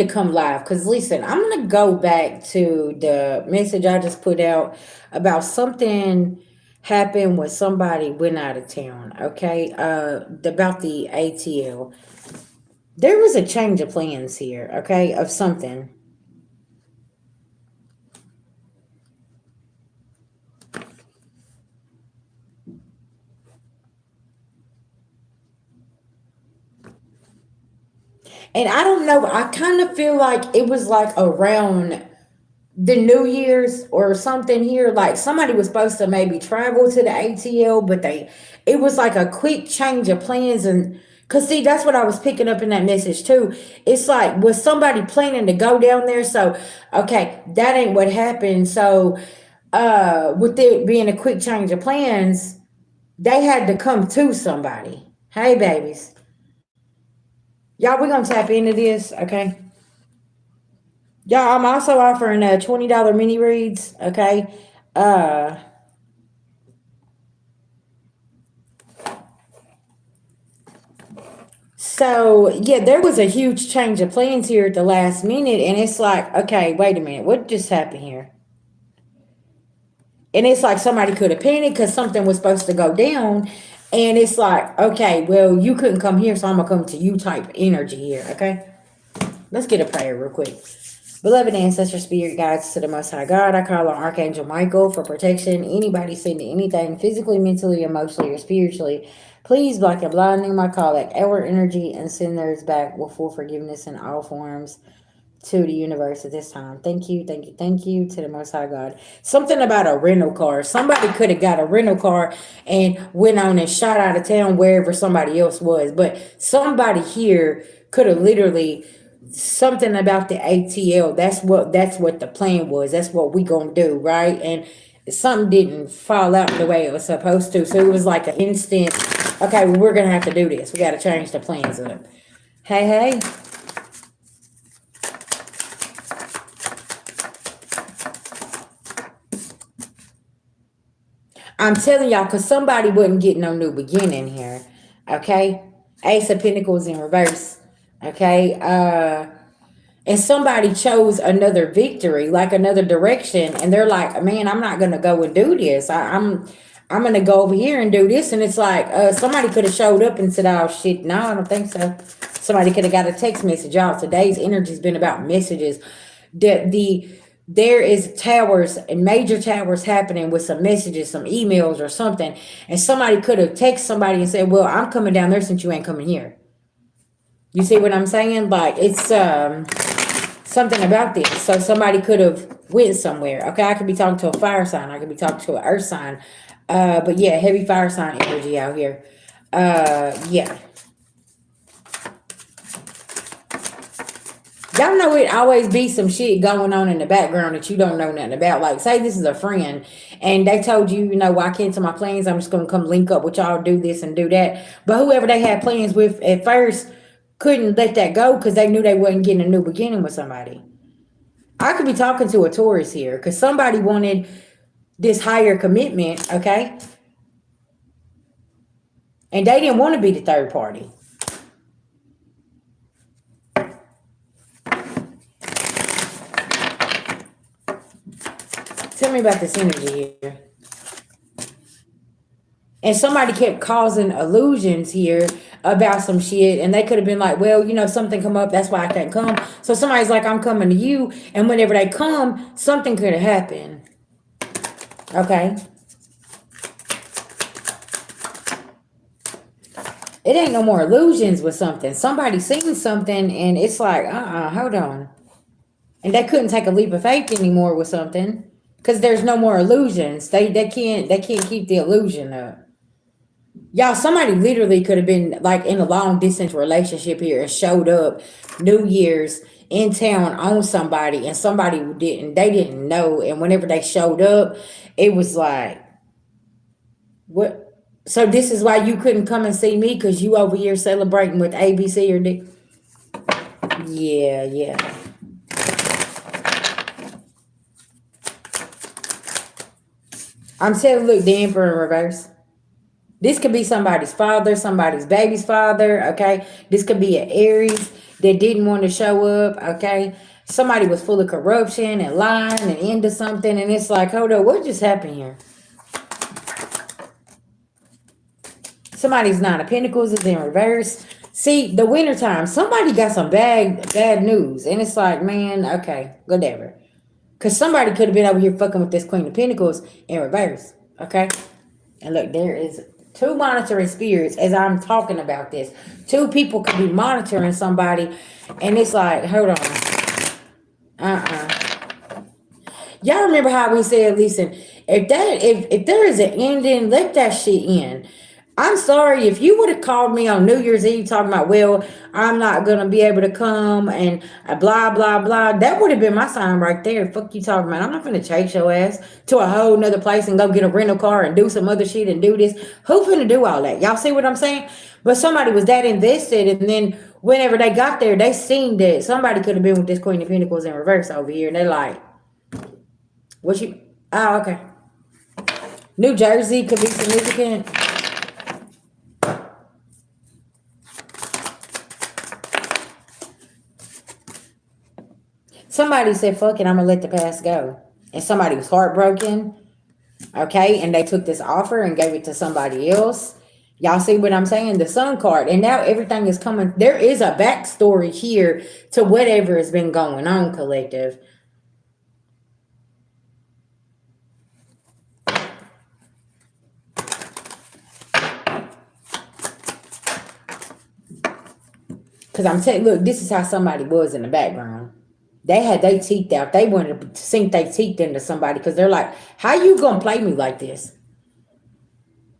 to come live because listen, I'm gonna go back to the message I just put out about something happened when somebody went out of town. Okay, about the ATL. There was a change of plans here. Okay, of something. And I don't know, I kind of feel like it was like around the New Year's or something here. Like somebody was supposed to maybe travel to the ATL, but it was like a quick change of plans. And because see, that's what I was picking up in that message too. It's like, was somebody planning to go down there? So, okay, that ain't what happened. So, with it being a quick change of plans, they had to come to somebody. Hey, babies. Y'all, we're going to tap into this, okay? Yeah, I'm also offering $20 mini reads. Okay. Uh, so yeah, there was a huge change of plans here at the last minute, and it's like, okay, wait a minute, what just happened here? And it's like somebody could have panicked because something was supposed to go down, and it's like, okay, well, you couldn't come here, so I'm gonna come to you type energy here. Okay, let's get a prayer real quick. Beloved ancestor spirit guides to the Most High God, I call on Archangel Michael for protection. Anybody sending anything physically, mentally, emotionally, or spiritually, please block and blind them. I call that our energy and send theirs back with full forgiveness in all forms to the universe at this time. Thank you, thank you, thank you to the Most High God. Something about a rental car. Somebody could have got a rental car and went on and shot out of town wherever somebody else was. But somebody here could have literally something about the ATL. That's what the plan was. That's what we gonna do, right? And something didn't fall out the way it was supposed to. So it was like an instant, okay, well, we're gonna have to do this. We gotta change the plans up. Hey, hey. I'm telling y'all, because somebody wouldn't get no new beginning here. Okay? Ace of Pentacles in reverse. Okay? And somebody chose another victory, like another direction, and they're like, man, I'm not gonna go and do this. I'm gonna go over here and do this. And it's like, somebody could have showed up and said, oh shit, no, I don't think so. Somebody could have got a text message. Y'all, today's energy's been about messages. The there is towers and major towers happening with some messages, some emails or something, and somebody could have texted somebody and said, well, I'm coming down there since you ain't coming here. You see what I'm saying? Like it's something about this. So somebody could have went somewhere. Okay, I could be talking to a fire sign, I could be talking to an earth sign. But yeah, heavy fire sign energy out here. Yeah. Y'all know it always be some shit going on in the background that you don't know nothing about. Like, say this is a friend and they told you, well, I cancel my plans. I'm just going to come link up with y'all, do this and do that. But whoever they had plans with at first couldn't let that go because they knew they wasn't getting a new beginning with somebody. I could be talking to a Taurus here because somebody wanted this higher commitment, okay? And they didn't want to be the third party. Tell me about this energy here. And somebody kept causing illusions here about some shit, and they could have been like, well, something come up, that's why I can't come. So somebody's like, I'm coming to you, and whenever they come, something could have happened. Okay. It ain't no more illusions with something. Somebody seen something, and it's like, hold on. And they couldn't take a leap of faith anymore with something because there's no more illusions. They can't keep the illusion up. Y'all, somebody literally could have been like in a long distance relationship here and showed up New Year's in town on somebody, and somebody they didn't know. And whenever they showed up, it was like, what? So this is why you couldn't come and see me because you over here celebrating with A, B, C, or D? Yeah, yeah. I'm telling, look, the Emperor in reverse. This could be somebody's father, somebody's baby's father, okay? This could be an Aries. that didn't want to show up, okay? Somebody was full of corruption and lying and into something, and it's like, hold up, what just happened here? Somebody's Nine of Pentacles is in reverse. See, the wintertime, somebody got some bad news, and it's like, man, okay, whatever. Because somebody could have been over here fucking with this Queen of Pentacles in reverse, okay? And look, there is two monitoring spirits as I'm talking about this. Two people could be monitoring somebody, and it's like, hold on. Y'all remember how we said, listen, if there is an ending, let that shit end. I'm sorry if you would have called me on New Year's Eve talking about, well, I'm not gonna be able to come and blah blah blah. That would have been my sign right there. Fuck you talking about. I'm not gonna chase your ass to a whole nother place and go get a rental car and do some other shit and do this. Who finna do all that? Y'all see what I'm saying? But somebody was that invested, and then whenever they got there, they seen that somebody could have been with this Queen of Pentacles in reverse over here, and they're like, what you? Oh, okay. New Jersey could be significant. Somebody said, fuck it, I'm going to let the past go. And somebody was heartbroken, okay? And they took this offer and gave it to somebody else. Y'all see what I'm saying? The Sun card. And now everything is coming. There is a backstory here to whatever has been going on, collective. Because I'm saying, look, this is how somebody was in the background. They had their teeth out. They wanted to sink their teeth into somebody because they're like, how you going to play me like this?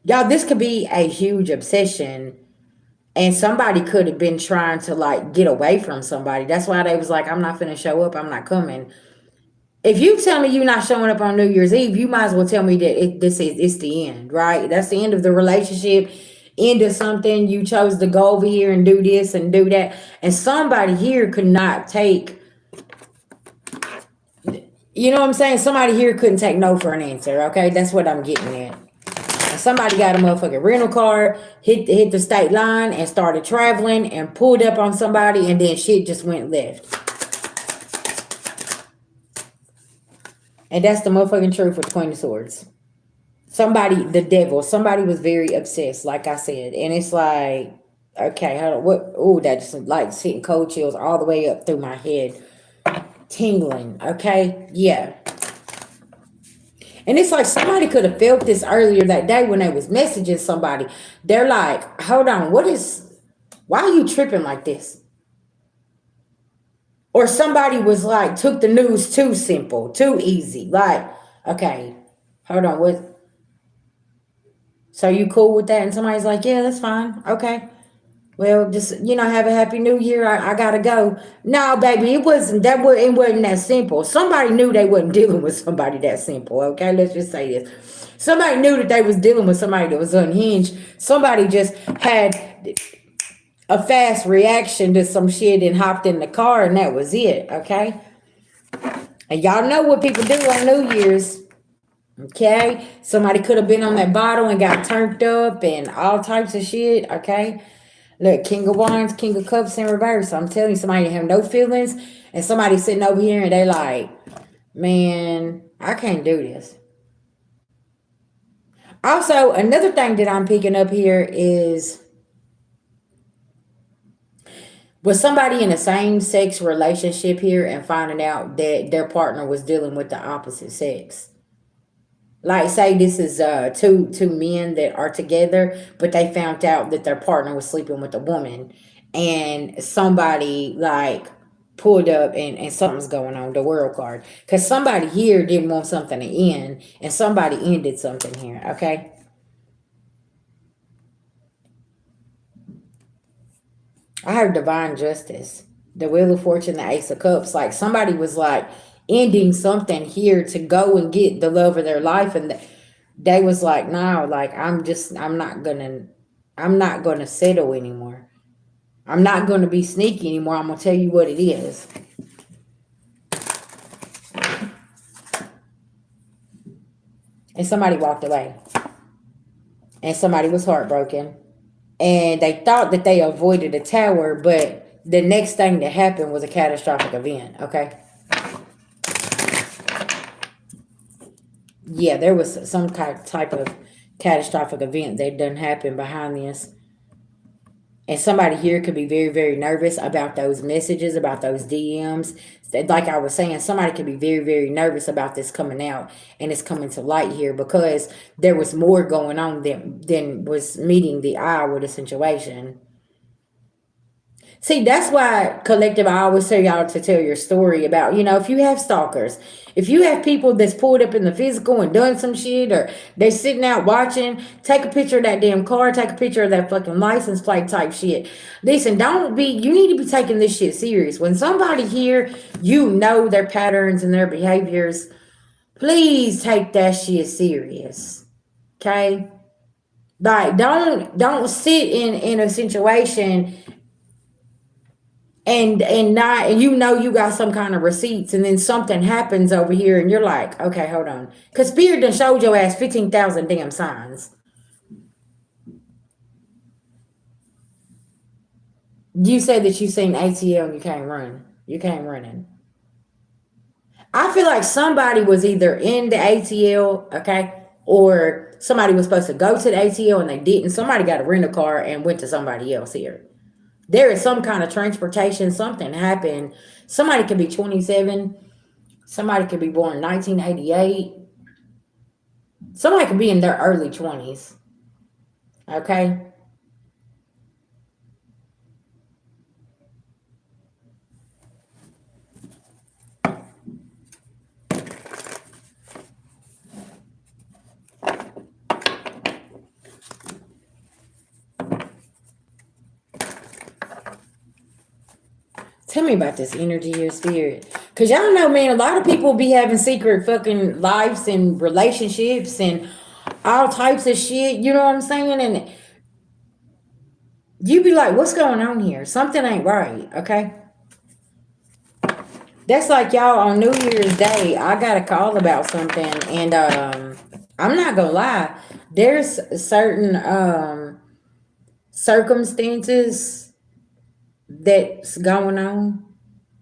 Y'all, this could be a huge obsession. And somebody could have been trying to like get away from somebody. That's why they was like, I'm not finna show up. I'm not coming. If you tell me you're not showing up on New Year's Eve, you might as well tell me that it's the end, right? That's the end of the relationship, end of something. You chose to go over here and do this and do that. And somebody here could not take, you know what I'm saying? Somebody here couldn't take no for an answer, okay? That's what I'm getting at. And somebody got a motherfucking rental car, hit the state line and started traveling and pulled up on somebody, and then shit just went left. And that's the motherfucking truth with the Queen of Swords. Somebody, the devil, somebody was very obsessed, like I said. And it's like, okay, that just like sitting cold chills all the way up through my head. Tingling, okay? Yeah. And it's like somebody could have felt this earlier that day when they was messaging somebody. They're like, hold on, why are you tripping like this? Or somebody was like, took the news too simple, too easy. Like, okay, hold on, what? So you cool with that? And somebody's like, yeah, that's fine. Okay. Well, just, have a happy new year. I gotta go. No, baby, it wasn't that simple. Somebody knew they wasn't dealing with somebody that simple. Okay, let's just say this. Somebody knew that they was dealing with somebody that was unhinged. Somebody just had a fast reaction to some shit and hopped in the car, and that was it. Okay. And y'all know what people do on New Year's. Okay. Somebody could have been on that bottle and got turned up and all types of shit. Okay. Look, King of Wands, King of Cups in reverse. I'm telling you, somebody have no feelings, and somebody sitting over here and they like, man, I can't do this. Also, another thing that I'm picking up here is, was somebody in a same-sex relationship here and finding out that their partner was dealing with the opposite sex? Like, say this is two men that are together, but they found out that their partner was sleeping with a woman, and somebody like pulled up and something's going on, the world card. Because somebody here didn't want something to end, and somebody ended something here, okay? I heard divine justice, the Wheel of Fortune, the Ace of Cups. Like somebody was like ending something here to go and get the love of their life, and they was like, no, like I'm not gonna settle anymore. I'm not gonna be sneaky anymore. I'm gonna tell you what it is. And somebody walked away. And somebody was heartbroken. And they thought that they avoided a tower, but the next thing that happened was a catastrophic event, okay? Yeah, there was some type of catastrophic event that done happen behind this. And somebody here could be very, very nervous about those messages, about those DMs. Like I was saying, somebody could be very, very nervous about this coming out and it's coming to light here because there was more going on than was meeting the eye with the situation. See, that's why collective, I always tell y'all to tell your story about, if you have stalkers, if you have people that's pulled up in the physical and done some shit, or they sitting out watching, take a picture of that damn car, take a picture of that fucking license plate type shit. Listen, you need to be taking this shit serious. When somebody here, their patterns and their behaviors, please take that shit serious. Okay? Like, don't sit in a situation and not, you got some kind of receipts, and then something happens over here and you're like, okay, hold on, because Spirit done showed your ass 15,000 damn signs. You said that you seen ATL and you came running. I feel like somebody was either in the ATL, okay, or somebody was supposed to go to the ATL and they didn't. Somebody got a rental car and went to somebody else here. There is some kind of transportation, something happened. Somebody could be 27. Somebody could be born in 1988. Somebody could be in their early 20s. Okay? Tell me about this energy here, Spirit. Because y'all know, man, a lot of people be having secret fucking lives and relationships and all types of shit. You know what I'm saying? And you be like, what's going on here? Something ain't right, okay? That's like y'all on New Year's Day. I got a call about something, and I'm not gonna lie. There's certain circumstances that's going on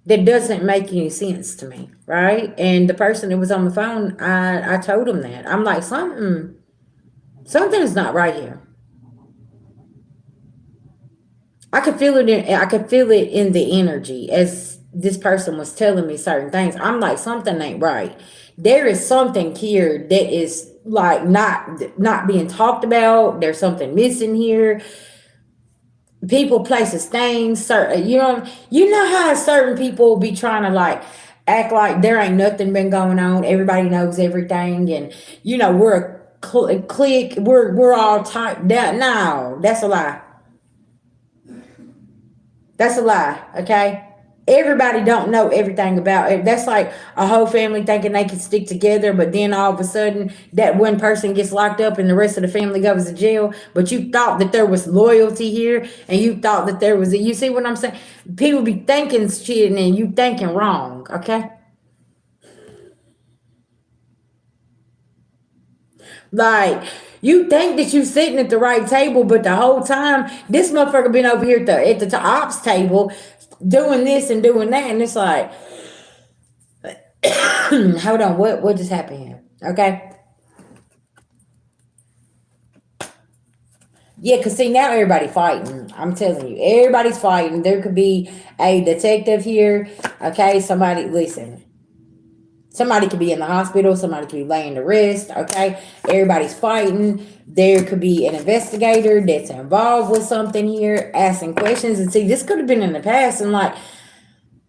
that doesn't make any sense to me, right? And the person that was on the phone, I told him that. I'm like, something is not right here. I could feel it in the energy as this person was telling me certain things. I'm like, something ain't right. There is something here that is like not being talked about. There's something missing here. People, places, things, certain, you know how certain people be trying to like act like there ain't nothing been going on. Everybody knows everything, and we're a clique. We're all tight. No, that's a lie. That's a lie, okay? Everybody don't know everything about it. That's like a whole family thinking they can stick together, but then all of a sudden that one person gets locked up and the rest of the family goes to jail. But you thought that there was loyalty here, and you thought that there was you see what I'm saying? People be thinking shit and you thinking wrong, okay? Like, you think that you sitting at the right table, but the whole time this motherfucker been over here at the ops table doing this and doing that, and it's like, hold on, what just happened here? Okay. Yeah, because see, now everybody fighting. I'm telling you, everybody's fighting. There could be a detective here. Okay, listen. Somebody could be in the hospital. Somebody could be laying to rest. Okay, everybody's fighting. There could be an investigator that's involved with something here, asking questions. And see, this could have been in the past, and like,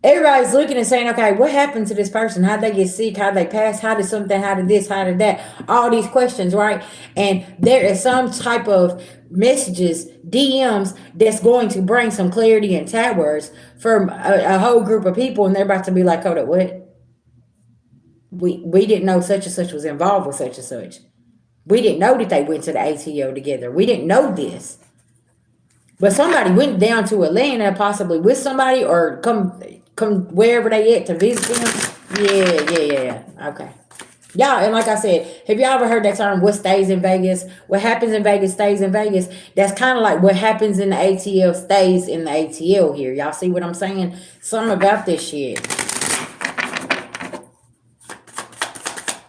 everybody's looking and saying, okay, what happened to this person? How'd they get sick? How'd they pass? How did something? How did this? How did that? All these questions, right? And there is some type of messages, DMs, that's going to bring some clarity and towers from a whole group of people, and they're about to be like, hold up, what? We didn't know such and such was involved with such and such. We didn't know that they went to the ATO together. We didn't know this. But somebody went down to Atlanta, possibly with somebody, or come wherever they at to visit them. Yeah. Okay. Y'all, and like I said, have y'all ever heard that term, what stays in Vegas? What happens in Vegas stays in Vegas. That's kind of like what happens in the ATL stays in the ATL here. Y'all see what I'm saying? Something about this shit.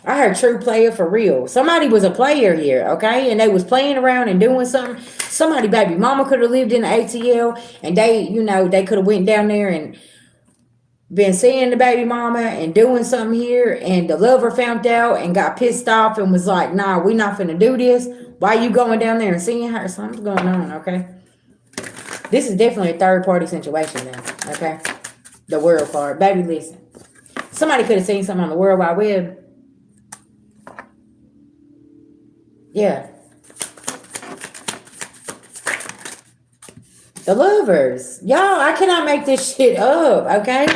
I heard true player for real. Somebody was a player here, okay? And they was playing around and doing something. Somebody baby mama could have lived in the ATL and they, they could have went down there and been seeing the baby mama and doing something here, and the lover found out and got pissed off and was like, nah, we not finna do this. Why you going down there and seeing her? Something's going on, okay? This is definitely a third party situation now, okay? The world card. Baby, listen. Somebody could have seen something on the World Wide Web. Yeah. The lovers. Y'all, I cannot make this shit up, okay?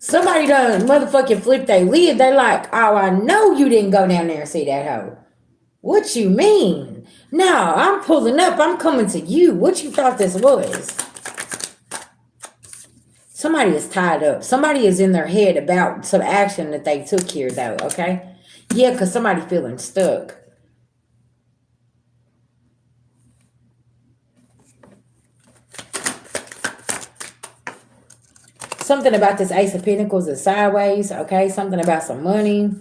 Somebody done motherfucking flip their lid. They like, oh, I know you didn't go down there and see that hoe. What you mean? No, I'm pulling up. I'm coming to you. What you thought this was? Somebody is tied up. Somebody is in their head about some action that they took here, though, okay? Yeah, because somebody feeling stuck. Something about this Ace of Pentacles is sideways, okay? Something about some money.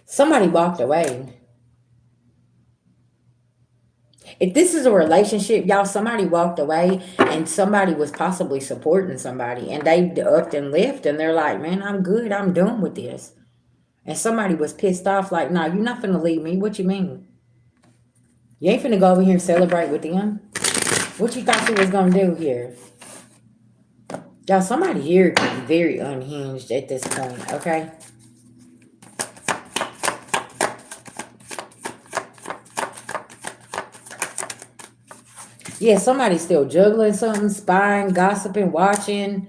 Somebody walked away. If this is a relationship, y'all, somebody walked away and somebody was possibly supporting somebody and they upped and left and they're like, man, I'm good. I'm done with this. And somebody was pissed off like, nah, you're not finna leave me. What you mean? You ain't finna go over here and celebrate with them? What you thought you was gonna do here? Y'all, somebody here can be very unhinged at this point, okay? Yeah, somebody's still juggling something, spying, gossiping, watching.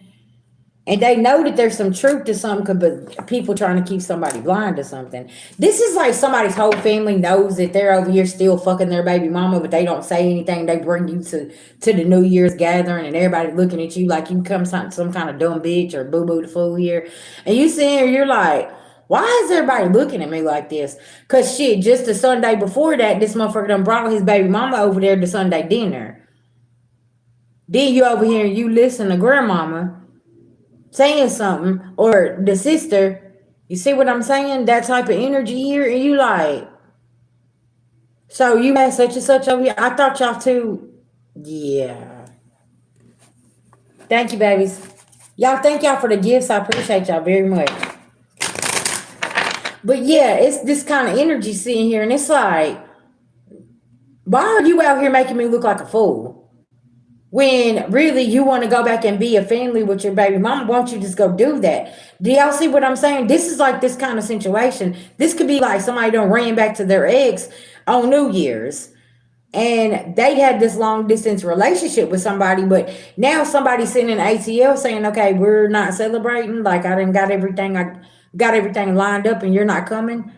And they know that there's some truth to something, but people trying to keep somebody blind to something. This is like somebody's whole family knows that they're over here still fucking their baby mama, but they don't say anything. They bring you to the New Year's gathering and everybody looking at you like you come some kind of dumb bitch or boo-boo the fool here. And you sit here, you're like, why is everybody looking at me like this? Because shit, just the Sunday before that, this motherfucker done brought his baby mama over there to Sunday dinner. Then you over here and you listen to grandmama saying something, or the sister, you see what I'm saying? That type of energy here, and you like, so you had such and such over here. I thought y'all too. Yeah. Thank you, babies. Y'all, thank y'all for the gifts. I appreciate y'all very much. But yeah, it's this kind of energy sitting here, and it's like, why are you out here making me look like a fool? When really you want to go back and be a family with your baby mama, won't you just go do that? Do y'all see what I'm saying? This is like this kind of situation. This could be like somebody done ran back to their ex on New Year's. And they had this long distance relationship with somebody, but now somebody's sitting in ATL saying, okay, we're not celebrating. Like I got everything lined up and you're not coming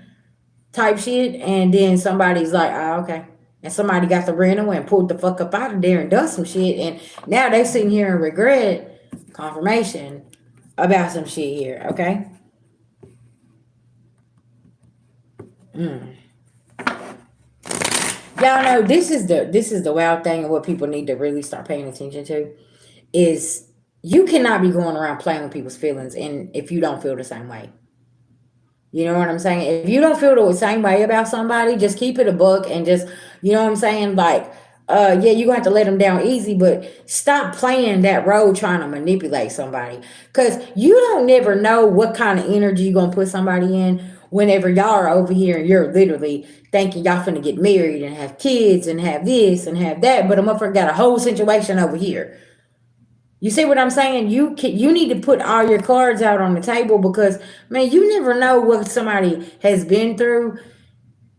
type shit. And then somebody's like, oh, okay. And somebody got the rental and pulled the fuck up out of there and done some shit. And now they sitting here and regret confirmation about some shit here, okay? Y'all know this is the wild thing, and what people need to really start paying attention to is you cannot be going around playing with people's feelings and if you don't feel the same way. You know what I'm saying? If you don't feel the same way about somebody, just keep it a book and just, you know what I'm saying? Like, yeah, you're going to have to let them down easy, but stop playing that role trying to manipulate somebody. Because you don't never know what kind of energy you're going to put somebody in whenever y'all are over here and you're literally thinking y'all finna get married and have kids and have this and have that, but a motherfucker got a whole situation over here. You see what I'm saying? You need to put all your cards out on the table because, man, you never know what somebody has been through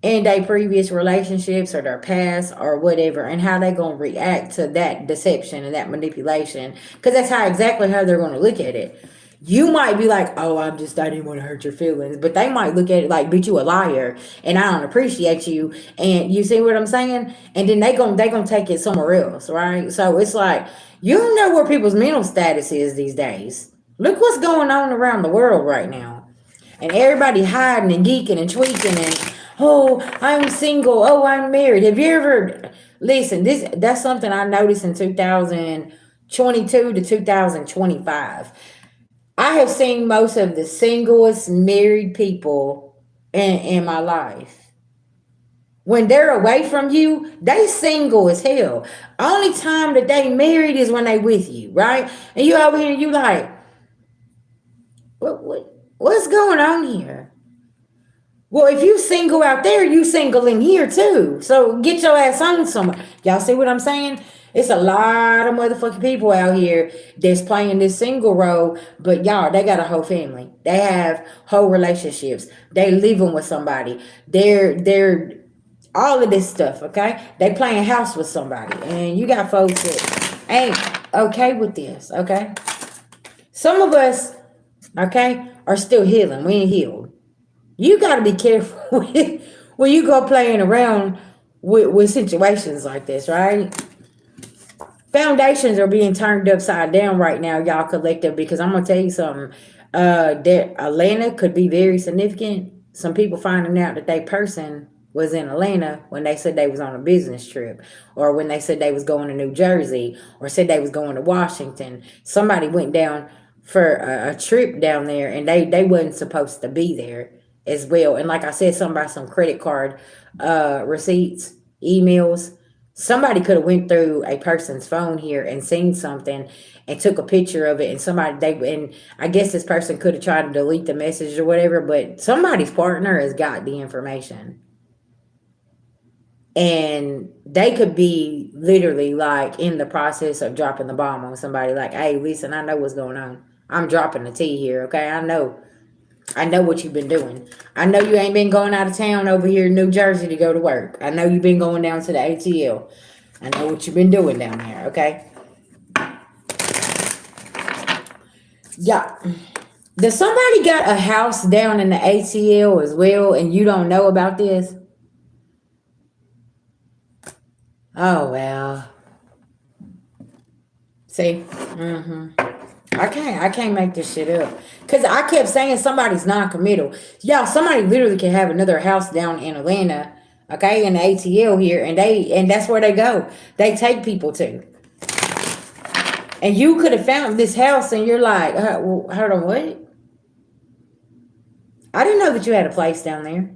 in their previous relationships or their past or whatever, and how they gonna react to that deception and that manipulation. Because that's exactly how they're gonna look at it. You might be like, oh, I didn't want to hurt your feelings. But they might look at it like, bitch, you a liar and I don't appreciate you. And you see what I'm saying? And then they gonna take it somewhere else, right? So it's like, you don't know where people's mental status is these days. Look what's going on around the world right now. And everybody hiding and geeking and tweaking and, oh, I'm single. Oh, I'm married. Have you ever, listen, that's something I noticed in 2022 to 2025. I have seen most of the singlest married people in my life. When they're away from you, they single as hell. Only time that they married is when they with you, right? And you over here, you like, what's going on here? Well, if you single out there, you single in here too. So get your ass on somewhere. Y'all see what I'm saying? It's a lot of motherfucking people out here that's playing this single role, but y'all, they got a whole family. They have whole relationships. They living with somebody. They're all of this stuff, okay? They playing house with somebody. And you got folks that ain't okay with this, okay? Some of us, okay, are still healing. We ain't healed. You got to be careful when you go playing around with situations like this, right? Foundations are being turned upside down right now, y'all collective, because I'm going to tell you something. That Atlanta could be very significant. Some people finding out that they person was in Atlanta when they said they was on a business trip, or when they said they was going to New Jersey, or said they was going to Washington. Somebody went down for a trip down there, and they wasn't supposed to be there as well. And like I said, something about some credit card receipts, emails. Somebody could have went through a person's phone here and seen something and took a picture of it, and I guess this person could have tried to delete the message or whatever, but somebody's partner has got the information. And they could be literally like in the process of dropping the bomb on somebody, like, hey, listen, I know what's going on. I'm dropping the tea here, okay? I know what you've been doing. I know you ain't been going out of town over here in New Jersey to go to work. I know you've been going down to the ATL. I know what you've been doing down there, okay? Yeah. Does somebody got a house down in the ATL as well and you don't know about this? Oh, well. See? I can't make this shit up. Because I kept saying somebody's non-committal. Yeah, somebody literally can have another house down in Atlanta, okay, in the ATL here, and that's where they go. They take people to. And you could have found this house and you're like, well, hold on, what? I didn't know that you had a place down there.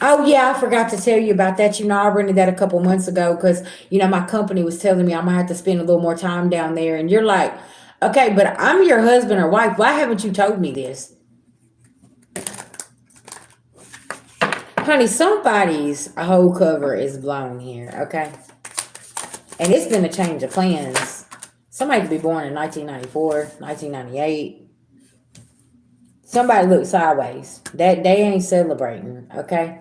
Oh, yeah, I forgot to tell you about that. I rented that a couple months ago because, my company was telling me I'm going to have to spend a little more time down there. And you're like, okay, but I'm your husband or wife. Why haven't you told me this? Honey, somebody's whole cover is blown here, okay? And it's been a change of plans. Somebody could be born in 1994, 1998. Somebody look sideways. That they ain't celebrating, okay?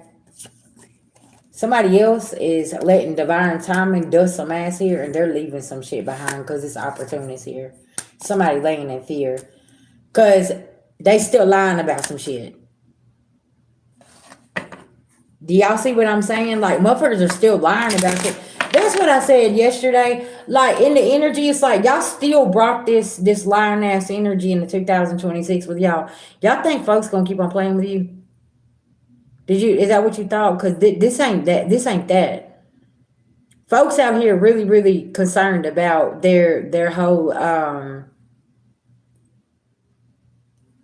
Somebody else is letting divine timing dust some ass here, and they're leaving some shit behind because it's opportunities here. Somebody laying in fear because they still lying about some shit. Do y'all see what I'm saying? Like, motherfuckers are still lying about it. That's what I said yesterday. Like, in the energy, it's like y'all still brought this lying ass energy into 2026 with y'all. Y'all think folks gonna keep on playing with you? Is that what you thought? Because this ain't that. Folks out here really, really concerned about their whole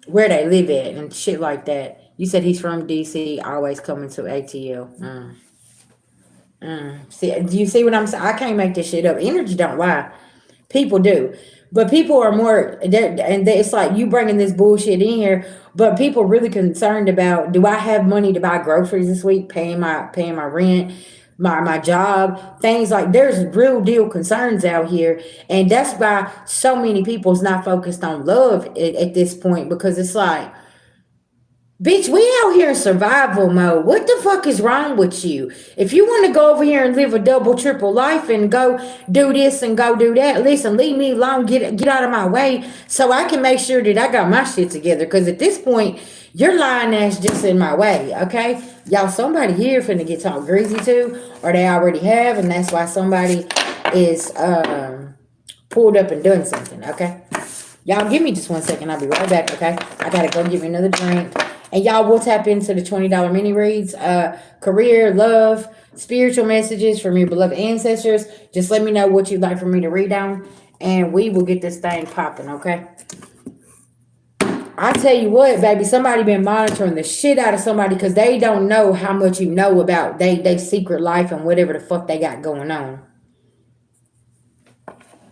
where they live at and shit like that. You said he's from DC, always coming to ATL. See, do you see what I'm saying? I can't make this shit up. Energy don't lie. People do. But people are more, it's like you bringing this bullshit in here, but people really concerned about, do I have money to buy groceries this week, paying my rent, my job, things like, there's real deal concerns out here. And that's why so many people's not focused on love at this point, because it's like, bitch, we out here in survival mode. What the fuck is wrong with you? If you want to go over here and live a double, triple life and go do this and go do that, listen, leave me alone. Get out of my way so I can make sure that I got my shit together. Because at this point, your lying ass just in my way, okay? Y'all, somebody here finna get talked greasy to, or they already have, and that's why somebody is pulled up and done something, okay? Y'all give me just 1 second. I'll be right back, okay? I gotta go get me another drink. And y'all will tap into the $20 mini reads, career, love, spiritual messages from your beloved ancestors. Just let me know what you'd like for me to read down, and we will get this thing popping, okay? I tell you what, baby, somebody been monitoring the shit out of somebody because they don't know how much you know about they secret life and whatever the fuck they got going on.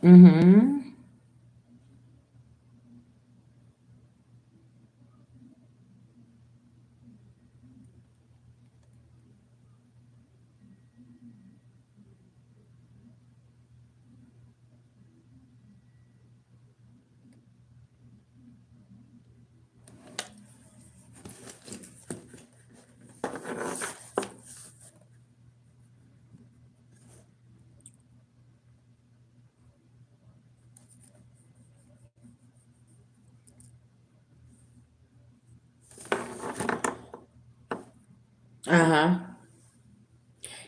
Mm-hmm. Uh-huh.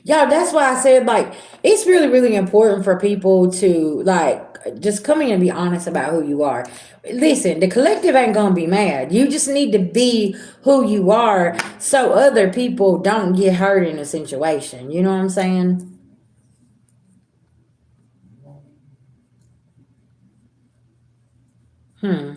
Yeah, that's why I said like it's really, really important for people to like just come in and be honest about who you are. Listen, the collective ain't gonna be mad. You just need to be who you are so other people don't get hurt in a situation. You know what I'm saying? Hmm.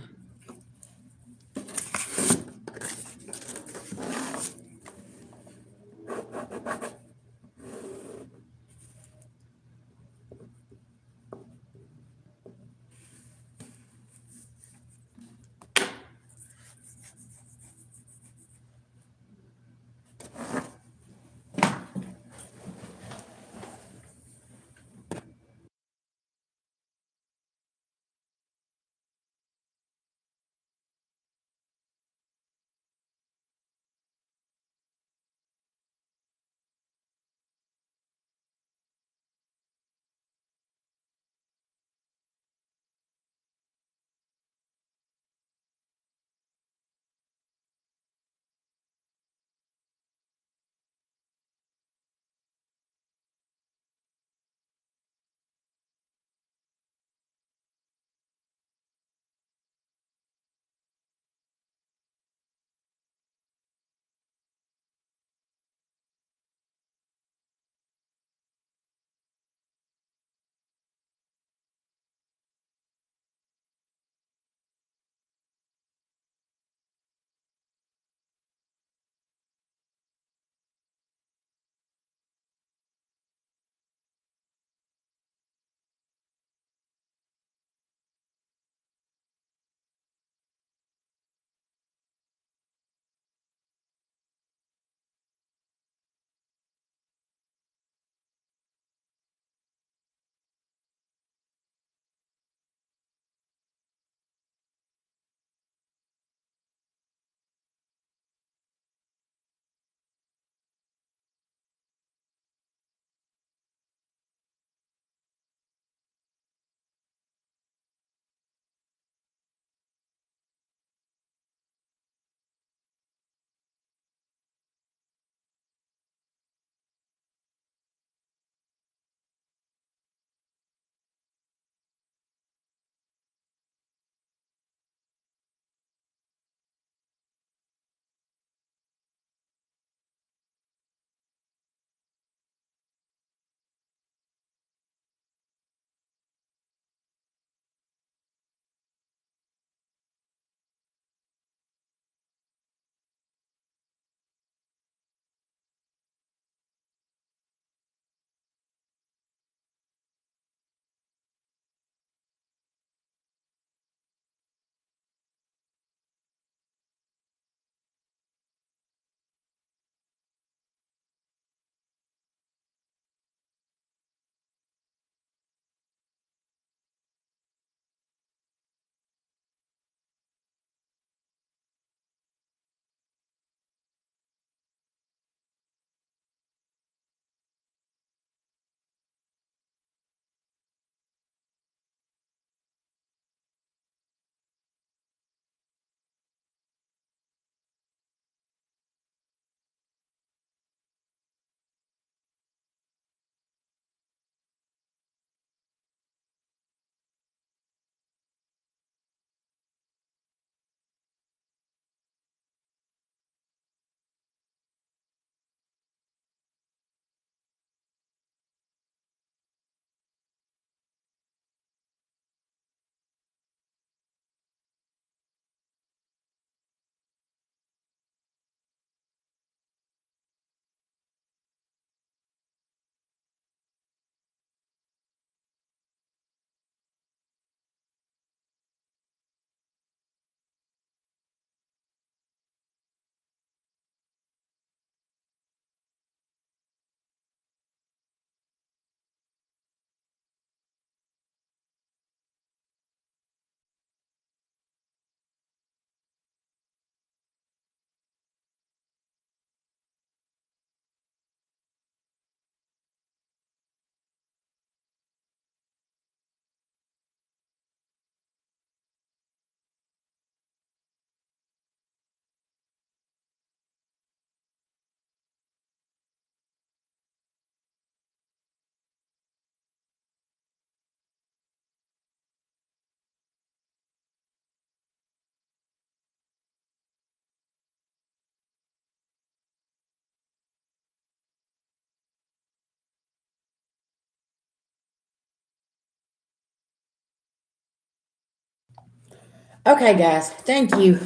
Okay, guys. Thank you.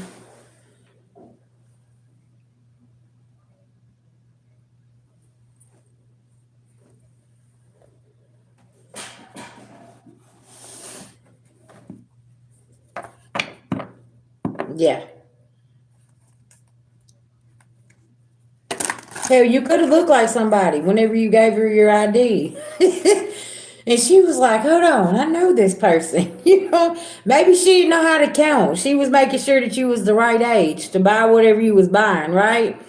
Yeah. Hell, you could have looked like somebody whenever you gave her your ID. And she was like, hold on, I know this person. Maybe she didn't know how to count. She was making sure that you was the right age to buy whatever you was buying, right?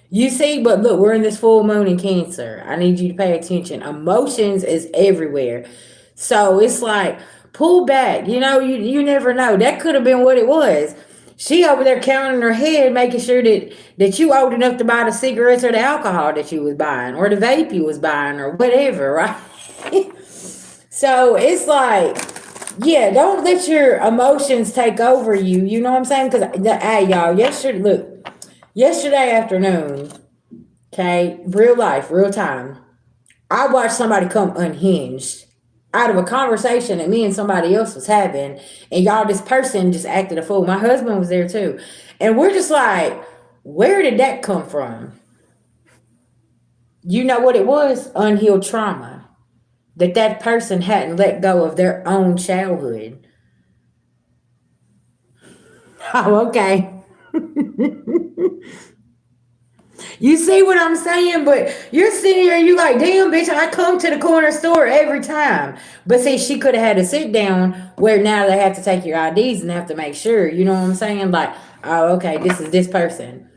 You see, but look, we're in this full moon in Cancer. I need you to pay attention. Emotions is everywhere. So it's like, pull back. You never know. That could have been what it was. She over there counting her head, making sure that you old enough to buy the cigarettes or the alcohol that you was buying, or the vape you was buying, or whatever, right? So it's like, yeah, don't let your emotions take over you. You know what I'm saying? Because, hey, y'all, yesterday afternoon, okay, real life, real time, I watched somebody come unhinged out of a conversation that me and somebody else was having. And y'all, this person just acted a fool. My husband was there too. And we're just like, where did that come from? You know what it was? Unhealed trauma. That person hadn't let go of their own childhood. Oh, okay. You see what I'm saying? But you're sitting here and you like, damn, bitch, I come to the corner store every time. But see, she could have had a sit down where now they have to take your IDs and have to make sure. You know what I'm saying? Like, oh, okay, this is this person.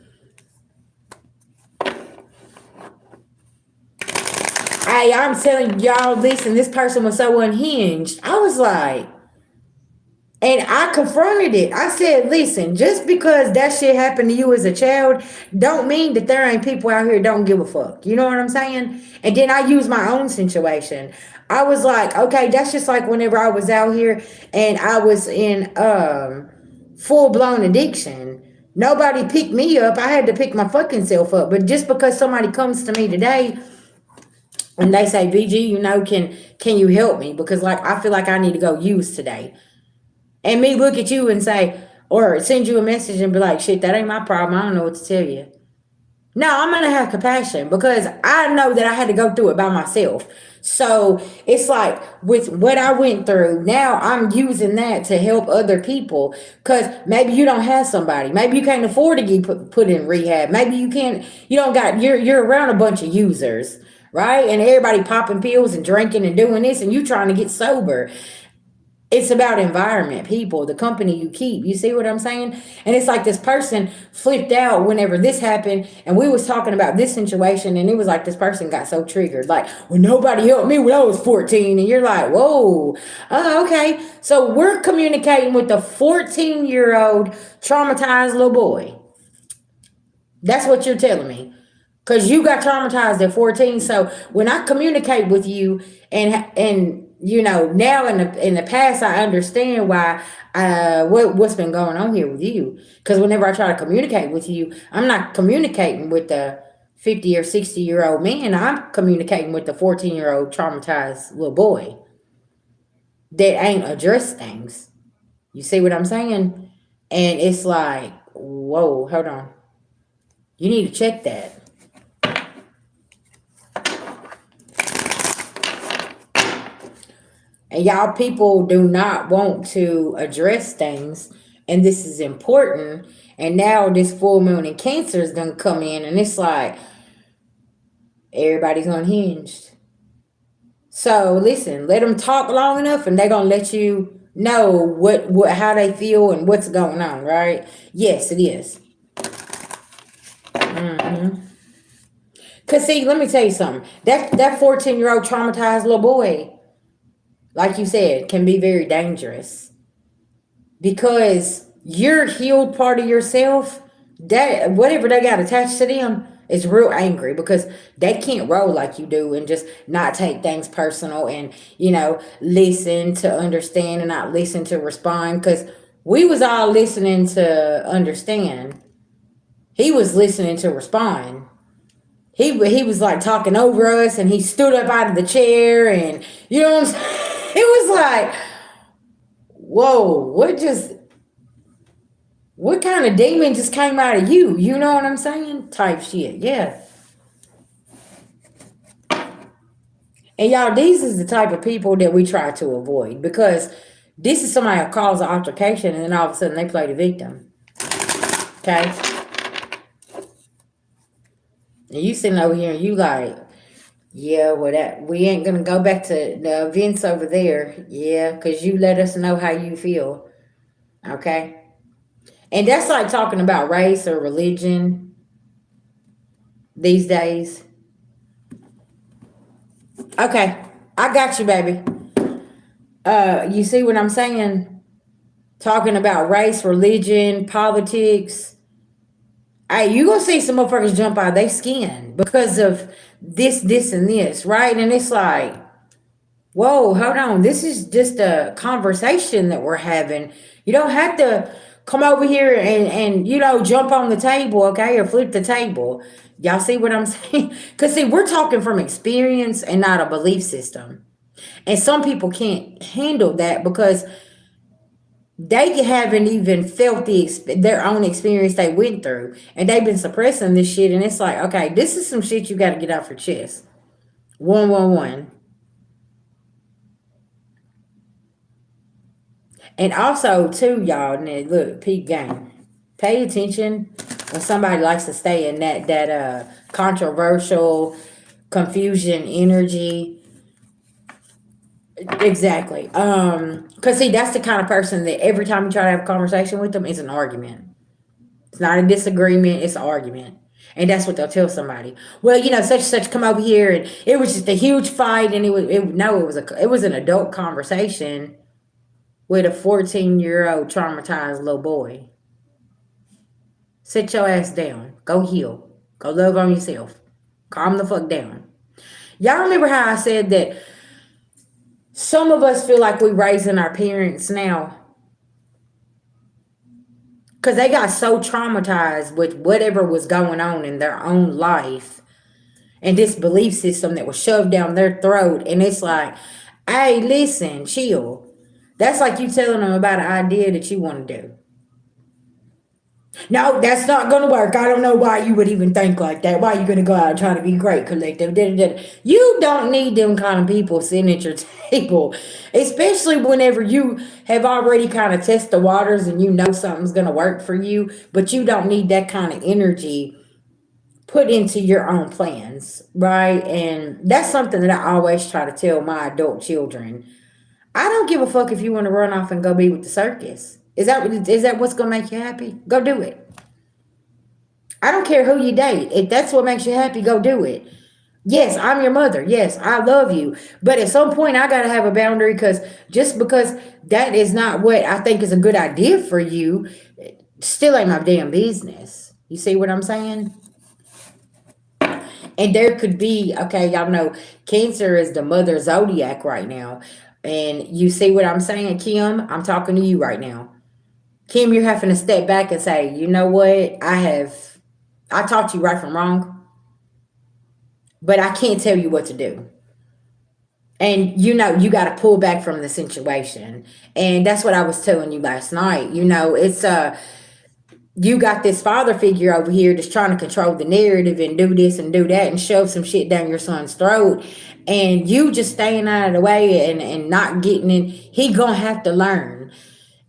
Hey, I'm telling y'all, listen, this person was so unhinged. I was like, and I confronted it. I said, listen, just because that shit happened to you as a child, don't mean that there ain't people out here that don't give a fuck. You know what I'm saying? And then I used my own situation. I was like, okay, that's just like whenever I was out here and I was in full blown addiction. Nobody picked me up. I had to pick my fucking self up. But just because somebody comes to me today and they say, VG, can you help me? Because like I feel like I need to go use today, and me look at you and say, or send you a message and be like, shit, that ain't my problem. I don't know what to tell you. No, I'm going to have compassion because I know that I had to go through it by myself. So it's like with what I went through, now I'm using that to help other people because maybe you don't have somebody. Maybe you can't afford to get put in rehab. Maybe you don't got, you're around a bunch of users, right? And everybody popping pills and drinking and doing this and you trying to get sober. It's about environment, people, the company you keep. You see what I'm saying? And it's like this person flipped out whenever this happened, and we was talking about this situation, and it was like this person got so triggered, like, well, nobody helped me when I was 14, and you're like, whoa, okay. So we're communicating with a 14-year-old traumatized little boy. That's what you're telling me. Because you got traumatized at 14. So when I communicate with you and now in the past I understand why what's been going on here with you. Because whenever I try to communicate with you, I'm not communicating with the 50 or 60-year-old man. I'm communicating with the 14-year-old traumatized little boy that ain't addressed things. You see what I'm saying? And it's like, whoa, hold on. You need to check that. And y'all people do not want to address things. And this is important. And now this full moon in Cancer is going to come in. And it's like everybody's unhinged. So listen, let them talk long enough and they're going to let you know how they feel and what's going on, right? Yes, it is. Because see, let me tell you something. That 14-year-old traumatized little boy, like you said, can be very dangerous. Because your healed part of yourself, that whatever they got attached to them is real angry because they can't roll like you do and just not take things personal and listen to understand and not listen to respond. Because we was all listening to understand. He was listening to respond. He was like talking over us and he stood up out of the chair and you know what I'm saying? It was like, whoa, what just What kind of demon just came out of you? You know what I'm saying? Type shit. Yeah. And y'all, these is the type of people that we try to avoid, because this is somebody who calls an altercation and then all of a sudden they play the victim. Okay? And you sitting over here and you like, yeah, well, that we ain't gonna go back to the events over there. Yeah, because you let us know how you feel. Okay? And that's like talking about race or religion these days. Okay, I got you, baby. You see what I'm saying? Talking about race, religion, politics. Hey, you gonna see some motherfuckers jump out of their skin because of this, and this, right? And it's like, whoa, hold on. This is just a conversation that we're having. You don't have to come over here and jump on the table, okay, or flip the table. Y'all see what I'm saying? Because see, we're talking from experience and not a belief system. And some people can't handle that because they haven't even felt their own experience they went through, and they've been suppressing this shit. And it's like, okay, this is some shit you got to get off your chest. 111. And also, too, y'all, now look, peep game. Pay attention when somebody likes to stay in that controversial confusion energy. Exactly. Cause see, that's the kind of person that every time you try to have a conversation with them, it's an argument. It's not a disagreement, it's an argument. And that's what they'll tell somebody. Well, such and such come over here, and it was just a huge fight, and it was an adult conversation with a 14-year-old traumatized little boy. Sit your ass down. Go heal. Go love on yourself. Calm the fuck down. Y'all remember how I said that some of us feel like we're raising our parents now because they got so traumatized with whatever was going on in their own life and this belief system that was shoved down their throat. And it's like, hey, listen, chill. That's like you telling them about an idea that you want to do. No, that's not going to work. I don't know why you would even think like that. Why are you going to go out and try to be great, collective? You don't need them kind of people sitting at your table, especially whenever you have already kind of tested the waters and you know something's going to work for you, but you don't need that kind of energy put into your own plans, right? And that's something that I always try to tell my adult children. I don't give a fuck if you want to run off and go be with the circus. Is that what's gonna make you happy? Go do it. I don't care who you date. If that's what makes you happy, go do it. Yes, I'm your mother. Yes, I love you. But at some point, I gotta have a boundary, because just because that is not what I think is a good idea for you, still ain't my damn business. You see what I'm saying? And there could be, okay, y'all know Cancer is the mother zodiac right now. And you see what I'm saying, Kim? I'm talking to you right now. Kim, you're having to step back and say, you know what? I taught you right from wrong, but I can't tell you what to do. And you got to pull back from the situation. And that's what I was telling you last night. It's you got this father figure over here that's trying to control the narrative and do this and do that and shove some shit down your son's throat, and you just staying out of the way and not getting in. He gonna have to learn.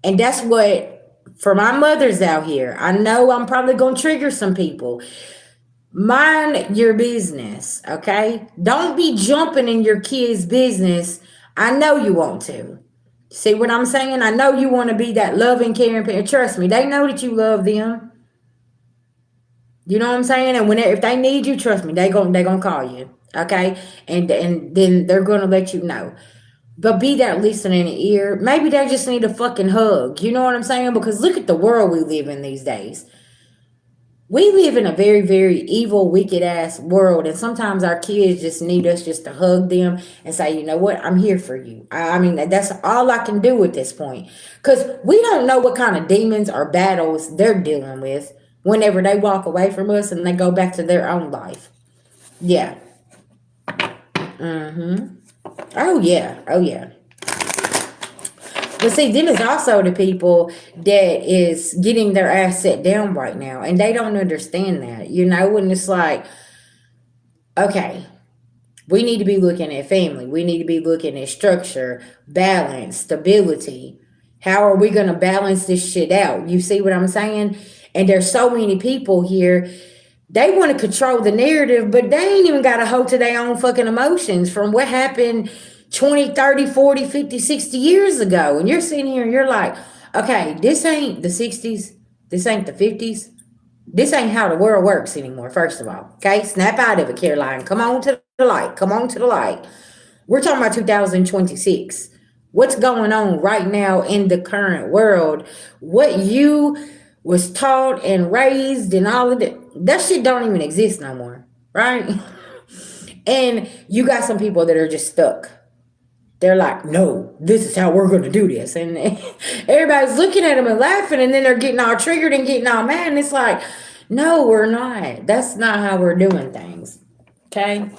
And that's what, for my mothers out here, I know I'm probably gonna trigger some people. Mind your business, okay? Don't be jumping in your kids' business. I know you want to. See what I'm saying? I know you want to be that loving, caring parent. Trust me, they know that you love them. You know what I'm saying? And if they need you, trust me, they gonna call you, okay? And then they're gonna let you know. But be that listening ear. Maybe they just need a fucking hug. You know what I'm saying? Because look at the world we live in these days. We live in a very, very evil, wicked ass world, and sometimes our kids just need us just to hug them and say, you know what, I'm here for you. I mean, that's all I can do at this point, because we don't know what kind of demons or battles they're dealing with whenever they walk away from us and they go back to their own life. Yeah. Oh yeah. But see, them is also the people that is getting their ass set down right now, and they don't understand that, and it's like, okay, we need to be looking at family. We need to be looking at structure, balance, stability. How are we going to balance this shit out? You see what I'm saying? And there's so many people here. They want to control the narrative, but they ain't even got a hold to their own fucking emotions from what happened 20, 30, 40, 50, 60 years ago. And you're sitting here and you're like, okay, this ain't the 60s. This ain't the 50s. This ain't how the world works anymore, first of all. Okay? Snap out of it, Caroline. Come on to the light. Come on to the light. We're talking about 2026. What's going on right now in the current world? What you was taught and raised and all of that shit don't even exist no more, right? And you got some people that are just stuck. They're like, no, this is how we're going to do this. And everybody's looking at them and laughing, and then they're getting all triggered and getting all mad. And it's like, no, we're not. That's not how we're doing things. Okay?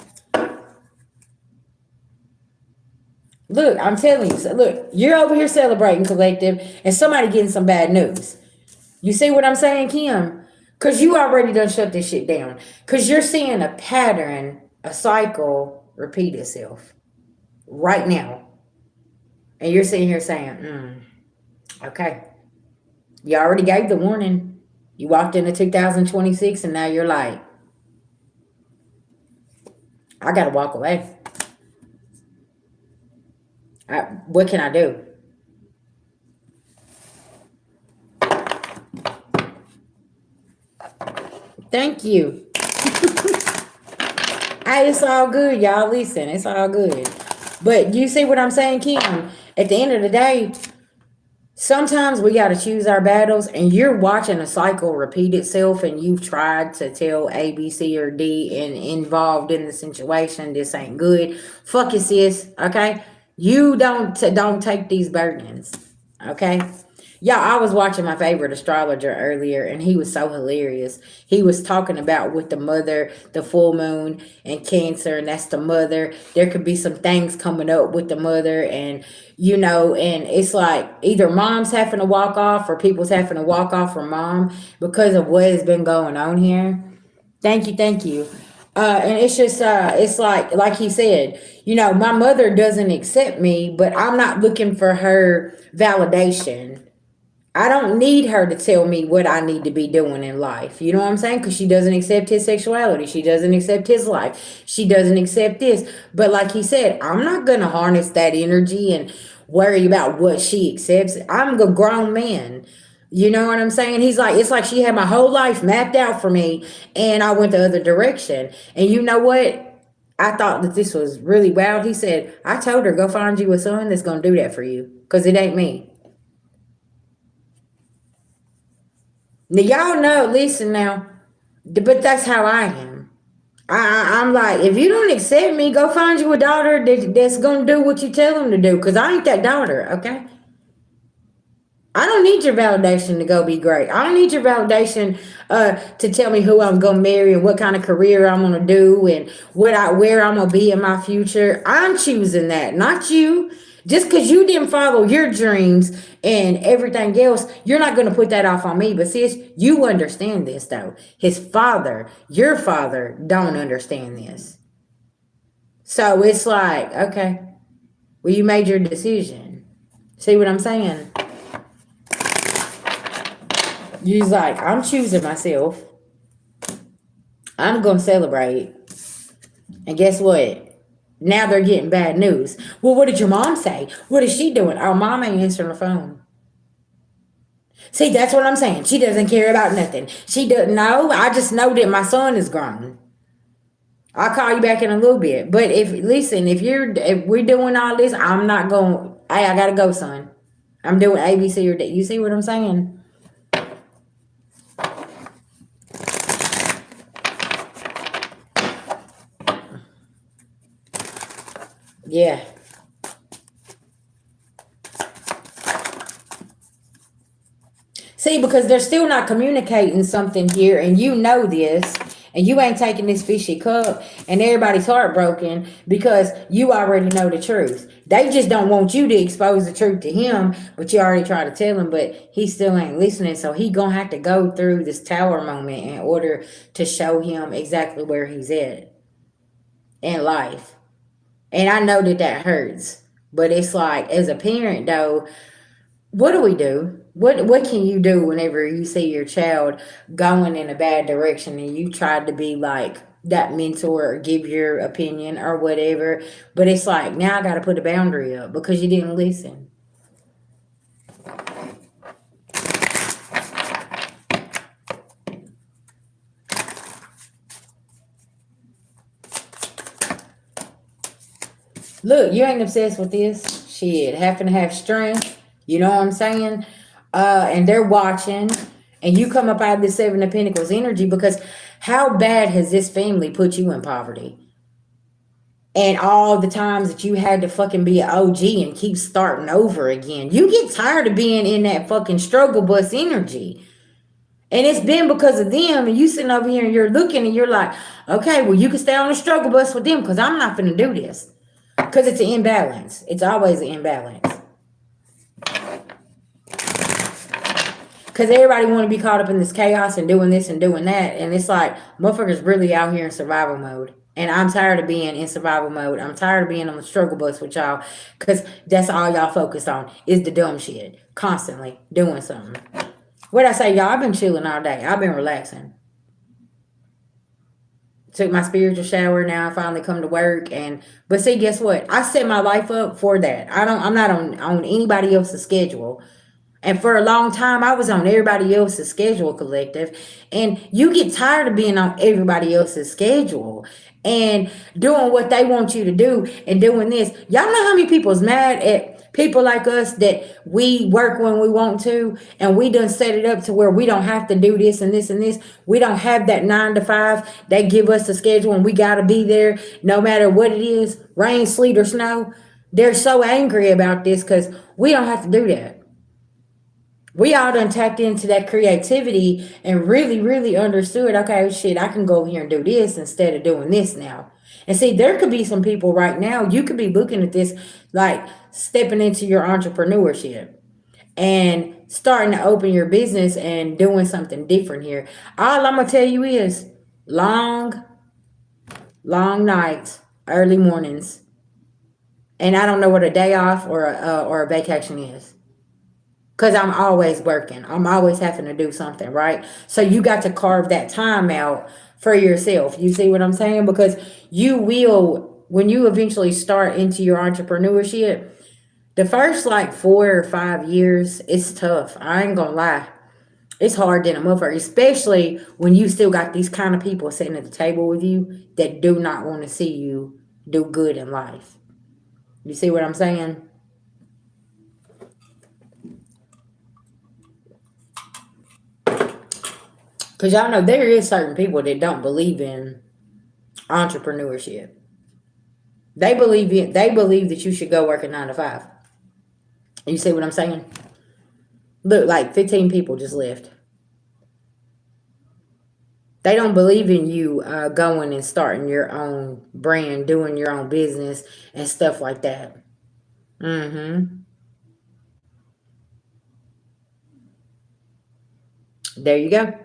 Look, I'm telling you. Look, you're over here celebrating, collective, and somebody getting some bad news. You see what I'm saying, Kim? Because you already done shut this shit down. Because you're seeing a pattern, a cycle repeat itself right now. And you're sitting here saying, okay. You already gave the warning. You walked into 2026 and now you're like, I got to walk away. What can I do? Thank you. Hey, it's all good, y'all. Listen, it's all good. But you see what I'm saying, Kim? At the end of the day, sometimes we got to choose our battles, and you're watching a cycle repeat itself, and you've tried to tell A, B, C, or D and involved in the situation, this ain't good. Fuck it, sis. Okay? You don't take these burdens. Okay? Yeah, I was watching my favorite astrologer earlier, and he was so hilarious. He was talking about with the mother, the full moon, and Cancer, and that's the mother. There could be some things coming up with the mother, and and it's like either mom's having to walk off or people's having to walk off from mom because of what has been going on here. Thank you, thank you. And it's just it's like he said, my mother doesn't accept me, but I'm not looking for her validation. I don't need her to tell me what I need to be doing in life. You know what I'm saying? Because she doesn't accept his sexuality. She doesn't accept his life. She doesn't accept this. But like he said, I'm not going to harness that energy and worry about what she accepts. I'm a grown man. You know what I'm saying? He's like, it's like she had my whole life mapped out for me and I went the other direction. And you know what? I thought that this was really wild. He said, I told her, go find you a son that's going to do that for you because it ain't me. Now y'all know, listen now, but that's how I am. I'm like, if you don't accept me, go find you a daughter that's gonna do what you tell them to do. Cause I ain't that daughter, okay? I don't need your validation to go be great. I don't need your validation to tell me who I'm gonna marry and what kind of career I'm gonna do and where I'm gonna be in my future. I'm choosing that, not you. Just because you didn't follow your dreams and everything else, you're not going to put that off on me. But sis, you understand this though. His father, your father, don't understand this. So it's like, okay, well, you made your decision. See what I'm saying? He's like, I'm choosing myself. I'm going to celebrate. And guess what? Now they're getting bad news. Well, what did your mom say? What is she doing? Oh, mom ain't answering the phone. See, that's what I'm saying. She doesn't care about nothing. She doesn't know. I just know that my son is grown. I'll call you back in a little bit. But if we're doing all this, I'm not going. Hey, I gotta go, son. I'm doing ABC or D. You see what I'm saying? Yeah. See, because they're still not communicating something here, and you know this, And you ain't taking this fishy cup, and everybody's heartbroken because you already know the truth. They just don't want you to expose the truth to him, but you already try to tell him, but he still ain't listening. So he gonna have to go through this tower moment in order to show him exactly where he's at in life. And I know that that hurts, but it's like, as a parent though, what do we do? What can you do whenever you see your child going in a bad direction and you try to be like that mentor or give your opinion or whatever, but it's like, now I got to put a boundary up because you didn't listen. Look, you ain't obsessed with this shit. Half and half strength. You know what I'm saying? And they're watching, and you come up out of the Seven of Pentacles energy because how bad has this family put you in poverty? And all the times that you had to fucking be an OG and keep starting over again. You get tired of being in that fucking struggle bus energy. And it's been because of them, and you sitting over here and you're looking and you're like, okay, well, you can stay on the struggle bus with them because I'm not going to do this. Because it's an imbalance. It's always an imbalance. Because everybody want to be caught up in this chaos and doing this and doing that. And it's like, motherfuckers really out here in survival mode. And I'm tired of being in survival mode. I'm tired of being on the struggle bus with y'all. Because that's all y'all focus on is the dumb shit. Constantly doing something. What I say, y'all, I've been chilling all day. I've been relaxing. Took my spiritual shower. Now I finally come to work. But see, guess what? I set my life up for that. I'm not on anybody else's schedule. And for a long time, I was on everybody else's schedule, collective. And you get tired of being on everybody else's schedule and doing what they want you to do and doing this. Y'all know how many people's mad at people like us that we work when we want to, and we done set it up to where we don't have to do this and this and this. We don't have that 9 to 5. They give us the schedule and we got to be there no matter what it is, rain, sleet, or snow. They're so angry about this because we don't have to do that. We all done tapped into that creativity and really, really understood, okay, shit, I can go over here and do this instead of doing this now. And see, there could be some people right now, you could be looking at this like stepping into your entrepreneurship and starting to open your business and doing something different here. All I'm going to tell you is long nights, early mornings. And I don't know what a day off or a vacation is. Because I'm always working. I'm always having to do something, right? So you got to carve that time out for yourself. You see what I'm saying? Because you will, when you eventually start into your entrepreneurship, the first like 4 or 5 years, it's tough. I ain't gonna lie. It's hard than a motherfucker, especially when you still got these kind of people sitting at the table with you that do not want to see you do good in life. You see what I'm saying? Because y'all know there is certain people that don't believe in entrepreneurship. They believe that you should go work a 9 to 5. You see what I'm saying? Look, like 15 people just left. They don't believe in you going and starting your own brand, doing your own business and stuff like that. Mm-hmm. There you go.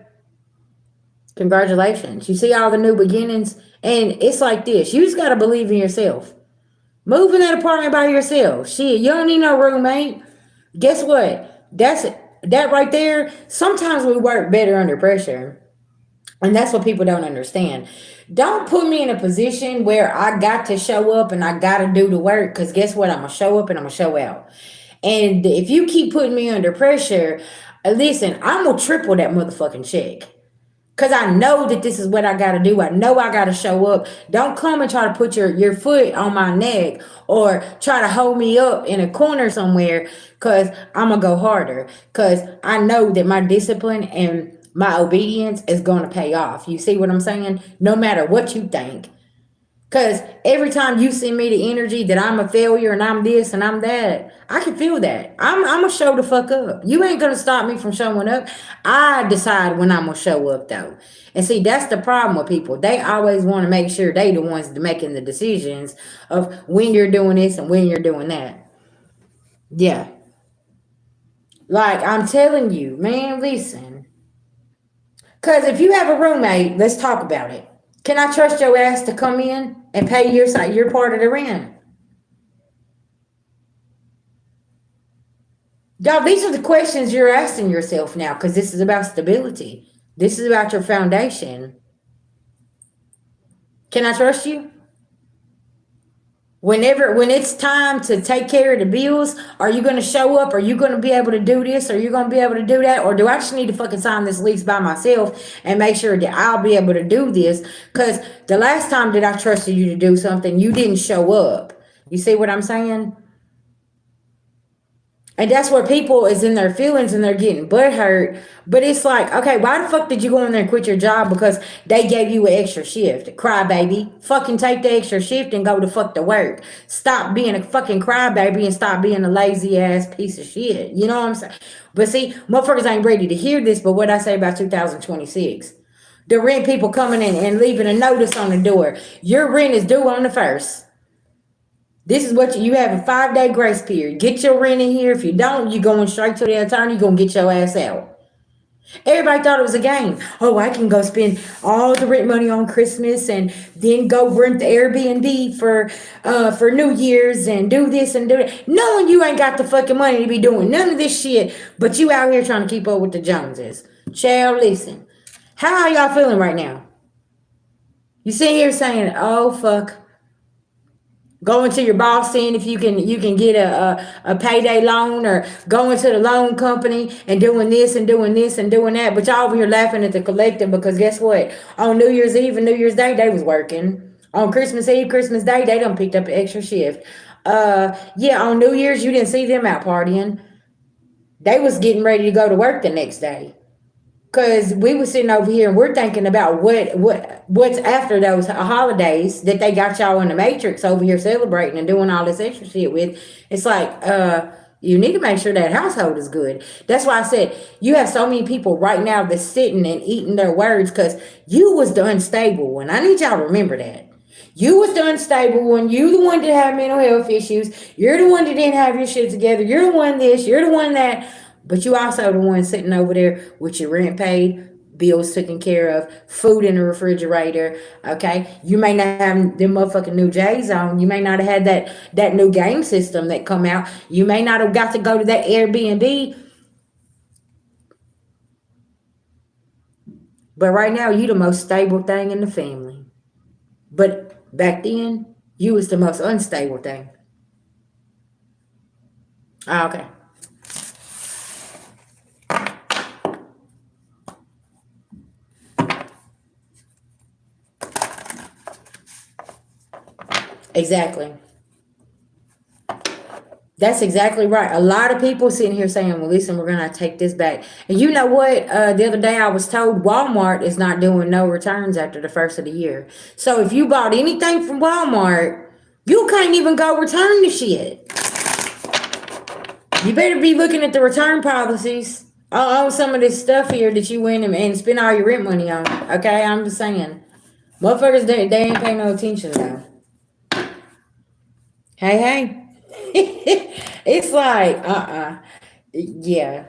Congratulations. You see all the new beginnings? And it's like this. You just got to believe in yourself. Move in that apartment by yourself. Shit, you don't need no roommate. Guess what? That right there. Sometimes we work better under pressure. And that's what people don't understand. Don't put me in a position where I got to show up and I got to do the work. Because guess what? I'm going to show up and I'm going to show out. And if you keep putting me under pressure, listen, I'm going to triple that motherfucking check. Because I know that this is what I got to do. I know I got to show up. Don't come and try to put your foot on my neck or try to hold me up in a corner somewhere because I'm going to go harder. Because I know that my discipline and my obedience is going to pay off. You see what I'm saying? No matter what you think. Because every time you send me the energy that I'm a failure and I'm this and I'm that, I can feel that. I'm going to show the fuck up. You ain't going to stop me from showing up. I decide when I'm going to show up, though. And see, that's the problem with people. They always want to make sure they the ones making the decisions of when you're doing this and when you're doing that. Yeah. Like, I'm telling you, man, listen. Because if you have a roommate, let's talk about it. Can I trust your ass to come in and pay your part of the rent? Y'all, these are the questions you're asking yourself now, because this is about stability. This is about your foundation. Can I trust you? When it's time to take care of the bills, are you going to show up? Are you going to be able to do this? Are you going to be able to do that? Or do I just need to fucking sign this lease by myself and make sure that I'll be able to do this? Because the last time that I trusted you to do something, you didn't show up. You see what I'm saying? And that's where people is in their feelings and they're getting butthurt. But it's like, okay, why the fuck did you go in there and quit your job because they gave you an extra shift? Crybaby. Fucking take the extra shift and go to fuck to work. Stop being a fucking crybaby and stop being a lazy ass piece of shit. You know what I'm saying? But see, motherfuckers ain't ready to hear this, but what I say about 2026. The rent people coming in and leaving a notice on the door. Your rent is due on the 1st. This is what you have a 5-day grace period. Get your rent in here. If you don't, you're going straight to the attorney. You're going to get your ass out. Everybody thought it was a game. Oh, I can go spend all the rent money on Christmas and then go rent the Airbnb for New Year's and do this and do that. Knowing you ain't got the fucking money to be doing none of this shit, but you out here trying to keep up with the Joneses. Child, listen. How are y'all feeling right now? You sit here saying, oh, fuck. Going to your boss, seeing if you can get a payday loan, or going to the loan company and doing this and doing this and doing that. But y'all over here laughing at the collective because guess what? On New Year's Eve and New Year's Day, they was working. On Christmas Eve, Christmas Day, they done picked up an extra shift. Yeah, on New Year's, you didn't see them out partying. They was getting ready to go to work the next day. Because we were sitting over here and we're thinking about what's after those holidays that they got y'all in the Matrix over here celebrating and doing all this extra shit with. It's like, you need to make sure that household is good. That's why I said you have so many people right now that's sitting and eating their words because you was the unstable one. I need y'all to remember that. You was the unstable one. You the one that had mental health issues. You're the one that didn't have your shit together. You're the one this. You're the one that. But you also the one sitting over there with your rent paid, bills taken care of, food in the refrigerator. Okay, you may not have them motherfucking new J's on. You may not have had that new game system that come out. You may not have got to go to that Airbnb. But right now, you the most stable thing in the family. But back then, you was the most unstable thing. Okay. Exactly. That's exactly right. A lot of people sitting here saying, well, listen, we're going to take this back. And you know what? The other day I was told Walmart is not doing no returns after the 1st of the year. So if you bought anything from Walmart, you can't even go return the shit. You better be looking at the return policies on some of this stuff here that you went and spend all your rent money on. Okay? I'm just saying. Motherfuckers, they ain't paying no attention now. Hey. It's like, yeah.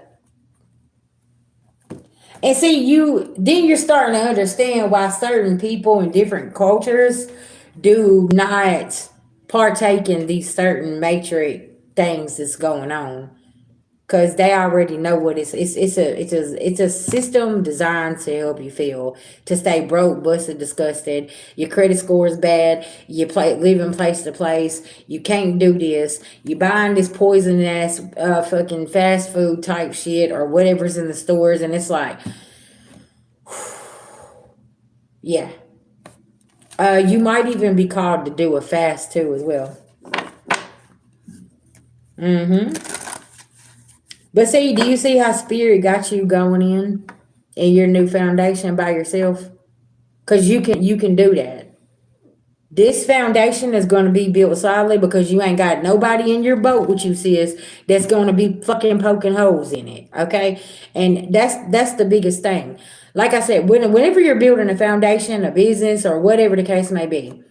And see, you're starting to understand why certain people in different cultures do not partake in these certain matrix things that's going on. Because they already know what it's a system designed to help you feel to stay broke, busted, disgusted. Your credit score is bad. You living place to place. You can't do this. You buying this poison ass fucking fast food type shit or whatever's in the stores, and it's like, yeah. You might even be called to do a fast too as well. But see, do you see how spirit got you going in your new foundation by yourself? Because you can do that. This foundation is going to be built solidly because you ain't got nobody in your boat with you, sis, that's going to be fucking poking holes in it. Okay. And that's the biggest thing. Like I said, whenever you're building a foundation, a business, or whatever the case may be,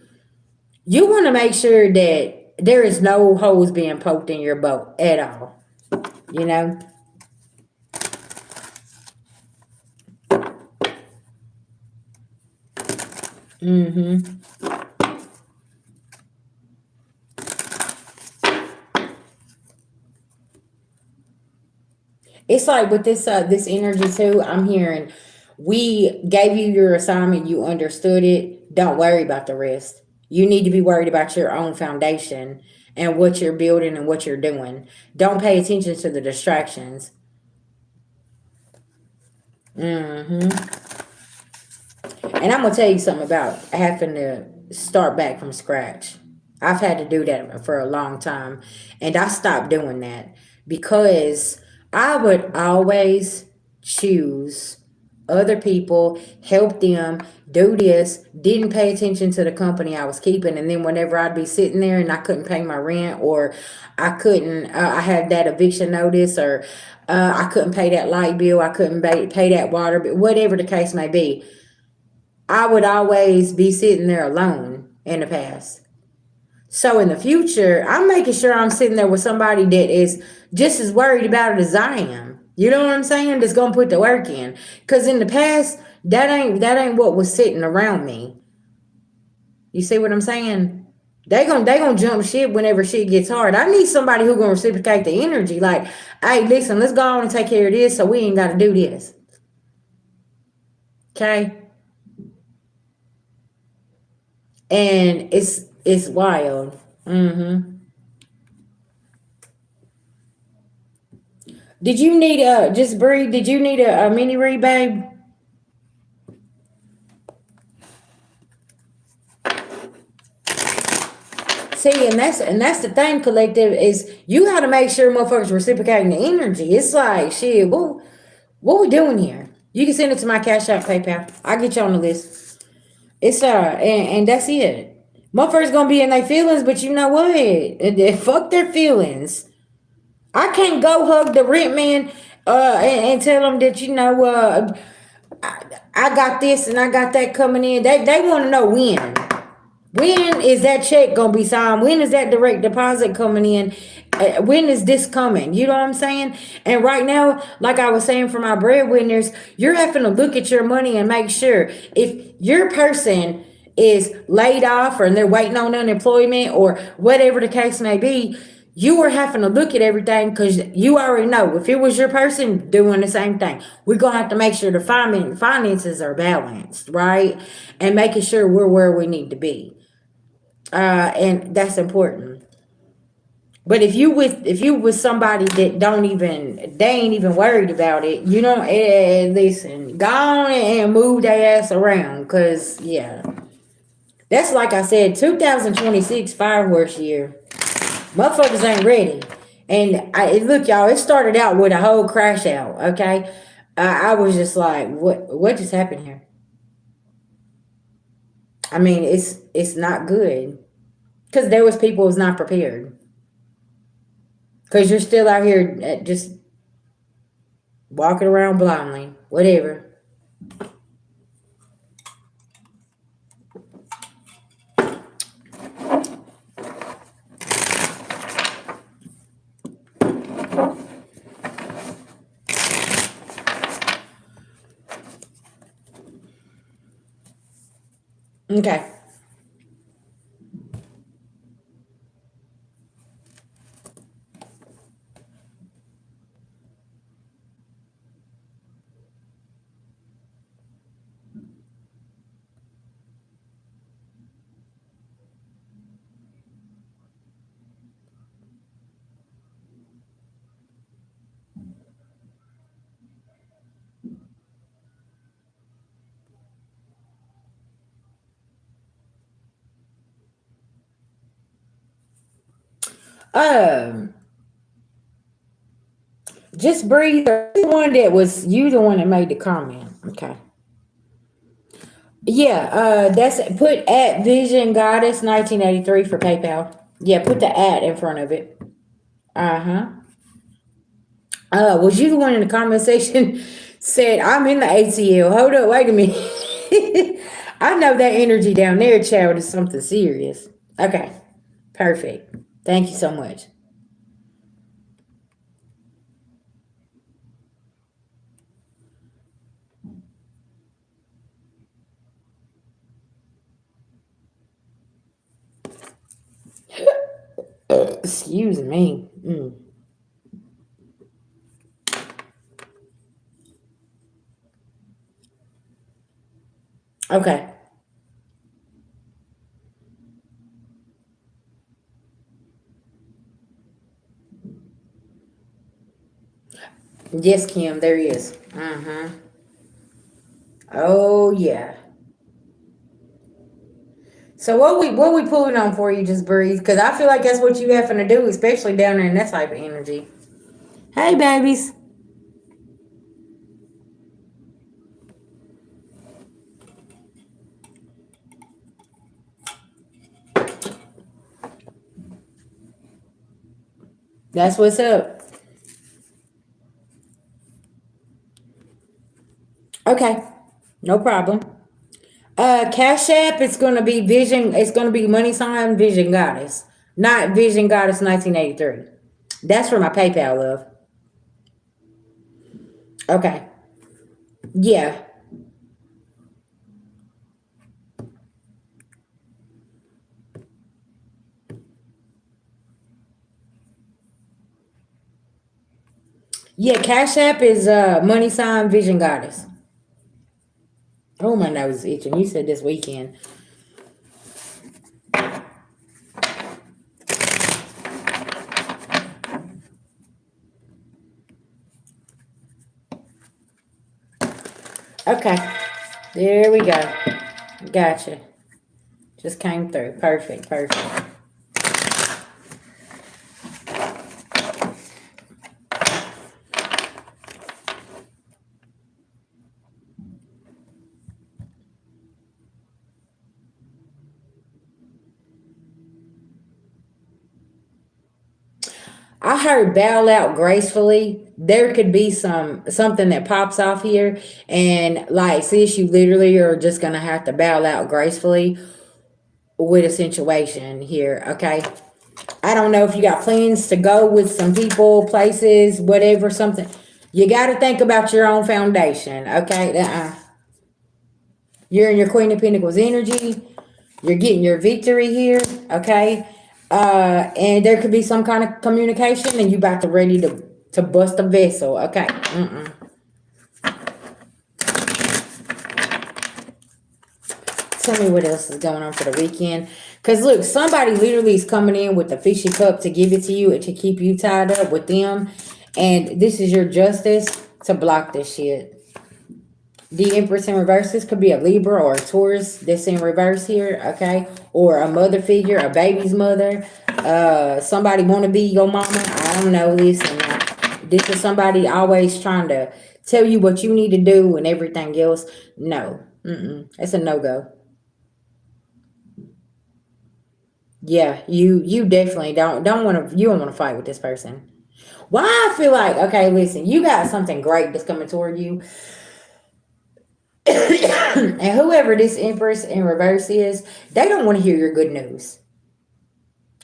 you want to make sure that there is no holes being poked in your boat at all. You know? Mm-hmm. It's like with this energy too, I'm hearing we gave you your assignment, you understood it. Don't worry about the rest. You need to be worried about your own foundation and what you're building and what you're doing. Don't pay attention to the distractions. Mm-hmm. And I'm gonna tell you something about having to start back from scratch. I've had to do that for a long time, and I stopped doing that because I would always choose other people, help them, do this, didn't pay attention to the company I was keeping, and then whenever I'd be sitting there and I couldn't pay my rent, or I had that eviction notice, or I couldn't pay that light bill, I couldn't pay that water bill, whatever the case may be, I would always be sitting there alone in the past. So in the future, I'm making sure I'm sitting there with somebody that is just as worried about it as I am. You know what I'm saying? That's gonna put the work in. Cause in the past, that ain't what was sitting around me. You see what I'm saying? They gonna jump ship whenever shit gets hard. I need somebody who gonna reciprocate the energy. Like, hey, listen, let's go on and take care of this, so we ain't gotta do this. Okay? And it's wild. Mm-hmm. Did you need a just breathe? Did you need a mini read, babe? See, and that's the thing, collective, is you got to make sure motherfuckers reciprocating the energy. It's like shit. What we doing here? You can send it to my Cash App, PayPal. I'll get you on the list. It's and that's it. Motherfuckers gonna be in their feelings, but you know what? Fuck their feelings. I can't go hug the rent man and tell them that I got this and I got that coming in. They want to know when. When is that check gonna be signed? When is that direct deposit coming in? When is this coming? You know what I'm saying? And right now, like I was saying for my breadwinners, you're having to look at your money and make sure if your person is laid off or they're waiting on unemployment or whatever the case may be, you are having to look at everything because you already know if it was your person doing the same thing, we're gonna have to make sure the finances are balanced, right? And making sure we're where we need to be. And that's important. But if you with somebody that don't even they ain't even worried about it, you know, listen, go on and move their ass around, cause yeah, that's like I said, 2026 fireworks year. Motherfuckers ain't ready. And look, y'all, it started out with a whole crash out. Okay, I was just like, what just happened here? I mean, it's not good because there was people who's not prepared. Because you're still out here just walking around blindly, whatever. Okay. Um, just breathe. The one that was you, the one that made the comment. Okay. Yeah, that's put at Vision Goddess 1983 for PayPal. Yeah, put the at in front of it. Uh-huh. Was you the one in the comment section said I'm in the ATL? Hold up, wait a minute. I know that energy down there, child, is something serious. Okay, perfect. Thank you so much. Excuse me. Okay. Yes, Kim, there is. Mm-hmm. Oh yeah. So what we pulling on for you? Just breathe, because I feel like that's what you having to do, especially down there in that type of energy. Hey, babies. That's what's up. Okay, no problem. Cash App, it's gonna be Vision. It's gonna be money sign Vision Goddess, not Vision Goddess 1983. That's for my PayPal, love. Okay. Yeah. Yeah. Cash App is money sign Vision Goddess. Oh, my nose is itching. You said this weekend. Okay. There we go. Gotcha. Just came through. Perfect. Perfect. I heard bow out gracefully. There could be something that pops off here, and like, sis, you literally are just gonna have to bow out gracefully with a situation here. Okay. I don't know if you got plans to go with some people, places, whatever, something. You got to think about your own foundation. Okay. You're in your Queen of Pentacles energy. You're getting your victory here. Okay. And there could be some kind of communication, and you about to ready to bust a vessel. Okay. Tell me what else is going on for the weekend. Because look, somebody literally is coming in with a fishy cup to give it to you and to keep you tied up with them. And this is your justice to block this shit. The Empress in reverse, this could be a Libra or a Taurus that's in reverse here, okay? Or a mother figure, a baby's mother. Somebody want to be your mama. I don't know. Listen, this is somebody always trying to tell you what you need to do and everything else. No. It's a no-go. Yeah, you definitely don't want to, you don't want to fight with this person. Why I feel like, okay, listen, you got something great that's coming toward you, and whoever this Empress in reverse is, they don't want to hear your good news.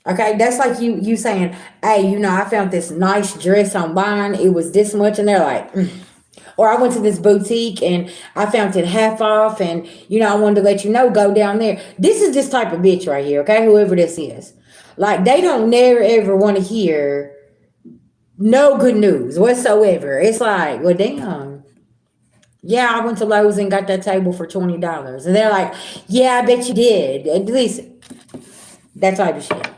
Okay, that's like you saying, hey, I found this nice dress online. It was this much, and they're like, or I went to this boutique and I found it half off, and I wanted to let you know, go down there. This is this type of bitch right here, okay? Whoever this is. Like, they don't never ever want to hear no good news whatsoever. It's like, well, damn. Yeah, I went to Lowe's and got that table for $20. And they're like, yeah, I bet you did. At least that type of shit.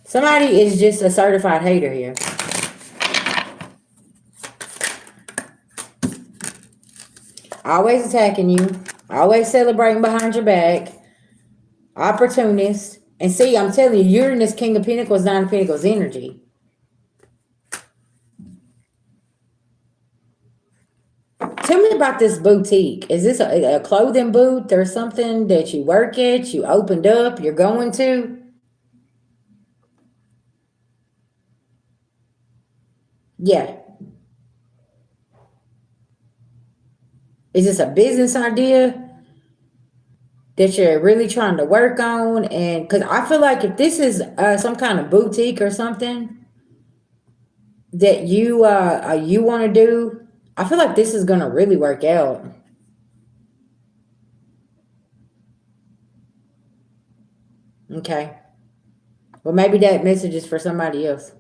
Somebody is just a certified hater here. Always attacking you. Always celebrating behind your back. Opportunist. And see, I'm telling you, you're in this King of Pentacles, Nine of Pentacles energy. Tell me about this boutique. Is this a clothing booth or something that you work at, you opened up, you're going to? Yeah. Is this a business idea that you're really trying to work on? And because I feel like if this is some kind of boutique or something that you want to do, I feel like this is gonna really work out. Okay. Well, maybe that message is for somebody else.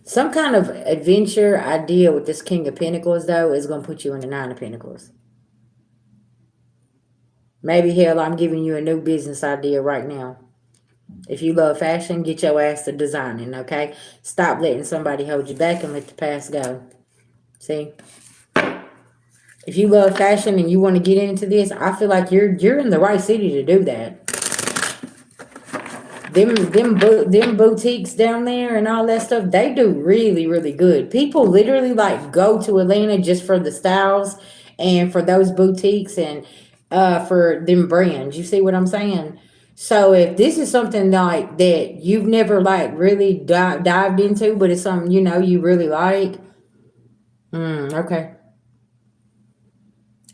Some kind of adventure idea with this King of Pentacles, though, is going to put you in the Nine of Pentacles. Maybe, hell, I'm giving you a new business idea right now. If you love fashion, get your ass to designing, okay? Stop letting somebody hold you back and let the past go. See? If you love fashion and you want to get into this, I feel like you're in the right city to do that. Them boutiques down there and all that stuff, they do really, really good. People literally like go to Atlanta just for the styles and for those boutiques and for them brands. You see what I'm saying? So if this is something like that you've never like really dived into, but it's something you know you really like. Okay.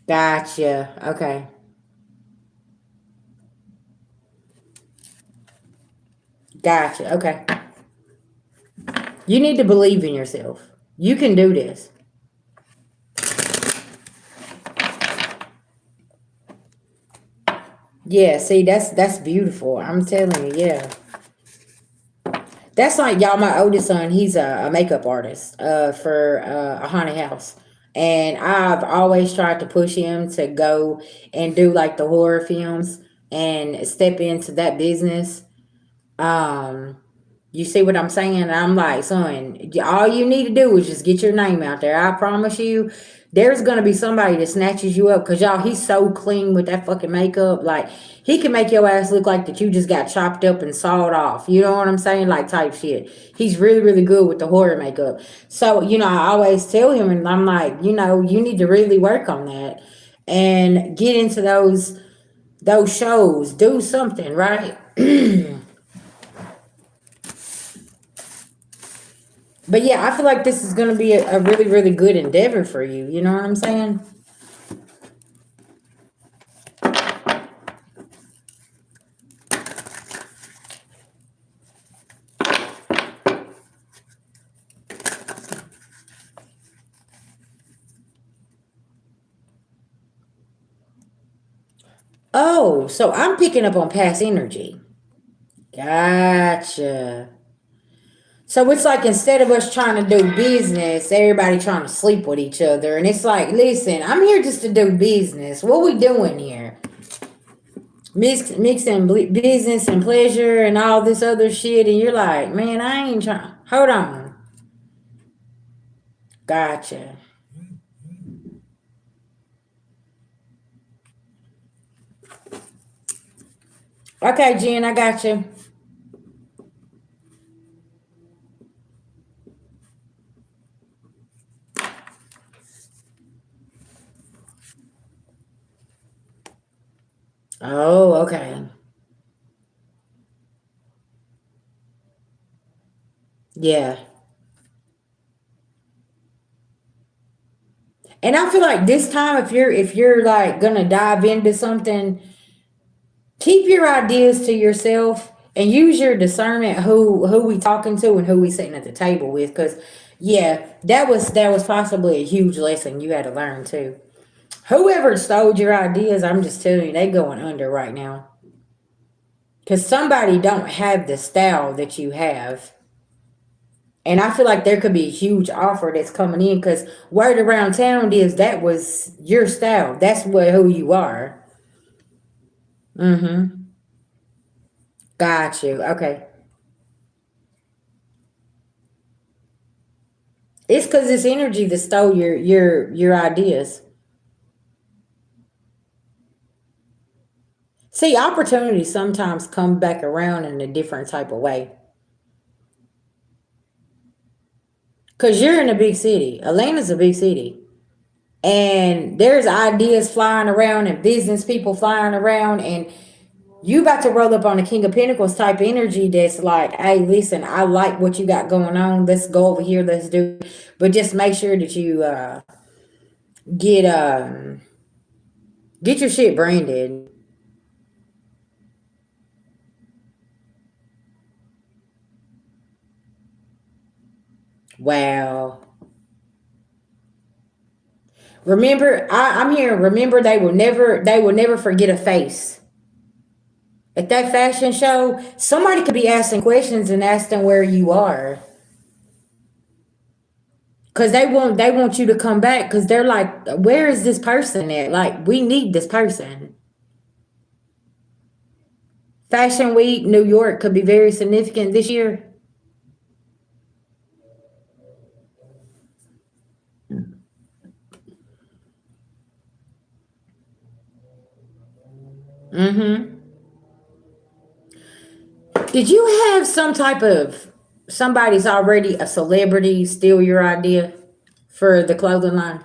Gotcha. Okay. Gotcha. Okay. You need to believe in yourself. You can do this. Yeah, see, that's beautiful. I'm telling you, yeah. That's like y'all. My oldest son, he's a makeup artist for a haunted house, and I've always tried to push him to go and do like the horror films and step into that business. Um, you see what I'm saying? I'm like, son, all you need to do is just get your name out there. I promise you, there's gonna be somebody that snatches you up because y'all, he's so clean with that fucking makeup. Like, he can make your ass look like that you just got chopped up and sawed off. You know what I'm saying? Like, type shit. He's really, really good with the horror makeup. So, I always tell him, and I'm like, you need to really work on that and get into those shows. Do something, right? But yeah, I feel like this is going to be a really, really good endeavor for you. You know what I'm saying? Oh, so I'm picking up on past energy. Gotcha. So it's like instead of us trying to do business, everybody trying to sleep with each other. And it's like, listen, I'm here just to do business. What we doing here? Mixing business and pleasure and all this other shit. And you're like, man, I ain't trying. Hold on. Gotcha. Okay, Jen, I got you. Oh, okay. Yeah. And I feel like this time, if you're like gonna dive into something, keep your ideas to yourself and use your discernment who we talking to and who we sitting at the table with. Because yeah, that was possibly a huge lesson you had to learn too. Whoever stole your ideas, I'm just telling you, they going under right now. Because somebody don't have the style that you have. And I feel like there could be a huge offer that's coming in because word around town is that was your style. That's who you are. Mm-hmm. Got you. Okay. It's because this energy that stole your ideas. See, opportunities sometimes come back around in a different type of way. Cause you're in a big city. Atlanta's a big city. And there's ideas flying around and business people flying around, and you about to roll up on the King of Pentacles type energy that's like, hey, listen, I like what you got going on. Let's go over here, let's do it. But just make sure that you get get your shit branded. Wow. Remember, I'm here. Remember, they will never forget a face. At that fashion show, somebody could be asking questions and asking where you are. Cause they want you to come back because they're like, where is this person at? Like, we need this person. Fashion Week, New York could be very significant this year. Mm-hmm. Did you have some type of somebody's already a celebrity steal your idea for the clothing line?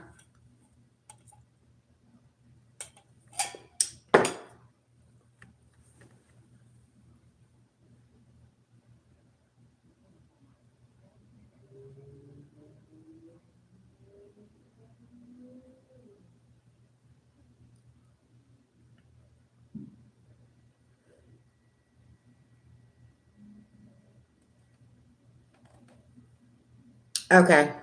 Okay.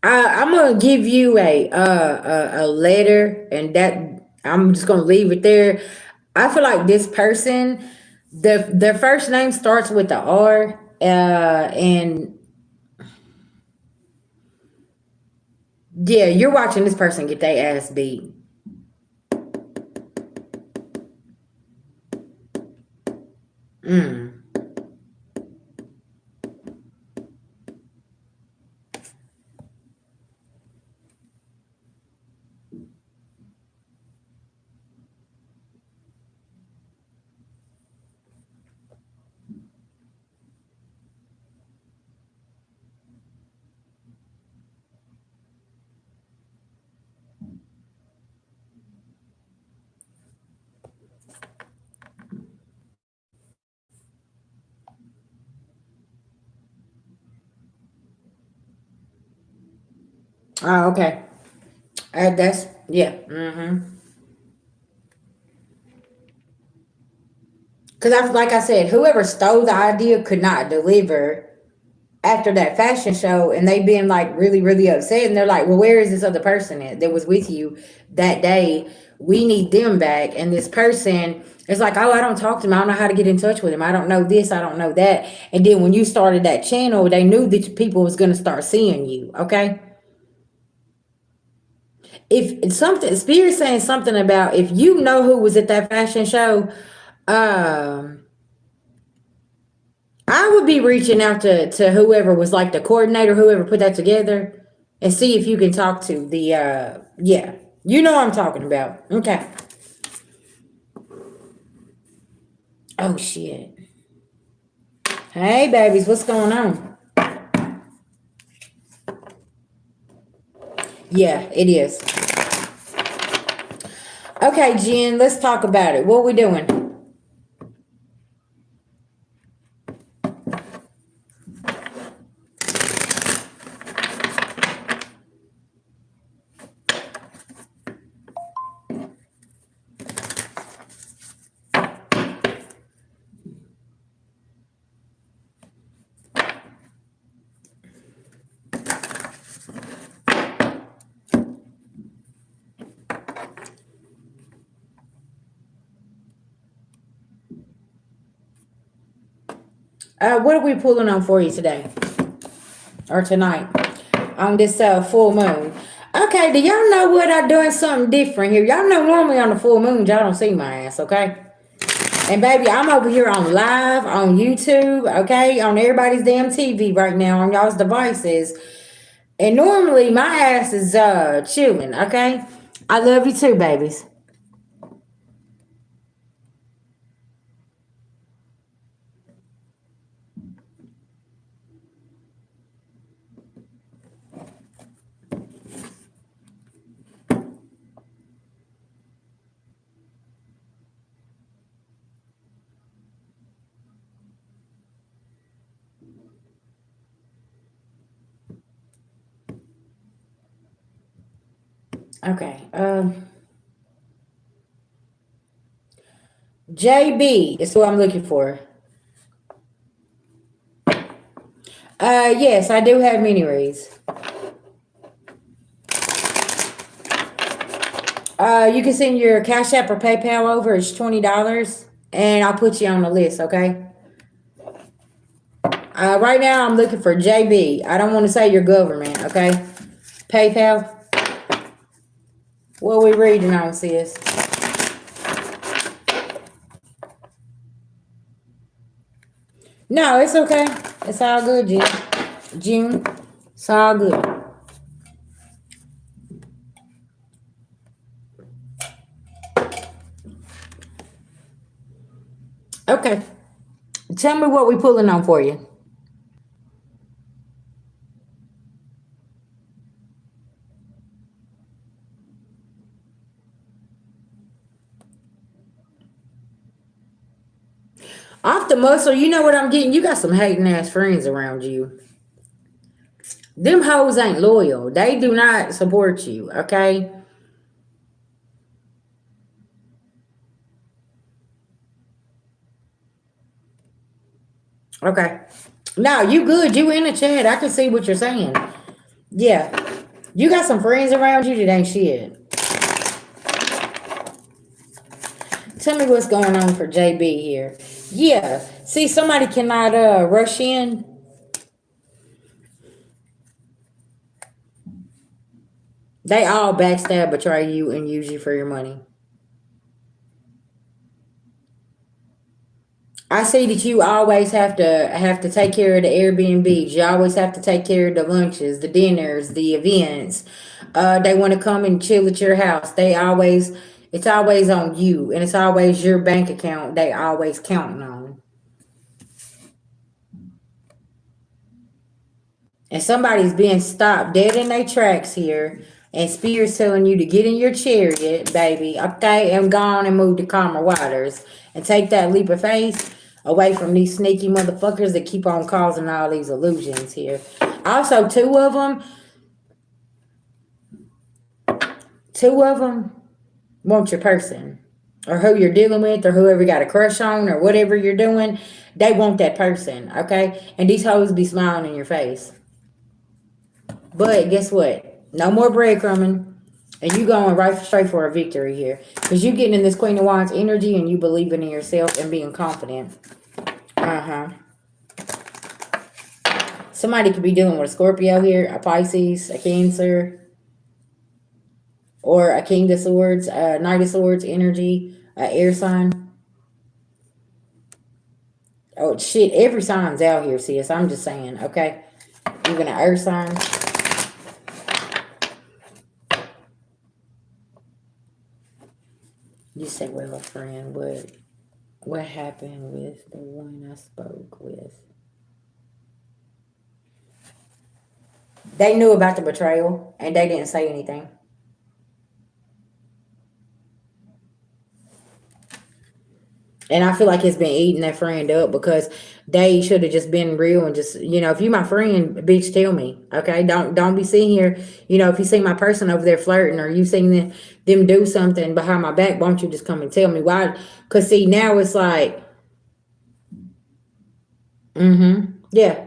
I'm gonna give you a letter, and that I'm just gonna leave it there. I feel like this person, their first name starts with the R, and yeah, you're watching this person get their ass beat. Mm. Oh, okay. That's yeah. Mm-hmm. Because like I said, whoever stole the idea could not deliver after that fashion show, and they been like really really upset, and they're like, well, where is this other person at that was with you that day? We need them back. And this person is like, oh, I don't talk to him, I don't know how to get in touch with him, I don't know this, I don't know that. And then when you started that channel, they knew that people was going to start seeing you. Okay. If it's something, spirit saying something about, if you know who was at that fashion show, um I would be reaching out to whoever was like the coordinator, whoever put that together, and see if you can talk to the yeah. You know what I'm talking about. Okay. Oh shit. Hey babies, what's going on? Yeah, it is. Okay, Jen, let's talk about it. What we doing? What are we pulling on for you today or tonight on this full moon? Okay, do y'all know what I'm doing something different here? Y'all know normally on the full moon y'all don't see my ass, okay? And baby, I'm over here on live on YouTube, okay, on everybody's damn TV right now on y'all's devices. And normally my ass is chilling, okay? I love you too, babies. Okay. JB is who I'm looking for. Yes, I do have mini reads. You can send your Cash App or PayPal over. It's $20, and I'll put you on the list. Okay. Right now I'm looking for JB. I don't want to say your government. Okay. PayPal. What we reading on, sis? No, it's okay. It's all good, June. June. It's all good. Okay. Tell me what we pulling on for you. Off the muscle, you know what I'm getting? You got some hating ass friends around you. Them hoes ain't loyal. They do not support you, okay? Okay. No, you good. You in the chat. I can see what you're saying. Yeah. You got some friends around you that ain't shit. Tell me what's going on for JB here. Yeah. See, somebody cannot rush in. They all backstab, betray you, and use you for your money. I see that you always have to take care of the Airbnbs. You always have to take care of the lunches, the dinners, the events. They want to come and chill at your house. It's always on you, and it's always your bank account. They always counting on. And somebody's being stopped dead in their tracks here. And Spears telling you to get in your chariot, baby, okay, and go on and move to calmer waters. And take that leap of faith away from these sneaky motherfuckers that keep on causing all these illusions here. Also, two of them want your person. Or who you're dealing with, or whoever you got a crush on, or whatever you're doing, they want that person, okay? And these hoes be smiling in your face. But guess what? No more breadcrumbing. And you going right straight for a victory here. Because you getting in this Queen of Wands energy and you believing in yourself and being confident. Uh-huh. Somebody could be dealing with a Scorpio here, a Pisces, a Cancer, or a King of Swords, a Knight of Swords energy, a air sign. Oh, shit. Every sign's out here, sis. I'm just saying, okay? Even an earth sign. You say, well, friend, what happened with the one I spoke with? They knew about the betrayal and they didn't say anything. And I feel like it's been eating that friend up because they should have just been real and just, if you my friend, bitch, tell me. Okay. Don't be sitting here. If you see my person over there flirting or you seen them do something behind my back, why don't you just come and tell me why? Cause see, now it's like, yeah.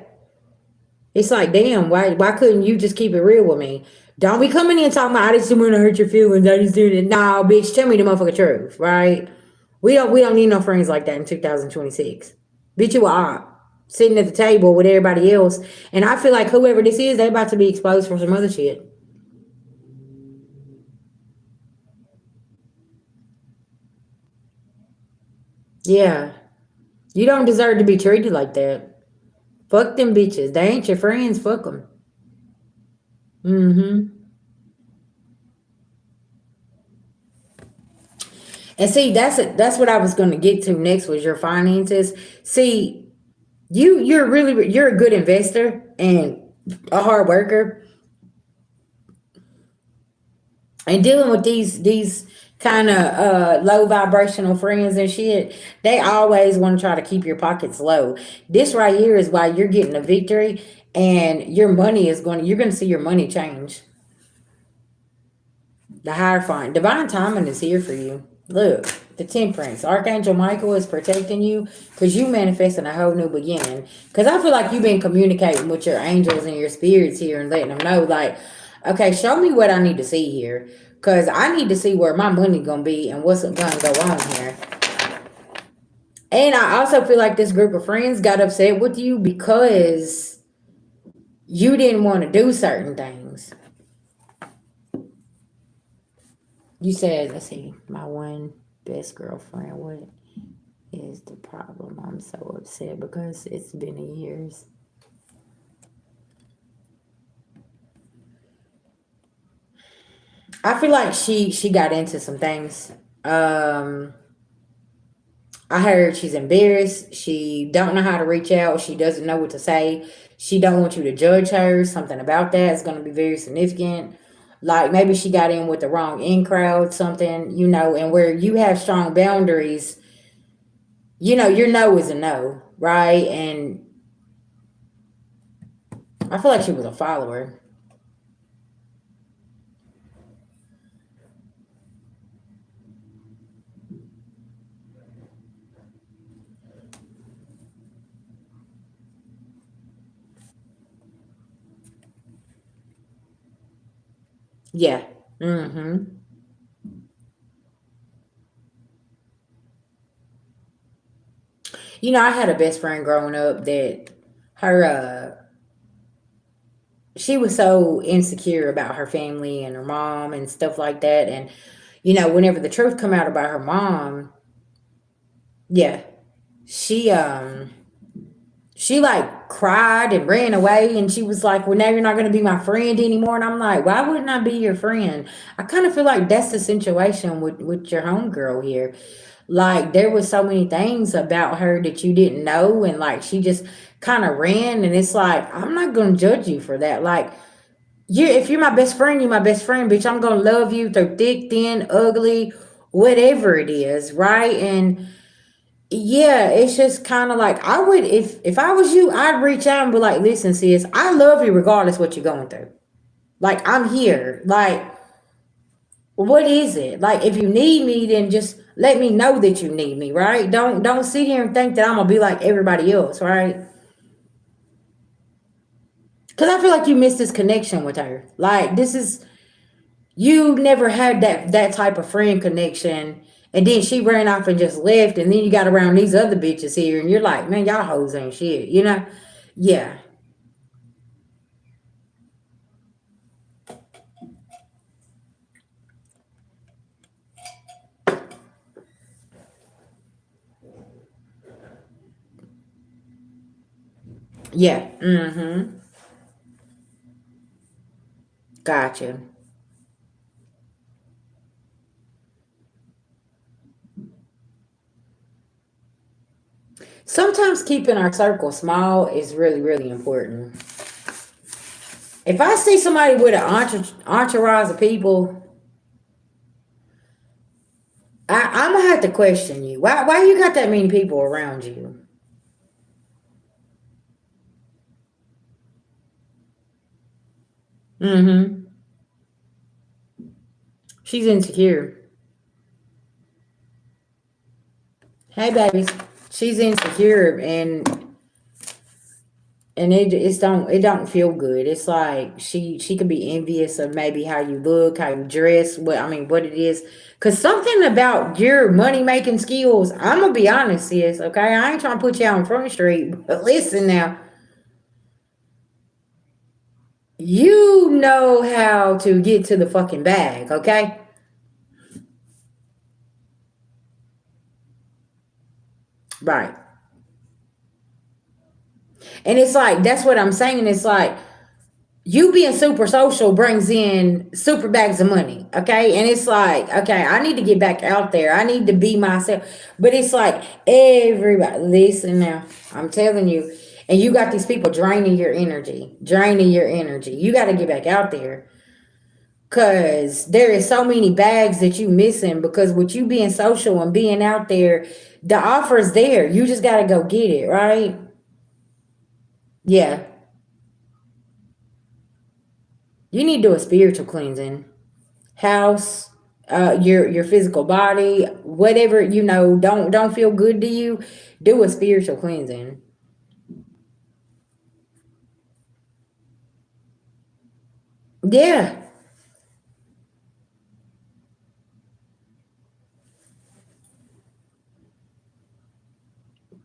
It's like, damn, why couldn't you just keep it real with me? Don't be coming in talking about I just didn't want to hurt your feelings. I just did it. Nah, bitch, tell me the motherfucking truth, right? We don't need no friends like that in 2026. Bitch, you are sitting at the table with everybody else. And I feel like whoever this is, they about to be exposed for some other shit. Yeah. You don't deserve to be treated like that. Fuck them bitches. They ain't your friends. Fuck them. Mm-hmm. And see, that's what I was going to get to next was your finances. See, you're a good investor and a hard worker, and dealing with these kind of low vibrational friends and shit, they always want to try to keep your pockets low. This right here is why you're getting a victory, and you're going to see your money change. The Hierophant. Divine timing is here for you. Look, the Temperance. Archangel Michael is protecting you because you manifesting a whole new beginning. Because I feel like you've been communicating with your angels and your spirits here and letting them know, like, okay, show me what I need to see here. Because I need to see where my money going to be and what's going to go on here. And I also feel like this group of friends got upset with you because you didn't want to do certain things. You said, let's see, my one best girlfriend. What is the problem? I'm so upset because it's been years. I feel like she got into some things. Um, I heard she's embarrassed. She don't know how to reach out. She doesn't know what to say. She don't want you to judge her. Something about that is going to be very significant. Like maybe she got in with the wrong in crowd, something, and where you have strong boundaries, your no is a no, right? And I feel like she was a follower. Yeah. Mm-hmm. I had a best friend growing up that her she was so insecure about her family and her mom and stuff like that. And whenever the truth come out about her mom, yeah, she she like cried and ran away, and she was like, well, now you're not going to be my friend anymore. And I'm like, why wouldn't I be your friend? I kind of feel like that's the situation with your homegirl here. Like there was so many things about her that you didn't know, and like she just kind of ran, and it's like I'm not gonna judge you for that. Like if you're my best friend, you're my best friend, bitch. I'm gonna love you through thick, thin, ugly, whatever it is, right? And yeah, it's just kind of like I would if I was you, I'd reach out and be like, listen, sis, I love you regardless what you're going through. Like I'm here. Like what is it? Like if you need me, then just let me know that you need me, right? Don't sit here and think that I'm gonna be like everybody else, right? Because I feel like you missed this connection with her. Like this is you never had that type of friend connection, and then she ran off and just left, and then you got around these other bitches here, and you're like, man, y'all hoes ain't shit, Yeah, yeah, mm-hmm. Gotcha. Sometimes keeping our circle small is really, really important. If I see somebody with an entourage of people, I'm gonna have to question you. Why you got that many people around you? Mm-hmm. She's insecure. Hey, babies. She's insecure, and it don't feel good. It's like she could be envious of maybe how you look, how you dress, what it is. Cause something about your money making skills, I'm gonna be honest, sis. Okay, I ain't trying to put you out on Front Street, but listen now, you know how to get to the fucking bag. Okay, right. And it's like that's what I'm saying. It's like you being super social brings in super bags of money, okay? And it's like, okay, I need to get back out there. I need to be myself. But it's like everybody, listen now, I'm telling you, and you got these people draining your energy, draining your energy. You got to get back out there because there is so many bags that you missing because with you being social and being out there, the offer's there. You just got to go get it, right? Yeah. You need to do a spiritual cleansing. House, your physical body, whatever don't feel good to you, do a spiritual cleansing. Yeah,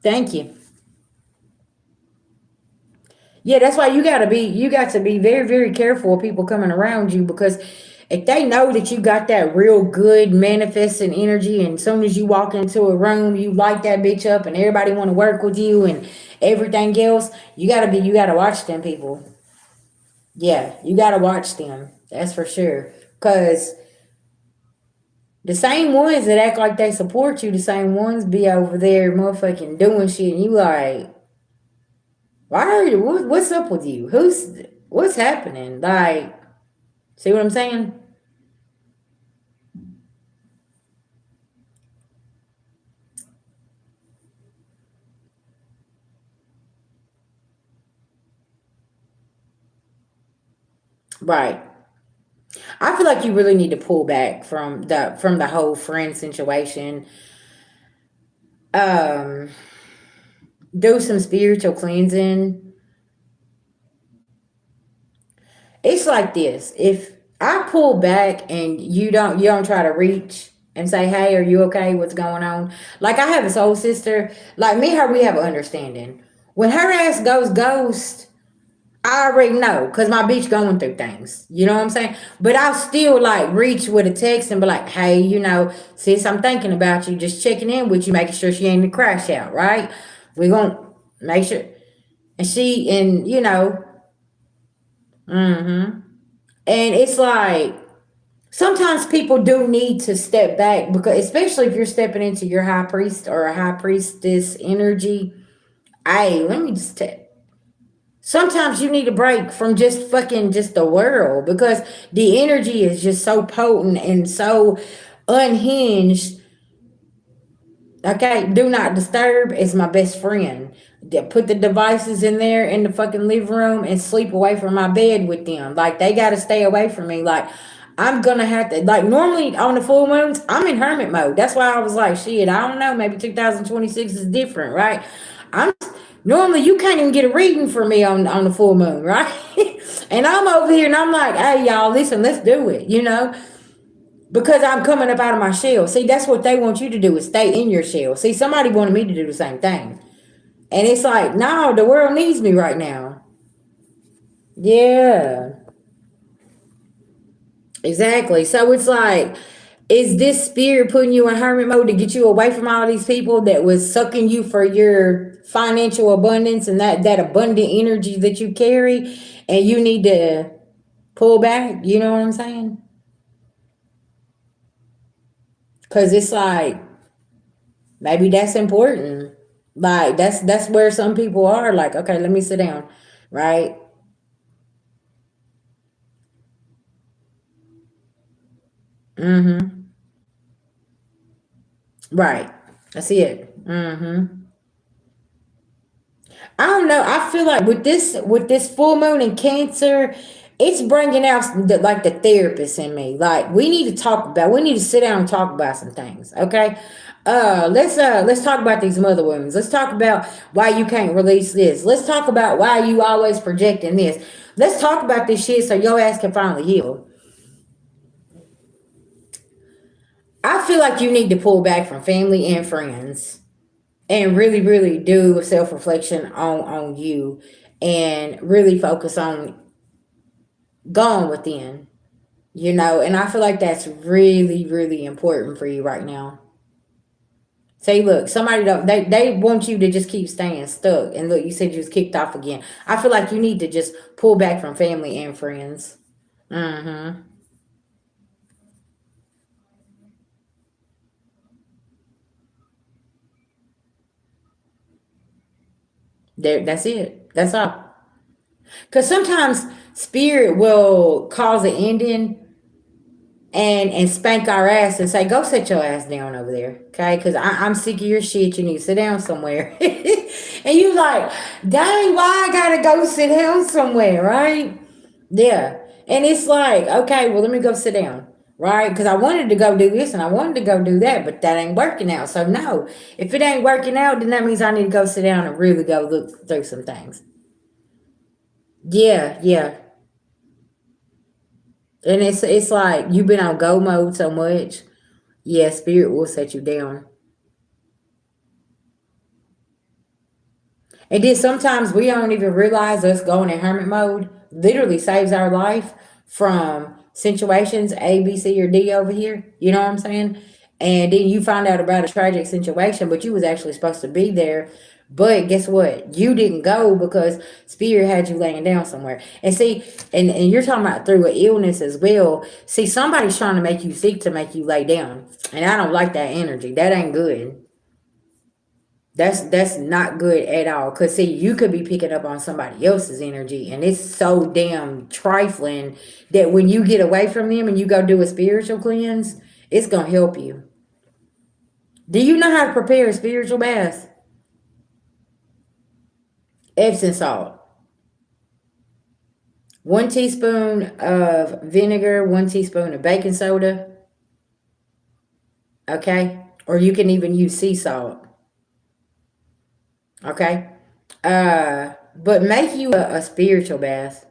thank you. Yeah, that's why you got to be very, very careful of people coming around you because if they know that you got that real good manifesting energy and as soon as you walk into a room you light that bitch up and everybody want to work with you and everything else, you gotta watch them people. Yeah, you gotta watch them. That's for sure. Cause the same ones that act like they support you, the same ones be over there motherfucking doing shit, and you like, why are you? What's up with you? What's happening? Like, see what I'm saying? Right. I feel like you really need to pull back from the whole friend situation. Um, do some spiritual cleansing. It's like this. If I pull back and you don't try to reach and say, "Hey, are you okay? What's going on?" Like I have a soul sister. Like me and her, we have an understanding. When her ass goes ghost, I already know because my bitch going through things. You know what I'm saying? But I'll still like reach with a text and be like, "Hey, sis, I'm thinking about you. Just checking in with you, making sure she ain't in the crash out, right? We gonna make sure." And she and mm-hmm. And it's like sometimes people do need to step back because especially if you're stepping into your high priest or a high priestess energy. Hey, let me just tell sometimes you need a break from just fucking just the world because the energy is just so potent and so unhinged. Okay, do not disturb is my best friend. Put the devices in there in the fucking living room and sleep away from my bed with them. Like they gotta stay away from me. Like I'm gonna have to like normally on the full moons, I'm in hermit mode. That's why I was like, shit, I don't know, maybe 2026 is different, right? I'm normally you can't even get a reading for me on the full moon, right? And I'm over here and I'm like, hey y'all, listen, let's do it. Because I'm coming up out of my shell. See, that's what they want you to do is stay in your shell. See, somebody wanted me to do the same thing. And it's like, no, the world needs me right now. Yeah, exactly. So it's like, is this spirit putting you in hermit mode to get you away from all these people that was sucking you for your financial abundance and that abundant energy that you carry and you need to pull back? You know what I'm saying? Because it's like, maybe that's important. Like that's where some people are like, okay, let me sit down, right? Mm-hmm. Right. I see it. Mm-hmm. I don't know. I feel like with this full moon in Cancer, it's bringing out like the therapist in me. Like we need to talk about. We need to sit down and talk about some things. Okay. Let's talk about these mother wounds. Let's talk about why you can't release this. Let's talk about why you always projecting this. Let's talk about this shit so your ass can finally heal. I feel like you need to pull back from family and friends and really, really do self reflection on you and really focus on going within, and I feel like that's really, really important for you right now. Say, look, somebody don't they want you to just keep staying stuck. And look, you said you was kicked off again. I feel like you need to just pull back from family and friends. Mm-hmm. That's it. That's all. Because sometimes spirit will cause an ending and spank our ass and say, "Go sit your ass down over there, okay? Because I'm sick of your shit. You need to sit down somewhere." And you like, dang, why I gotta go sit down somewhere, right? Yeah, and it's like, okay, well, let me go sit down, right? Because I wanted to go do this and I wanted to go do that, but that ain't working out. So no, if it ain't working out, then that means I need to go sit down and really go look through some things. Yeah, yeah. And it's like you've been on go mode so much. Yeah, spirit will set you down. And then sometimes we don't even realize us going in hermit mode literally saves our life from situations A, B, C, or D over here. You know what I'm saying? And then you find out about a tragic situation, but you was actually supposed to be there. But guess what? You didn't go because spirit had you laying down somewhere. And see, and you're talking about through an illness as well. See, somebody's trying to make you sick to make you lay down. And I don't like that energy. That ain't good. That's not good at all. Cause see, you could be picking up on somebody else's energy, and it's so damn trifling that when you get away from them and you go do a spiritual cleanse, it's gonna help you. Do you know how to prepare a spiritual bath? Epsom salt, 1 teaspoon of vinegar, 1 teaspoon of baking soda. Okay, or you can even use sea salt. Okay, but make you a spiritual bath.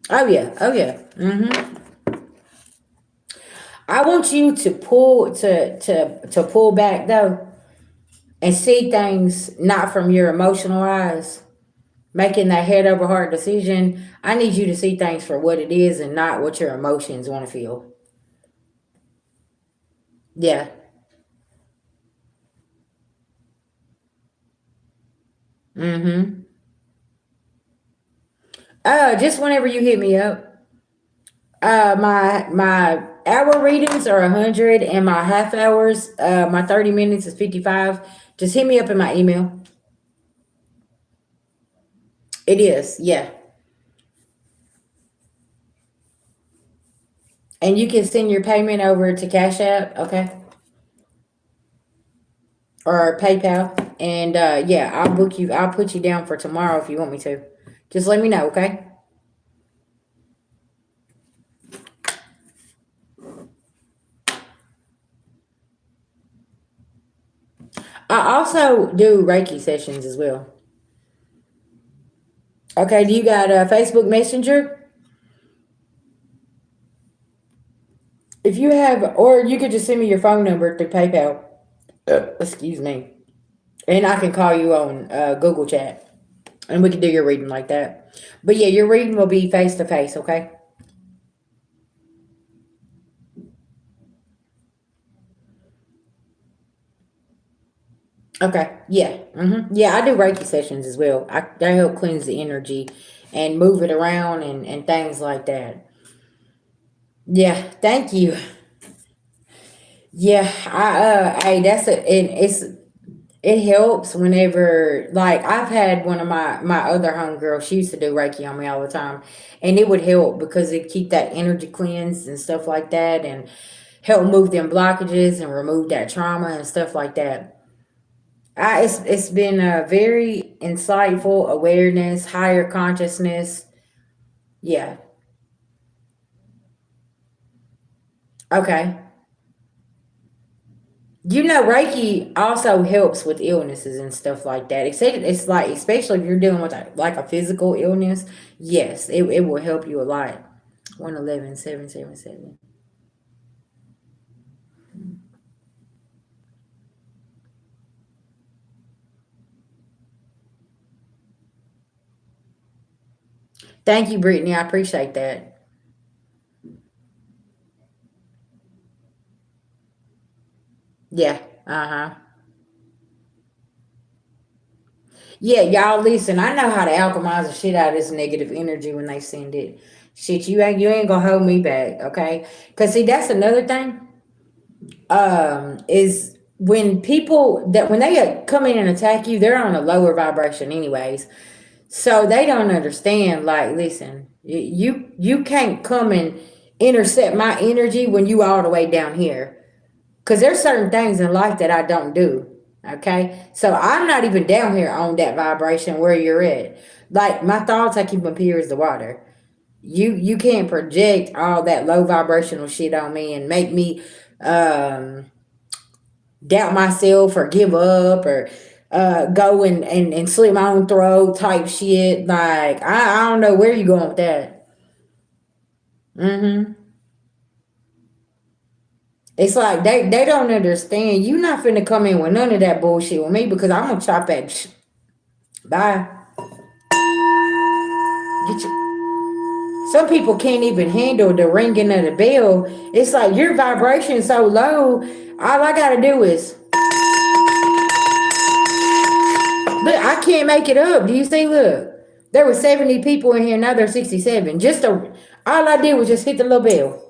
Oh yeah, oh yeah. I want you to pull back though and see things not from your emotional eyes, making that head over heart decision. I need you to see things for what it is and not what your emotions want to feel. Yeah. Mm-hmm. Just whenever you hit me up. My hour readings are 100 and my half hours, my 30 minutes is 55. Just hit me up in my email. It is, yeah. And you can send your payment over to Cash App, okay? Or PayPal. And yeah, I'll book you. I'll put you down for tomorrow if you want me to. Just let me know, okay? I also do Reiki sessions as well. Okay, do you got a Facebook Messenger? If you have, or you could just send me your phone number through PayPal. Excuse me. And I can call you on Google Chat, and we can do your reading like that. But yeah, your reading will be face to face, okay? Okay. Yeah. Yeah, I do Reiki sessions as well. I help cleanse the energy and move it around and things like that. Yeah. Thank you. Yeah. Hey, that's a and it helps whenever like I've had one of my other homegirls. She used to do Reiki on me all the time, and it would help because it keep that energy cleansed and stuff like that, and help move them blockages and remove that trauma and stuff like that. It's been a very insightful awareness, higher consciousness. Yeah. Okay. You know, Reiki also helps with illnesses and stuff like that. It's like, especially if you're dealing with like a physical illness, yes, it will help you a lot. 111 777. Thank you, Brittany. I appreciate that. Yeah. Uh huh. Yeah, y'all listen. I know how to alchemize the shit out of this negative energy when they send it. Shit, you ain't gonna hold me back, okay? Cause see, that's another thing. Is when people that when they come in and attack you, they're on a lower vibration, anyways. So they don't understand. Like, listen, you can't come and intercept my energy when you all the way down here. Cause there's certain things in life that I don't do. Okay, so I'm not even down here on that vibration where you're at. Like my thoughts, I keep them pure as the water. You can't project all that low vibrational shit on me and make me um doubt myself or give up or go and slit my own throat type shit. Like I don't know where you going with that. Mm-hmm. It's like they don't understand. You not finna come in with none of that bullshit with me because I'm gonna chop that. Bye. Get you. Some people can't even handle the ringing of the bell. It's like your vibration so low. All I gotta do is look. I can't make it up. Do you see? Look, there were 70 people in here. Now there's 67. All I did was just hit the little bell.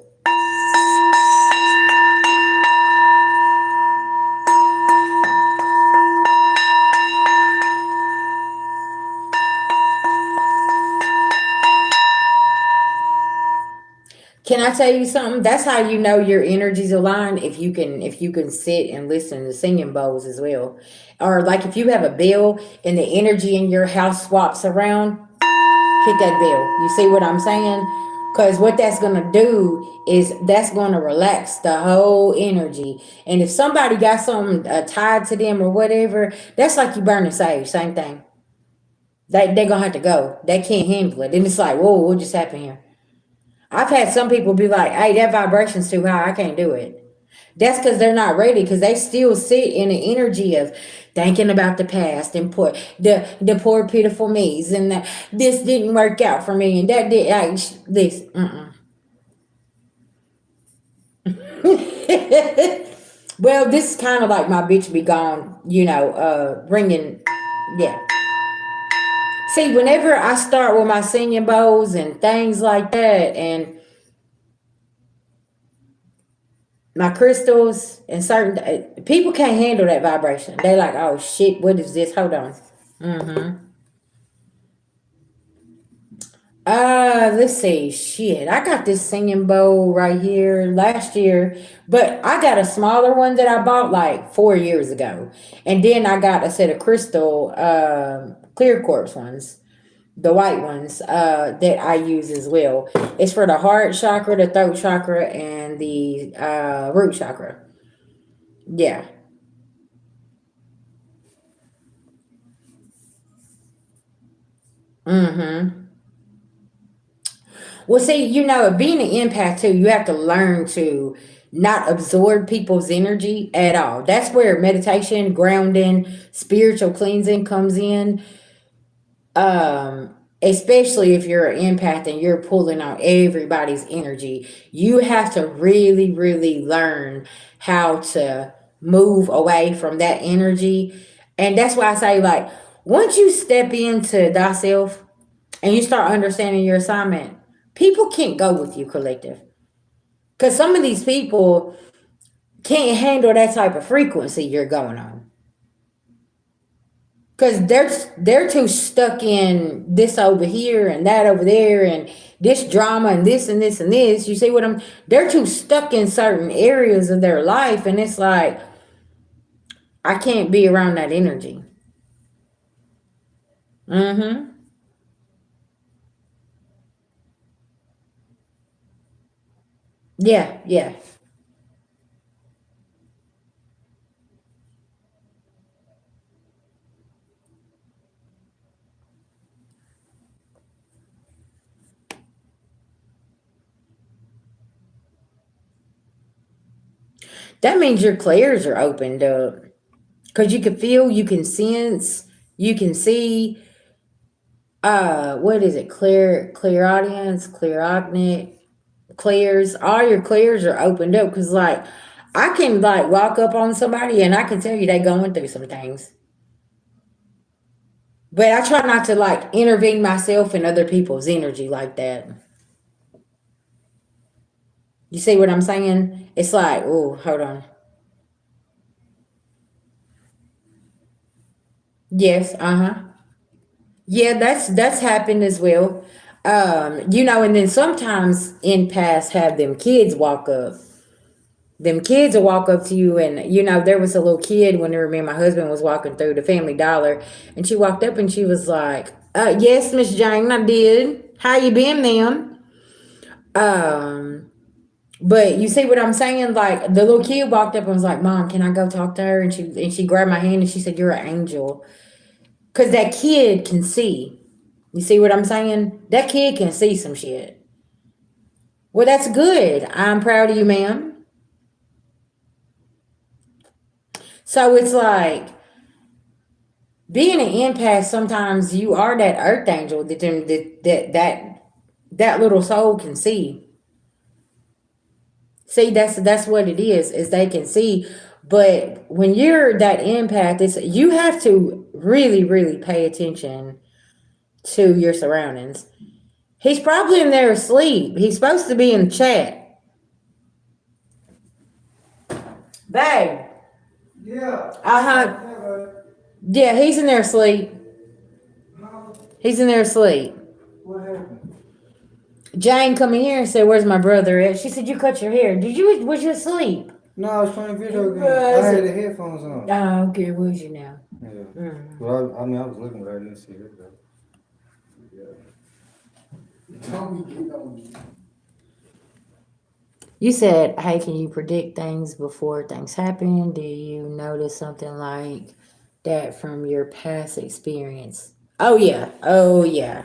Can I tell you something? That's how you know your energies align. If you can sit and listen to singing bowls as well, or like if you have a bell and the energy in your house swaps around, hit that bell. You see what I'm saying? Because what that's gonna do is that's gonna relax the whole energy. And if somebody got something tied to them or whatever, that's like you burning sage. Same thing. They're gonna have to go. They can't handle it. And it's like, whoa, what just happened here? I've had some people be like, hey, that vibration's too high. I can't do it. That's because they're not ready because they still sit in the energy of thinking about the past and the poor pitiful me's and this didn't work out for me and that did like this. Well, this is kind of like my bitch be gone, ringing. Yeah. See, whenever I start with my singing bowls and things like that, and my crystals and certain people can't handle that vibration. They like, oh shit, what is this? Hold on. Mm-hmm. Let's see. Shit, I got this singing bowl right here last year, but I got a smaller one that I bought like 4 years ago, and then I got a set of crystal clear quartz ones, the white ones that I use as well. It's for the heart chakra, the throat chakra, and the root chakra. Yeah. Mm-hmm. Well, see, being an empath too, you have to learn to not absorb people's energy at all. That's where meditation, grounding, spiritual cleansing comes in. Especially if you're an empath and you're pulling on everybody's energy, you have to really, really learn how to move away from that energy. And that's why I say, like, once you step into thyself and you start understanding your assignment, people can't go with you, collective. Because some of these people can't handle that type of frequency you're going on. Because they're too stuck in this over here and that over there and this drama and this and this and this. You see what I'm? They're too stuck in certain areas of their life, and it's like I can't be around that energy. Mm-hmm. Yeah, yeah. That means your clairs are opened up. Because you can feel, you can sense, you can see. What is it? Clear audience, clairaudient, clairs. All your clairs are opened up. Because, like, I can, like, walk up on somebody and I can tell you they going through some things. But I try not to, like, intervene myself in other people's energy like that. You see what I'm saying? It's like, oh, hold on. Yes, uh-huh. Yeah, that's happened as well. And then sometimes in past have them kids walk up. Them kids will walk up to you, and there was a little kid whenever me and my husband was walking through the Family Dollar, and she walked up and she was like, yes, Miss Jane, I did. How you been, ma'am? Um, but you see what I'm saying? Like, the little kid walked up and was like, Mom, can I go talk to her? And she grabbed my hand and she said, You're an angel. Cause that kid can see. You see what I'm saying? That kid can see some shit. Well, that's good. I'm proud of you, ma'am. So it's like being an empath. Sometimes you are that earth angel that little soul can see. See, that's what it is they can see. But when you're that empath, you have to really, really pay attention to your surroundings. He's probably in there asleep. He's supposed to be in the chat. Babe. Yeah. Uh-huh. Yeah, he's in there asleep. He's in there asleep. What happened? Jane come in here and said, Where's my brother at? She said, You cut your hair. Was you asleep? No, I was playing video games. I had the headphones on. Oh, okay, was you now? Yeah. Mm. Well, I was looking, but I didn't see it though. Yeah. Told me get on me. You said, Hey, can you predict things before things happen? Do you notice something like that from your past experience? Oh yeah. Oh yeah.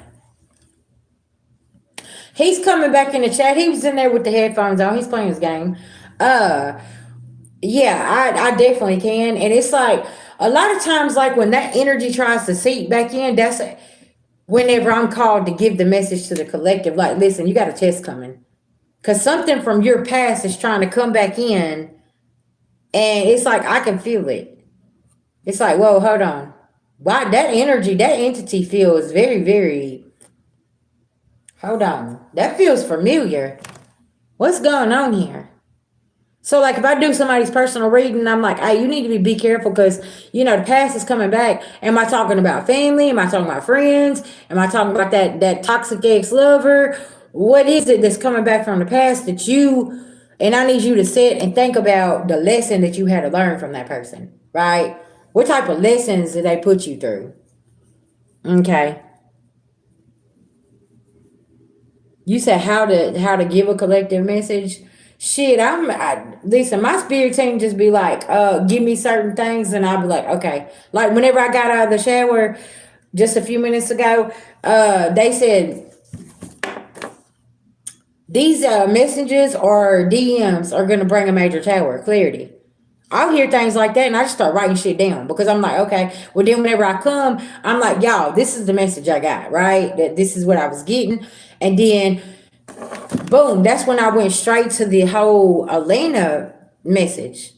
He's coming back in the chat. He was in there with the headphones on. He's playing his game. Uh yeah, I definitely can. And it's like a lot of times, like when that energy tries to seep back in, that's whenever I'm called to give the message to the collective, like, listen, you got a test coming. Because something from your past is trying to come back in. And it's like, I can feel it. It's like, whoa, hold on. Why that energy, that entity feels very, very, hold on. That feels familiar. What's going on here? So, like, if I do somebody's personal reading, I'm like, hey, you need to be careful because, the past is coming back. Am I talking about family? Am I talking about friends? Am I talking about that toxic ex-lover? What is it that's coming back from the past and I need you to sit and think about the lesson that you had to learn from that person, right? What type of lessons did they put you through? Okay. You said how to give a collective message. Shit, listen, my spirit team just be like, give me certain things, and I'll be like, okay. Like whenever I got out of the shower just a few minutes ago, they said these messages or DMs are gonna bring a major tower clarity. I'll hear things like that and I just start writing shit down because I'm like, okay, well then whenever I come, I'm like, y'all, this is the message I got, right? That this is what I was getting. And then boom, that's when I went straight to the whole Elena message.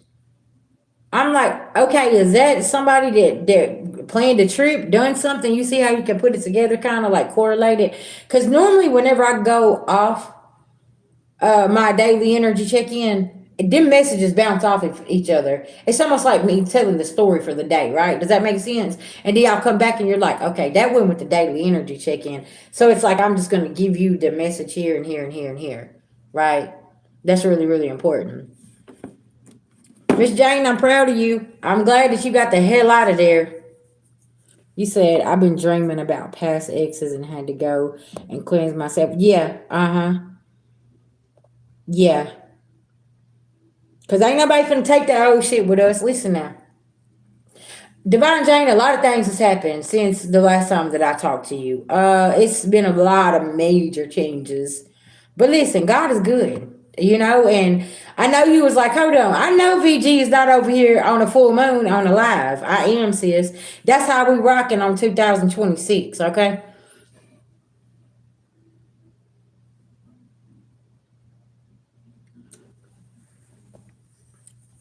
I'm like, okay, is that somebody that planned the trip, done something? You see how you can put it together, kind of like correlated? Because normally whenever I go off my daily energy check-in, them messages bounce off of each other. It's almost like me telling the story for the day, right? Does that make sense? And then I'll come back and you're like, okay, that went with the daily energy check-in. So it's like I'm just going to give you the message here and here and here and here, right? That's really, really important. Miss Jane, I'm proud of you. I'm glad that you got the hell out of there. You said, I've been dreaming about past exes and had to go and cleanse myself. Yeah, uh-huh. Yeah. Because ain't nobody finna take that old shit with us. Listen now. Divine Jane, a lot of things has happened since the last time that I talked to you. It's been a lot of major changes. But listen, God is good. you know. And I know you was like, hold on, I know VG is not over here on a full moon on a live. I am, sis. That's how we rocking on 2026, okay?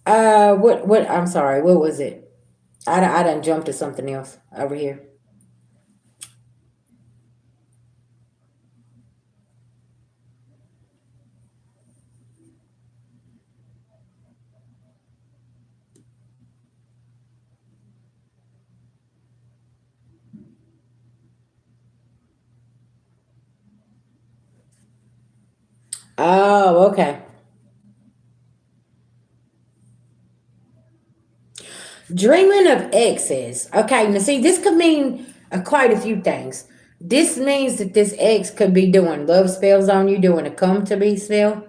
What, I'm sorry, what was it? I done jumped to something else over here. Oh, okay. Dreaming of exes. Okay, now see, this could mean quite a few things. This means that this ex could be doing love spells on you, doing a come to be spell.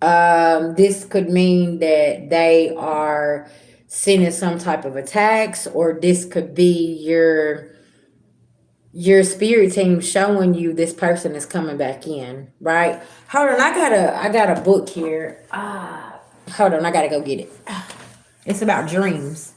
This could mean that they are sending some type of attacks, or this could be your spirit team showing you this person is coming back in, right? Hold on, I got a book here. Hold on, I gotta go get it. It's about dreams.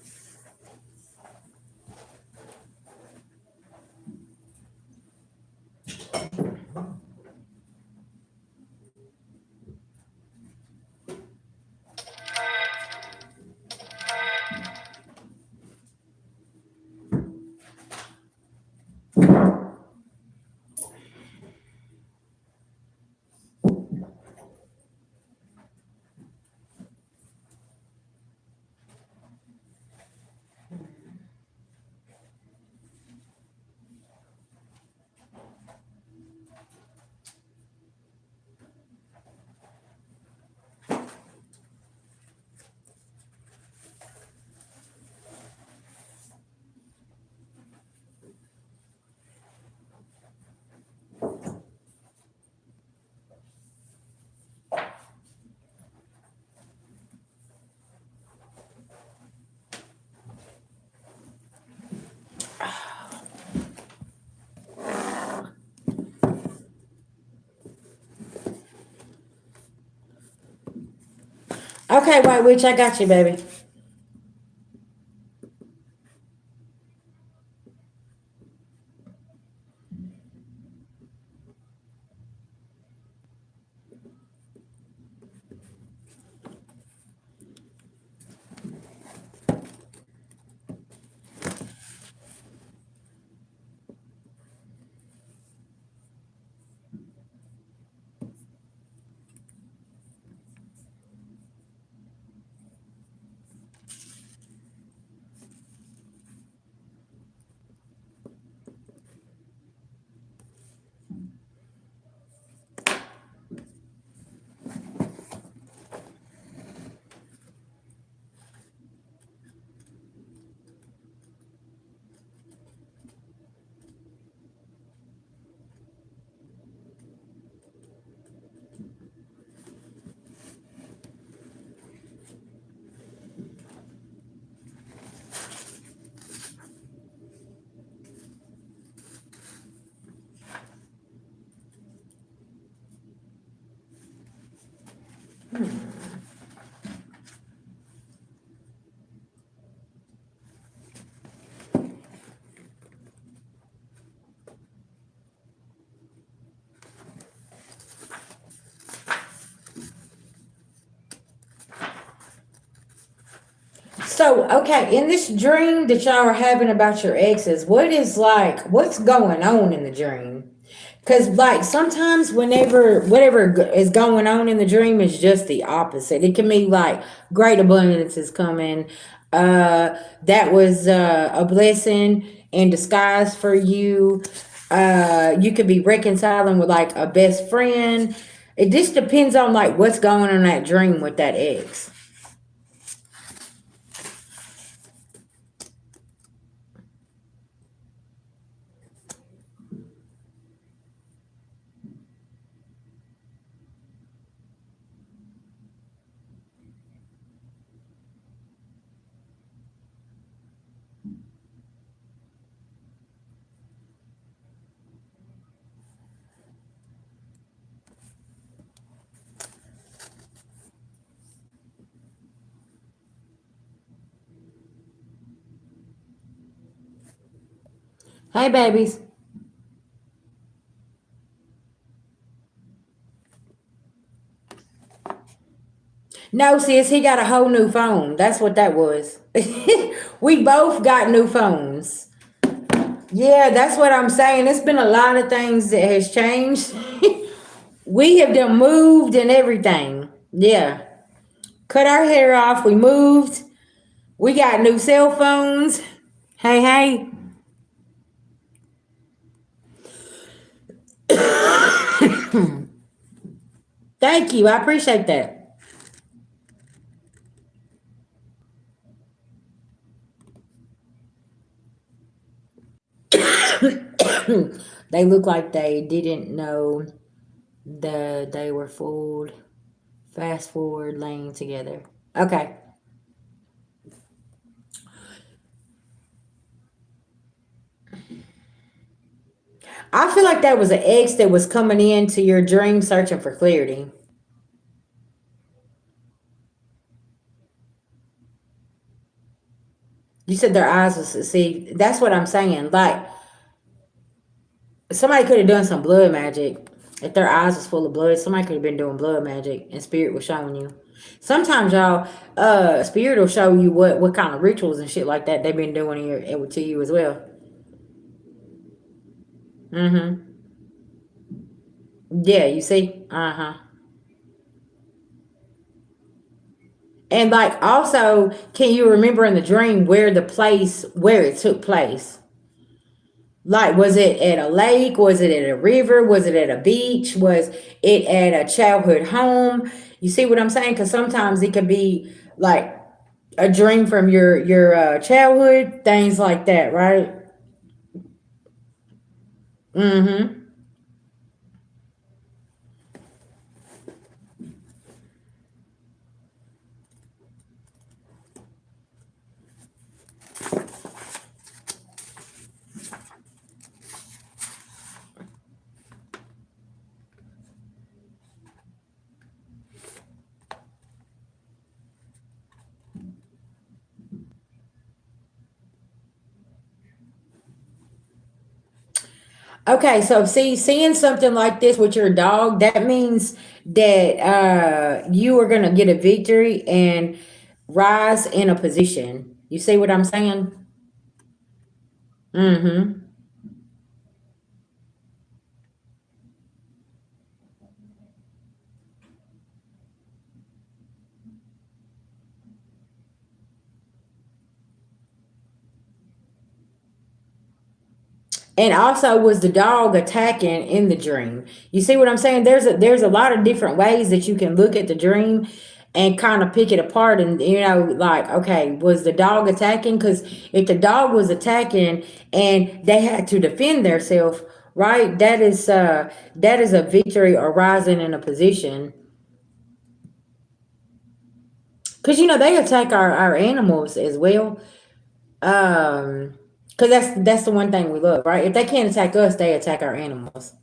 Okay, White Witch, I got you, baby. So, okay, in this dream that y'all are having about your exes, what's going on in the dream? Because, like, sometimes whatever is going on in the dream is just the opposite. It can be like great abundance is coming. That was a blessing in disguise for you. You could be reconciling with like a best friend. It just depends on like what's going on in that dream with that ex. Hey, babies. No, sis, he got a whole new phone. That's what that was. We both got new phones. Yeah, that's what I'm saying. It's been a lot of things that has changed. We have done moved and everything. Yeah. Cut our hair off. We moved. We got new cell phones. Hey, hey. Thank you. I appreciate that. They look like they didn't know they were fooled. Fast forward, laying together. Okay. I feel like that was an ex that was coming into your dream searching for clarity. You said their eyes was, see, that's what I'm saying. Like, somebody could have done some blood magic. If their eyes was full of blood, somebody could have been doing blood magic and spirit was showing you. Sometimes y'all, spirit will show you what kind of rituals and shit like that they've been doing here to you as well. Mm-hmm. Yeah, you see? Uh-huh. And like also, can you remember in the dream where it took place? Like, was it at a lake? Was it at a river? Was it at a beach? Was it at a childhood home? You see what I'm saying? Because sometimes it could be like a dream from your childhood, things like that, right? Mm-hmm. Okay, so see, seeing something like this with your dog, that means that you are gonna get a victory and rise in a position. You see what I'm saying? Mm-hmm. And also, was the dog attacking in the dream? You see what I'm saying? There's a lot of different ways that you can look at the dream and kind of pick it apart and like, okay, was the dog attacking? Because if the dog was attacking and they had to defend themselves, right? That is a victory or rising in a position. Because they attack our animals as well. Because that's the one thing we love, right? If they can't attack us, they attack our animals.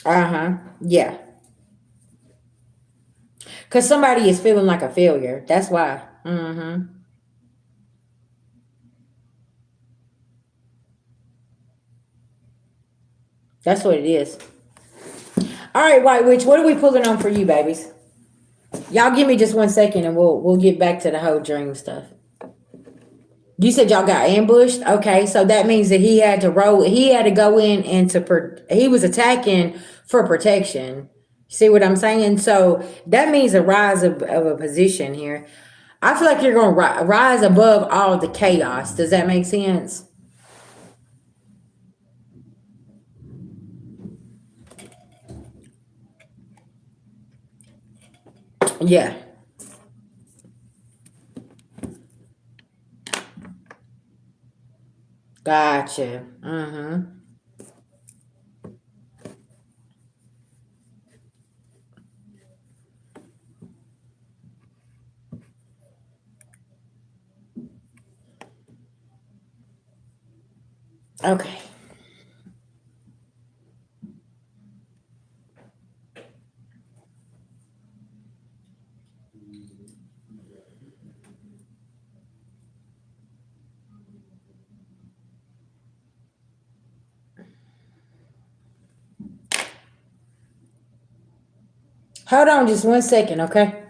Uh-huh. Yeah. Because somebody is feeling like a failure. That's why. Mm-hmm. That's what it is. All right, White Witch, what are we pulling on for you, babies? Y'all give me just 1 second and we'll get back to the whole dream stuff. You said y'all got ambushed? Okay, so that means that he had to go in and he was attacking for protection. See what I'm saying? So that means a rise of a position here. I feel like you're going to rise above all the chaos. Does that make sense? Yeah. Gotcha. Mm-hmm. Okay. Hold on just 1 second, okay?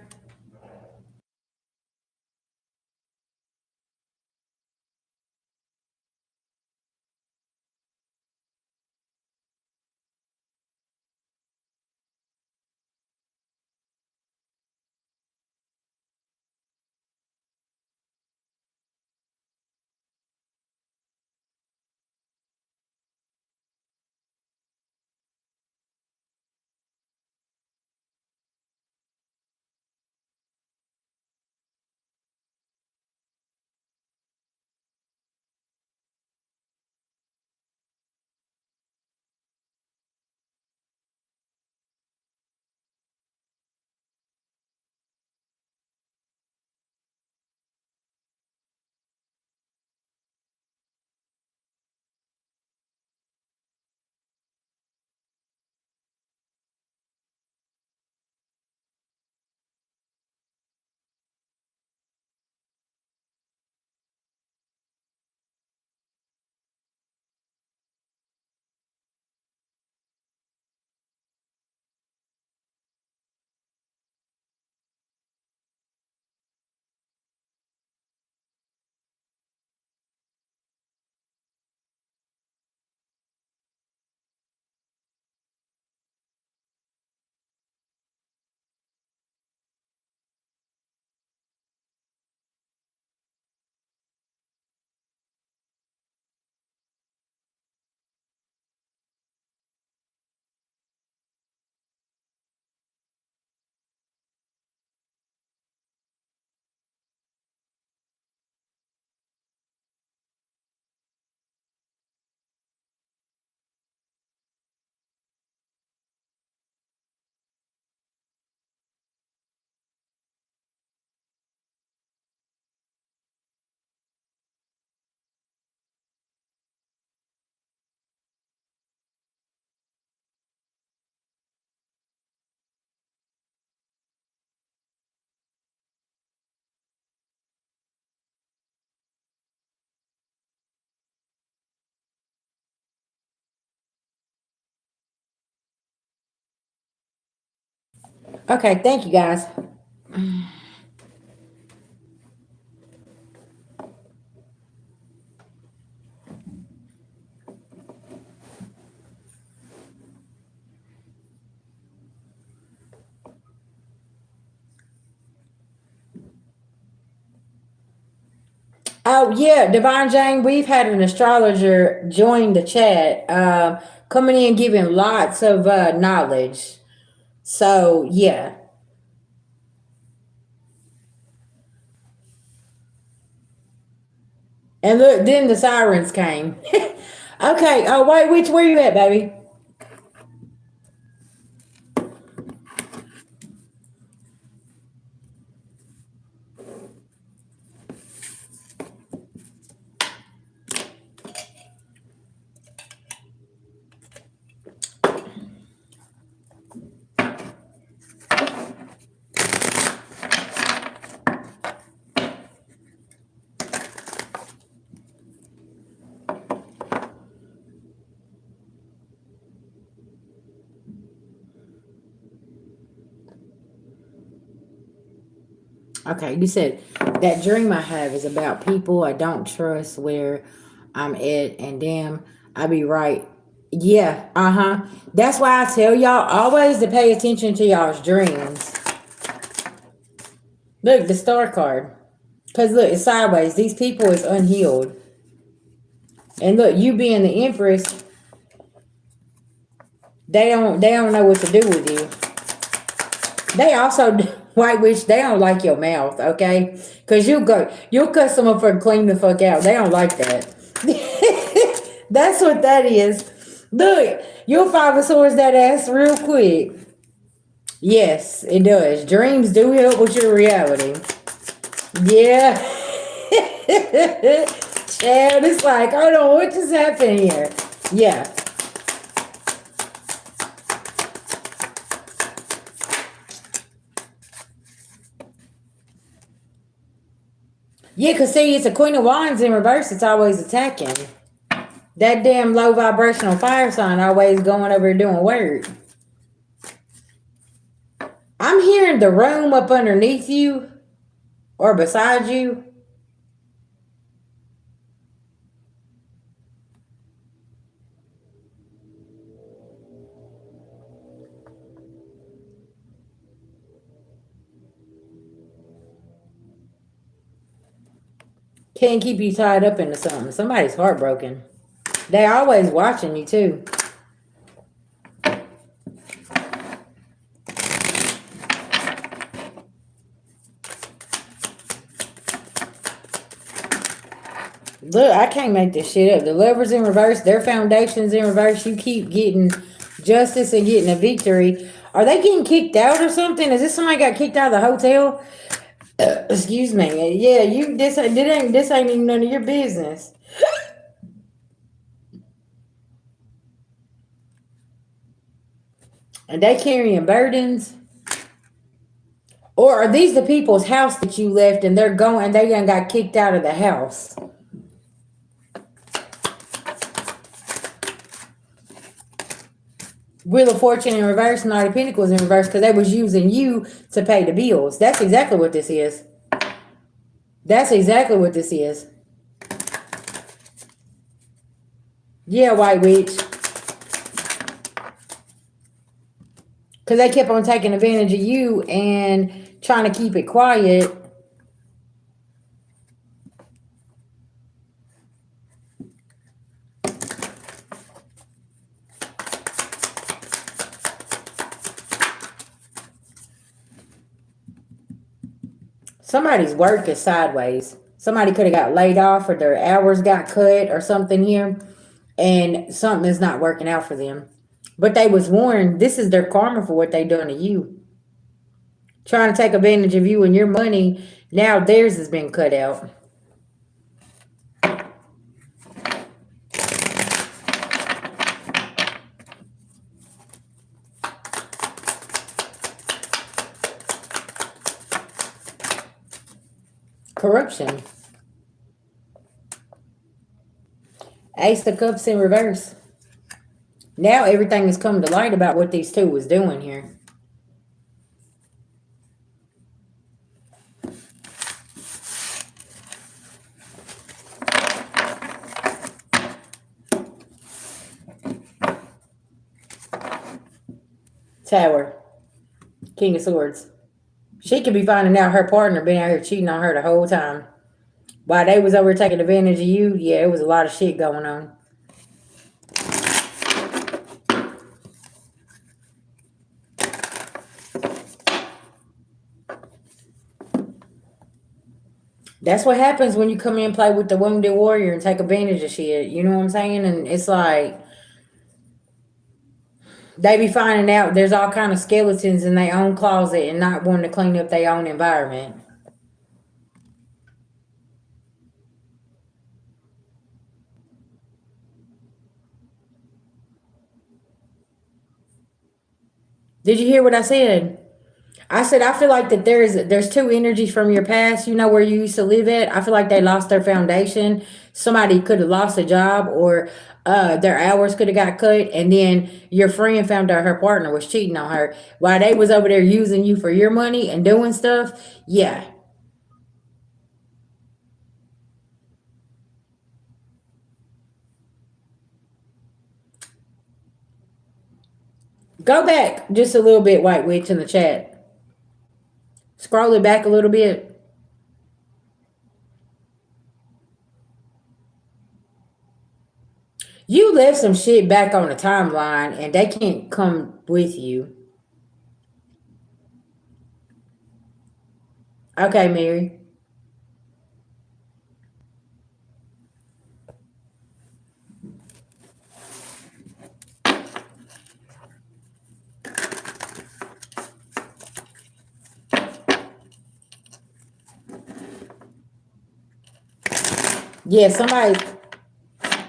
Okay, thank you guys. Oh yeah, Divine Jane, we've had an astrologer join the chat, coming in giving lots of knowledge. So yeah. And look, then the sirens came. Okay, oh wait, which where you at, baby? Okay, you said that dream I have is about people I don't trust where I'm at, and damn, I be right. Yeah, uh-huh. That's why I tell y'all always to pay attention to y'all's dreams. Look, the star card. Cause look, it's sideways. These people is unhealed. And look, you being the empress, they don't know what to do with you. They also white witch, they don't like your mouth, okay? Cause you'll cut someone for clean the fuck out. They don't like that. That's what that is. Look, you'll five of swords that ass real quick. Yes, it does. Dreams do help with your reality. Yeah. Chad, it's like, hold on, what just happened here? Yeah. Yeah, because see, it's a Queen of Wands in reverse. It's always attacking. That damn low vibrational fire sign always going over doing work. I'm hearing the room up underneath you or beside you. Can't keep you tied up into something. Somebody's heartbroken. They always watching you too. Look, I can't make this shit up. The Lovers in reverse, their foundation's in reverse. You keep getting justice and getting a victory. Are they getting kicked out or something? Is this somebody got kicked out of the hotel? Excuse me. Yeah, this ain't even none of your business. And they carrying burdens? Or are these the people's house that you left and they're going and they done got kicked out of the house? Wheel of Fortune in reverse, Knight of Pentacles in reverse, because they was using you to pay the bills. That's exactly what this is. That's exactly what this is. Yeah, White Witch. Because they kept on taking advantage of you and trying to keep it quiet. Somebody's work is sideways. Somebody could have got laid off or their hours got cut or something here. And something is not working out for them. But they was warned, this is their karma for what they done to you. Trying to take advantage of you and your money. Now theirs has been cut out. Corruption. Ace of Cups in reverse. Now everything has come to light about what these two was doing here. Tower. King of Swords. She could be finding out her partner been out here cheating on her the whole time. While they was over taking advantage of you, yeah, it was a lot of shit going on. That's what happens when you come in and play with the wounded warrior and take advantage of shit. You know what I'm saying? And it's like, they be finding out there's all kind of skeletons in their own closet and not wanting to clean up their own environment. Did you hear what I said? I said, I feel like that there's two energies from your past, you know, where you used to live at. I feel like they lost their foundation. Somebody could have lost a job or their hours could have got cut. And then your friend found out her partner was cheating on her while they was over there using you for your money and doing stuff. Yeah. Go back just a little bit, White Witch, in the chat. Scroll it back a little bit. You left some shit back on the timeline and they can't come with you. Okay, Mary. Yeah, somebody.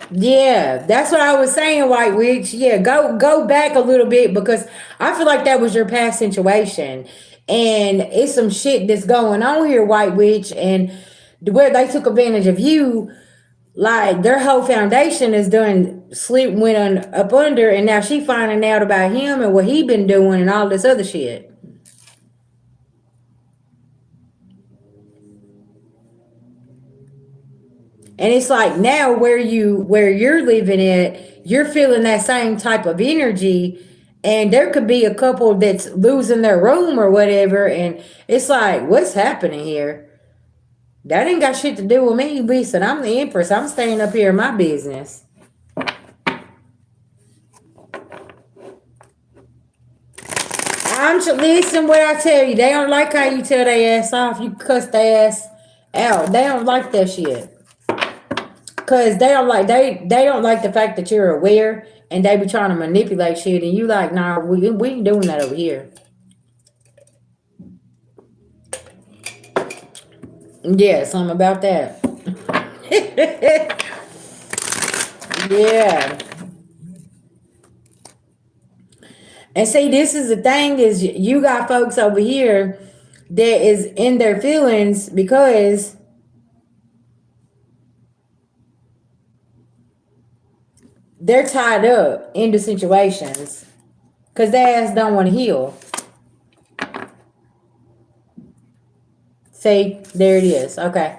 Yeah, that's what I was saying, White Witch. Yeah, go back a little bit because I feel like that was your past situation. And it's some shit that's going on here, White Witch, and where they took advantage of you, like their whole foundation is done went up under, and now she finding out about him and what he been doing and all this other shit. And it's like now where you're living at, you're feeling that same type of energy. And there could be a couple that's losing their room or whatever. And it's like, what's happening here? That ain't got shit to do with me. Listen, I'm the Empress. I'm staying up here in my business. Listen what I tell you. They don't like how you tell their ass off. You cuss their ass out. They don't like that shit. Cause they don't like the fact that you're aware and they be trying to manipulate shit and you like, nah, we ain't doing that over here. Yeah, something about that. Yeah. And see, this is the thing is you got folks over here that is in their feelings because they're tied up into situations because their ass don't want to heal. See, there it is. Okay.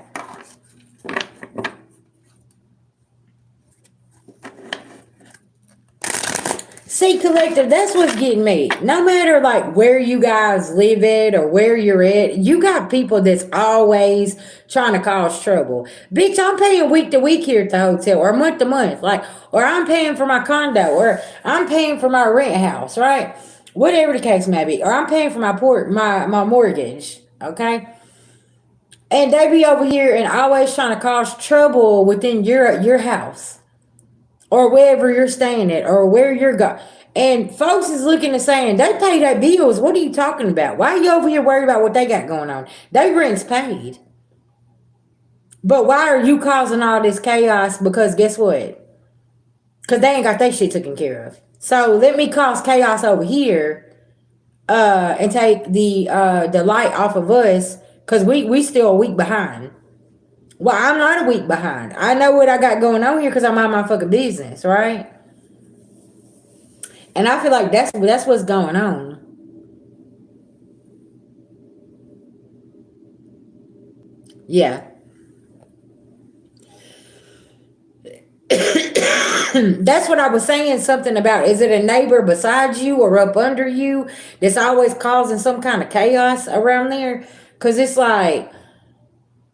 See, collective, that's what's getting me. No matter like where you guys live at or where you're at, you got people that's always trying to cause trouble. Bitch, I'm paying week to week here at the hotel or month to month. Like, or I'm paying for my condo or I'm paying for my rent house, right? Whatever the case may be. Or I'm paying for my mortgage. Okay. And they be over here and always trying to cause trouble within your house or wherever you're staying at or where you're going. And folks is looking and saying, they pay their bills. What are you talking about? Why are you over here worried about what they got going on? They rent's paid. But why are you causing all this chaos? Because guess what? Because they ain't got their shit taken care of. So let me cause chaos over here and take the light off of us because we still a week behind. Well, I'm not a week behind. I know what I got going on here because I'm on my fucking business, right? And I feel like that's what's going on. Yeah. That's what I was saying something about. Is it a neighbor beside you or up under you that's always causing some kind of chaos around there? Because it's like,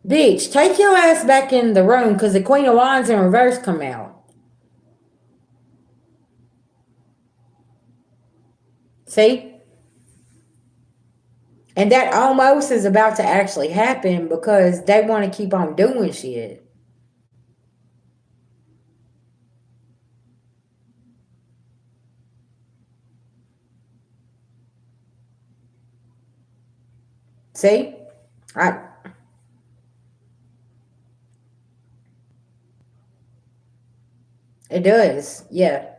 bitch, take your ass back in the room because the Queen of Wands in reverse come out. See? And that almost is about to actually happen because they want to keep on doing shit. See? I It does. Yeah.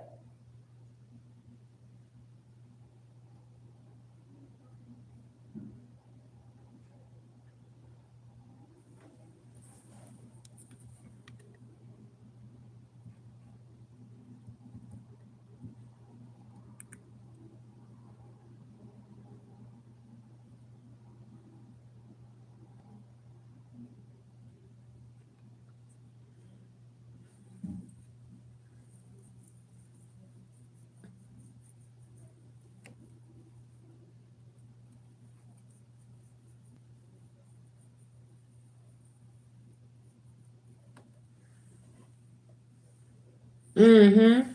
Mm-hmm.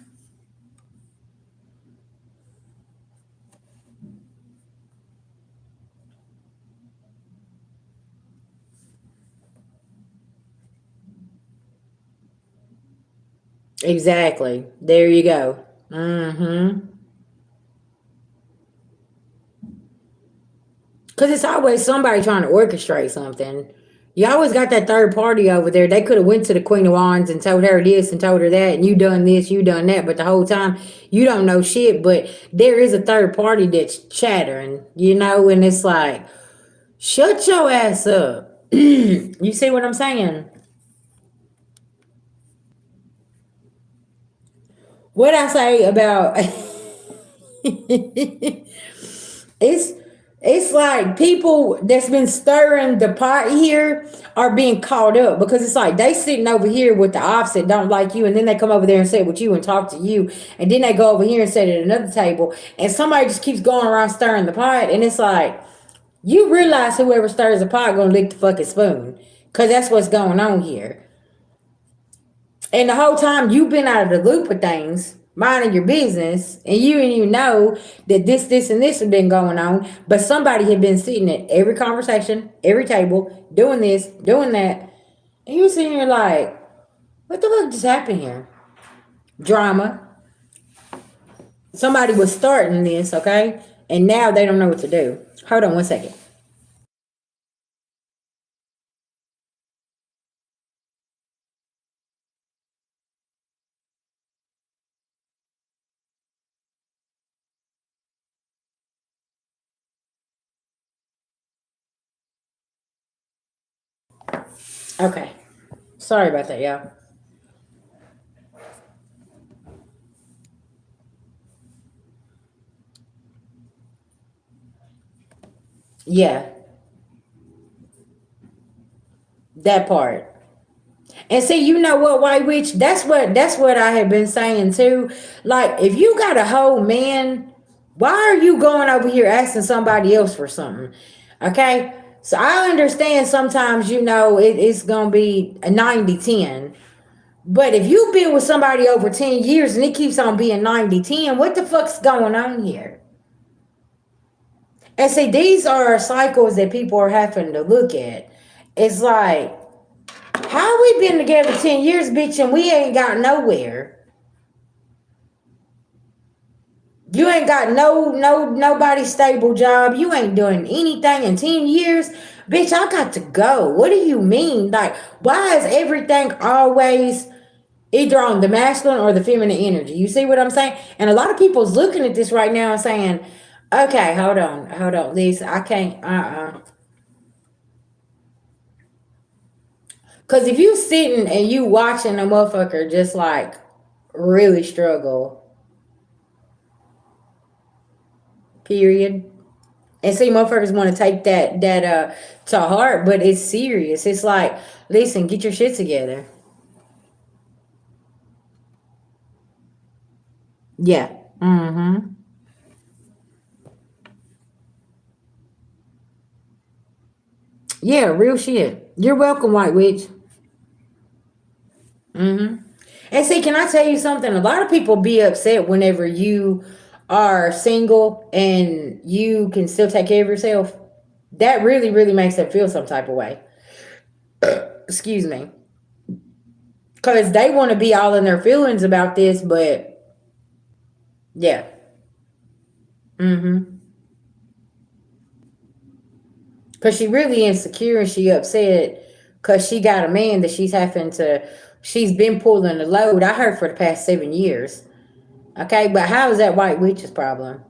Exactly. There you go. Mm-hmm. Because it's always somebody trying to orchestrate something. You always got that third party over there. They could have went to the Queen of Wands and told her this and told her that, and you done this, you done that. But the whole time, you don't know shit. But there is a third party that's chattering, and it's like, shut your ass up. You see what I'm saying? What I say about it's It's like people that's been stirring the pot here are being caught up because it's like they sitting over here with the opposite don't like you, and then they come over there and sit with you and talk to you, and then they go over here and sit at another table, and somebody just keeps going around stirring the pot, and it's like you realize whoever stirs the pot gonna lick the fucking spoon because that's what's going on here. And the whole time you've been out of the loop of things, minding your business, and you didn't even know that this, and this had been going on. But somebody had been sitting at every conversation, every table, doing this, doing that. And you sitting here like, what the fuck just happened here? Drama. Somebody was starting this, okay? And now they don't know what to do. Hold on one second. Okay. Sorry about that, y'all. Yeah, that part. And see, you know what, White Witch? That's what I have been saying too. Like, if you got a whole man, why are you going over here asking somebody else for something? Okay? So I understand sometimes, it's gonna be a 90-10. But if you've been with somebody over 10 years and it keeps on being 90-10, what the fuck's going on here? And see, these are cycles that people are having to look at. It's like, how we been together 10 years, bitch, and we ain't got nowhere? You ain't got nobody stable job. You ain't doing anything in 10 years. Bitch, I got to go. What do you mean? Like, why is everything always either on the masculine or the feminine energy? You see what I'm saying? And a lot of people's looking at this right now and saying, okay, hold on, Lisa, I can't, Because if you sitting and you watching a motherfucker just like really struggle, period. And see, motherfuckers want to take that to heart, but it's serious. It's like, listen, get your shit together. Yeah. Mm-hmm. Yeah, real shit. You're welcome, White Witch. Mm-hmm. And see, can I tell you something? A lot of people be upset whenever you are single and you can still take care of yourself. That really, really makes them feel some type of way. Excuse me. Because they want to be all in their feelings about this, but yeah. Mm-hmm. Because she really insecure and she upset because she got a man that she's been pulling the load. I heard for the past 7 years. Okay, but how is that White Witch's problem?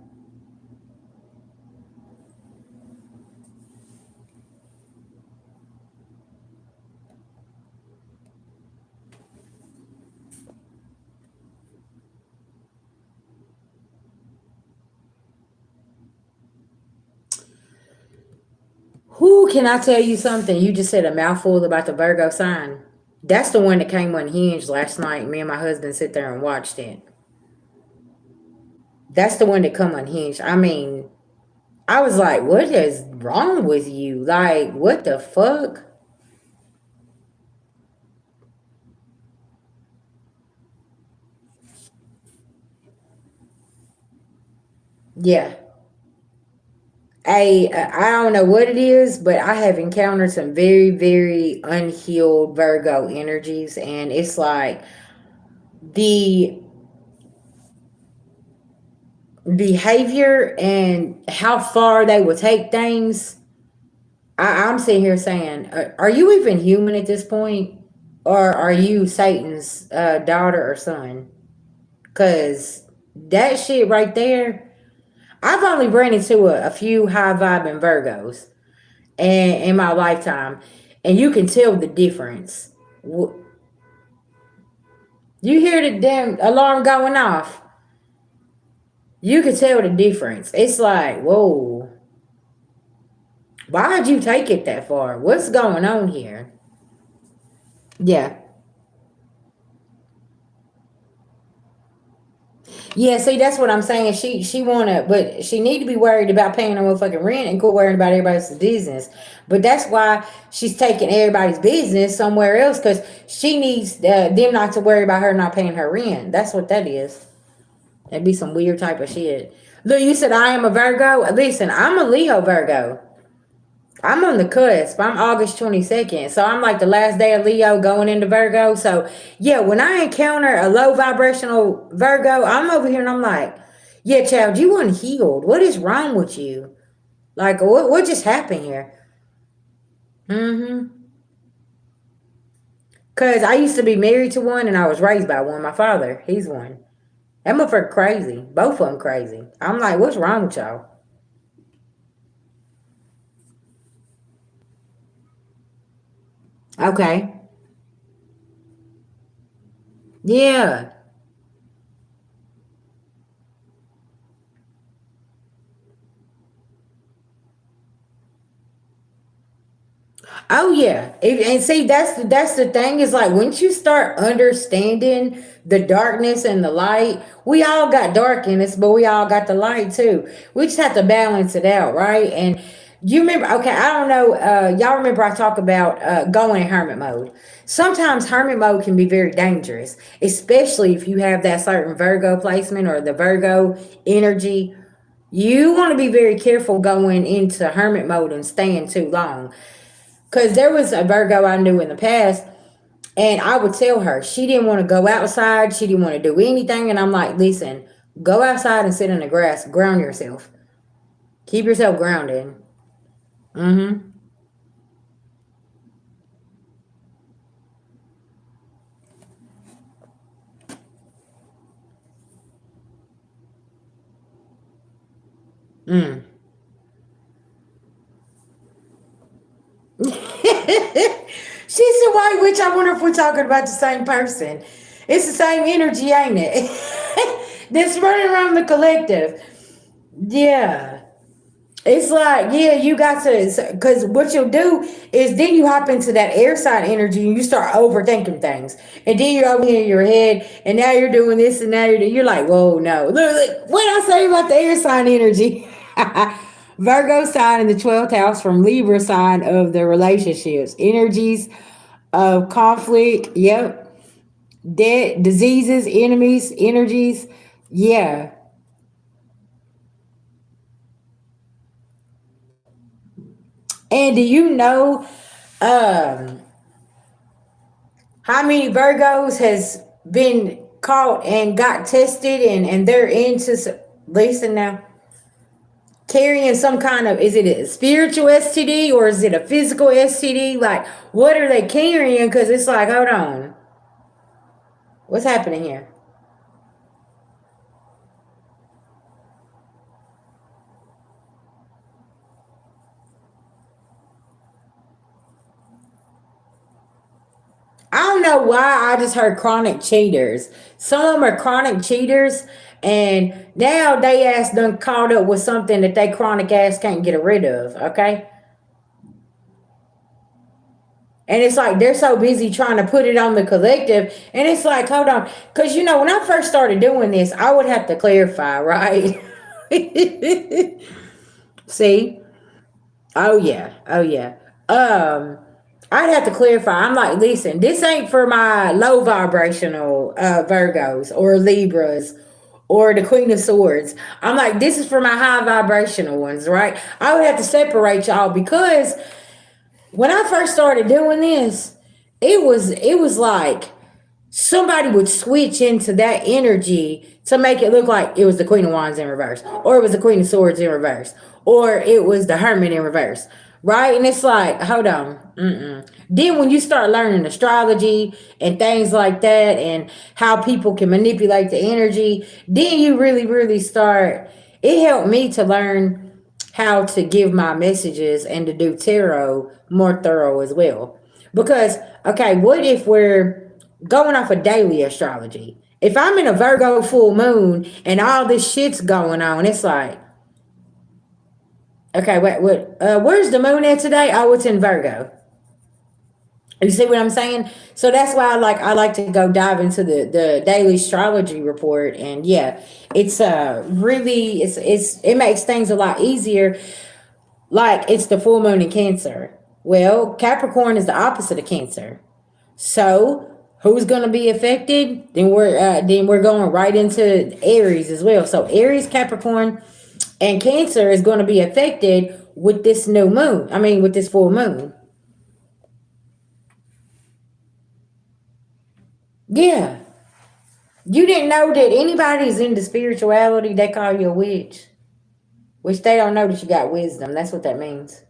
Who can I tell you something? You just said a mouthful about the Virgo sign. That's the one that came unhinged last night. Me and my husband sit there and watched it. That's the one that come unhinged. I mean, I was like, what is wrong with you? Like, what the fuck? Yeah. I don't know what it is, but I have encountered some very, very unhealed Virgo energies, and it's like the behavior and how far they will take things. I'm sitting here saying, are you even human at this point, or are you Satan's daughter or son? Because that shit right there, I've only ran into a few high vibing Virgos and in my lifetime, and you can tell the difference. You hear the damn alarm going off, you can tell the difference. It's like, whoa. Why'd you take it that far? What's going on here? Yeah. Yeah, see, that's what I'm saying. She wanna, but she need to be worried about paying her motherfucking rent and quit worrying about everybody's business. But that's why she's taking everybody's business somewhere else because she needs them not to worry about her not paying her rent. That's what that is. That'd be some weird type of shit. Look, you said I am a Virgo. Listen, I'm a Leo Virgo. I'm on the cusp. I'm August 22nd. So I'm like the last day of Leo going into Virgo. So yeah, when I encounter a low vibrational Virgo, I'm over here and I'm like, yeah, child, you unhealed. What is wrong with you? Like, what just happened here? Mm-hmm. Because I used to be married to one and I was raised by one. My father, he's one. That motherfucker crazy. Both of them crazy. I'm like, what's wrong with y'all? Okay. Yeah. Oh yeah, and see that's the thing is like once you start understanding the darkness and the light, we all got dark in us, but we all got the light too. We just have to balance it out, right? And you remember? Okay, I don't know. Y'all remember I talk about going in hermit mode. Sometimes hermit mode can be very dangerous, especially if you have that certain Virgo placement or the Virgo energy. You want to be very careful going into hermit mode and staying too long because there was a Virgo I knew in the past, and I would tell her she didn't want to go outside. She didn't want to do anything. And I'm like, listen, go outside and sit in the grass, ground yourself, keep yourself grounded. Mm hmm. Mm. She's a white witch. I wonder if we're talking about the same person. It's the same energy, ain't it? That's running around the collective. Yeah. It's like, yeah, you got to, because what you'll do is then you hop into that air sign energy and you start overthinking things. And then you're over here in your head, and now you're doing this, and now you're like, whoa, no. Look, what did I say about the air sign energy? Virgo sign in the 12th house from Libra sign of the relationships, energies of conflict, yep, debt, diseases, enemies, energies, yeah. And do you know, um, how many Virgos has been caught and got tested and they're into listen now carrying some kind of, is it a spiritual STD or is it a physical STD? Like what are they carrying? Because it's like, hold on, what's happening here? I don't know why I just heard chronic cheaters. Some of them are chronic cheaters, and now they ass done caught up with something that they chronic ass can't get rid of. Okay, and it's like they're so busy trying to put it on the collective. And it's like, hold on. Because, when I first started doing this, I would have to clarify, right? See? Oh, yeah. Oh, yeah. Um, I'd have to clarify. I'm like, listen, this ain't for my low vibrational Virgos or Libras or the Queen of Swords. I'm like, this is for my high vibrational ones, right? I would have to separate y'all because when I first started doing this, it was like somebody would switch into that energy to make it look like it was the Queen of Wands in reverse, or it was the Queen of Swords in reverse, or it was the Hermit in reverse, right? And it's like, hold on. Mm-mm. Then when you start learning astrology and things like that, and how people can manipulate the energy, then you really, really start. It helped me to learn how to give my messages and to do tarot more thorough as well. Because, okay, what if we're going off of daily astrology? If I'm in a Virgo full moon and all this shit's going on, it's like, Okay, what? Where's the moon at today? Oh, it's in Virgo. You see what I'm saying? So that's why I like to go dive into the daily astrology report, and yeah, it's really it makes things a lot easier. Like it's the full moon in Cancer. Well, Capricorn is the opposite of Cancer. So who's going to be affected? Then we're going right into Aries as well. So Aries, Capricorn, and Cancer is going to be affected with this new moon. I mean, with this full moon. Yeah. You didn't know that anybody's into spirituality, they call you a witch. Which they don't know that you got wisdom. That's what that means.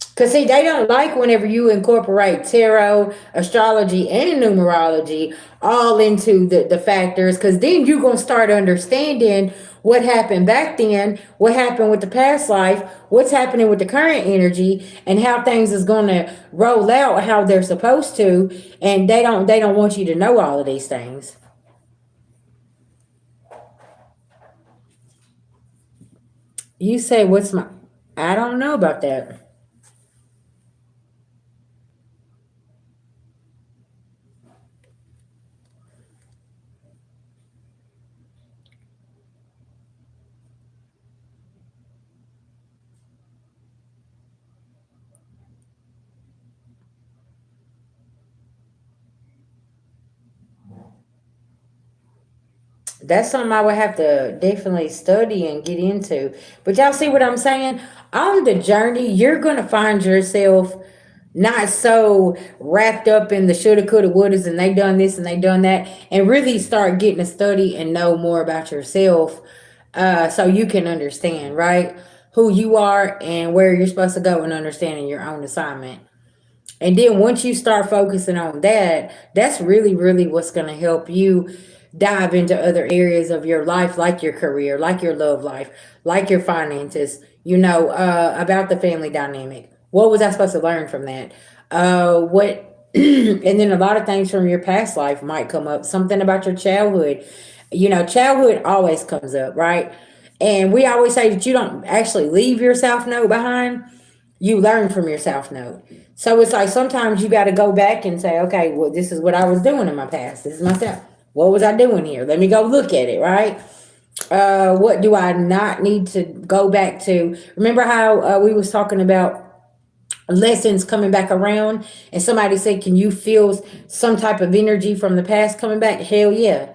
Because, see, they don't like whenever you incorporate tarot, astrology, and numerology all into the factors, because then you're going to start understanding what happened back then, what happened with the past life, what's happening with the current energy, and how things is going to roll out how they're supposed to. And they don't want you to know all of these things. You say, what's my. I don't know about that. That's something I would have to definitely study and get into. But y'all see what I'm saying? On the journey, you're going to find yourself not so wrapped up in the shoulda, coulda, wouldas, and they done this and they done that, and really start getting to study and know more about yourself, so you can understand, right? Who you are and where you're supposed to go, and understanding your own assignment. And then once you start focusing on that, that's really what's going to help you dive into other areas of your life, like your career, like your love life, like your finances, about the family dynamic. What was I supposed to learn from that? What, and then a lot of things from your past life might come up, something about your childhood. Childhood always comes up, right? And we always say that you don't actually leave your South Node behind, you learn from your South Node. So it's like sometimes you got to go back and say, okay, well, this is what I was doing in my past. This is myself. What was I doing here? Let me go look at it, right? What do I not need to go back to? Remember how we was talking about lessons coming back around, and somebody said, can you feel some type of energy from the past coming back? Hell yeah.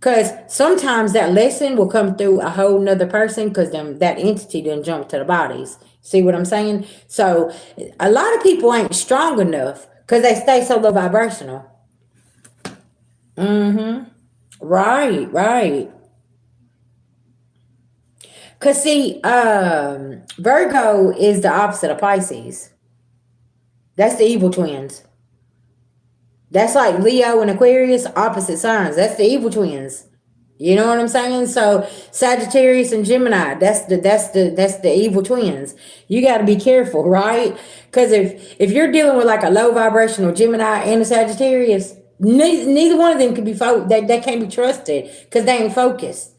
Because sometimes that lesson will come through a whole nother person, because that entity didn't jump to the bodies. See what I'm saying? So a lot of people ain't strong enough because they stay so low vibrational. Mm-hmm. Right. Because, see, Virgo is the opposite of Pisces. That's the evil twins. That's like Leo and Aquarius, opposite signs. That's the evil twins. You know what I'm saying? So Sagittarius and Gemini, that's the evil twins. You got to be careful, right? Because if you're dealing with like a low vibrational Gemini and a Sagittarius, neither one of them can be they can't be trusted because they ain't focused.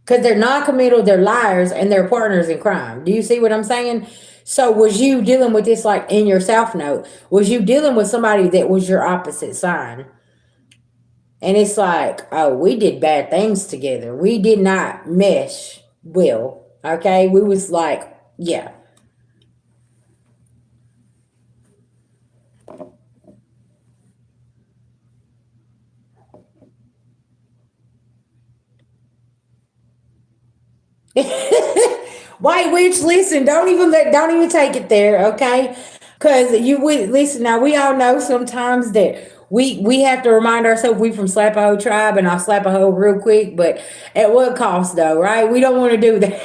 Because they're non-committal, they're liars, and they're partners in crime. Do you see what I'm saying? So was you dealing with this like in your South Node? Was you dealing with somebody that was your opposite sign? And it's like, oh, we did bad things together. We did not mesh well. Okay. We was like, yeah. White witch, listen, don't even take it there, okay? Cause you would listen, now we all know sometimes that we have to remind ourselves we from Slap a Hoe tribe, and I'll slap a hoe real quick, but at what cost though, right? We don't want to do that.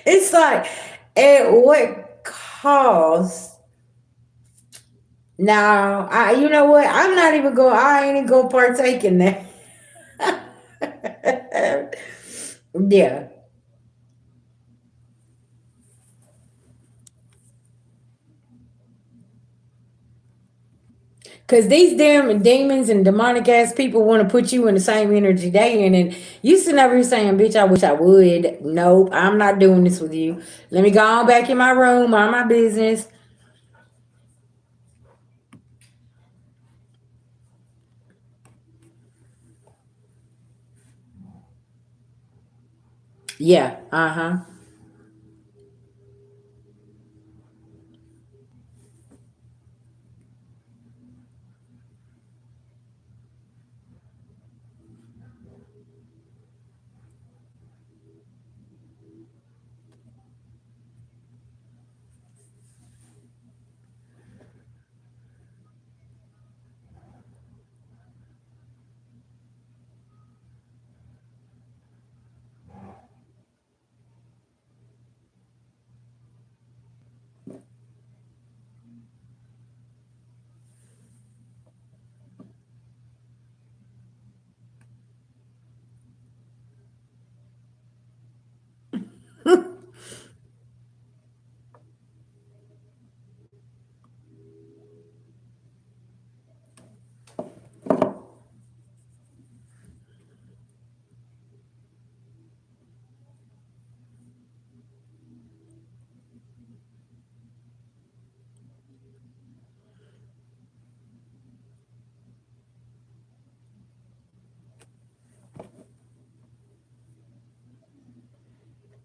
It's like, at what cost? Now, you know what? I ain't even gonna partake in that. Yeah. Cause these damn demons and demonic ass people want to put you in the same energy they in, and you sitting over here saying, "Bitch, I wish I would." Nope, I'm not doing this with you. Let me go on back in my room, mind my business. Yeah, uh-huh.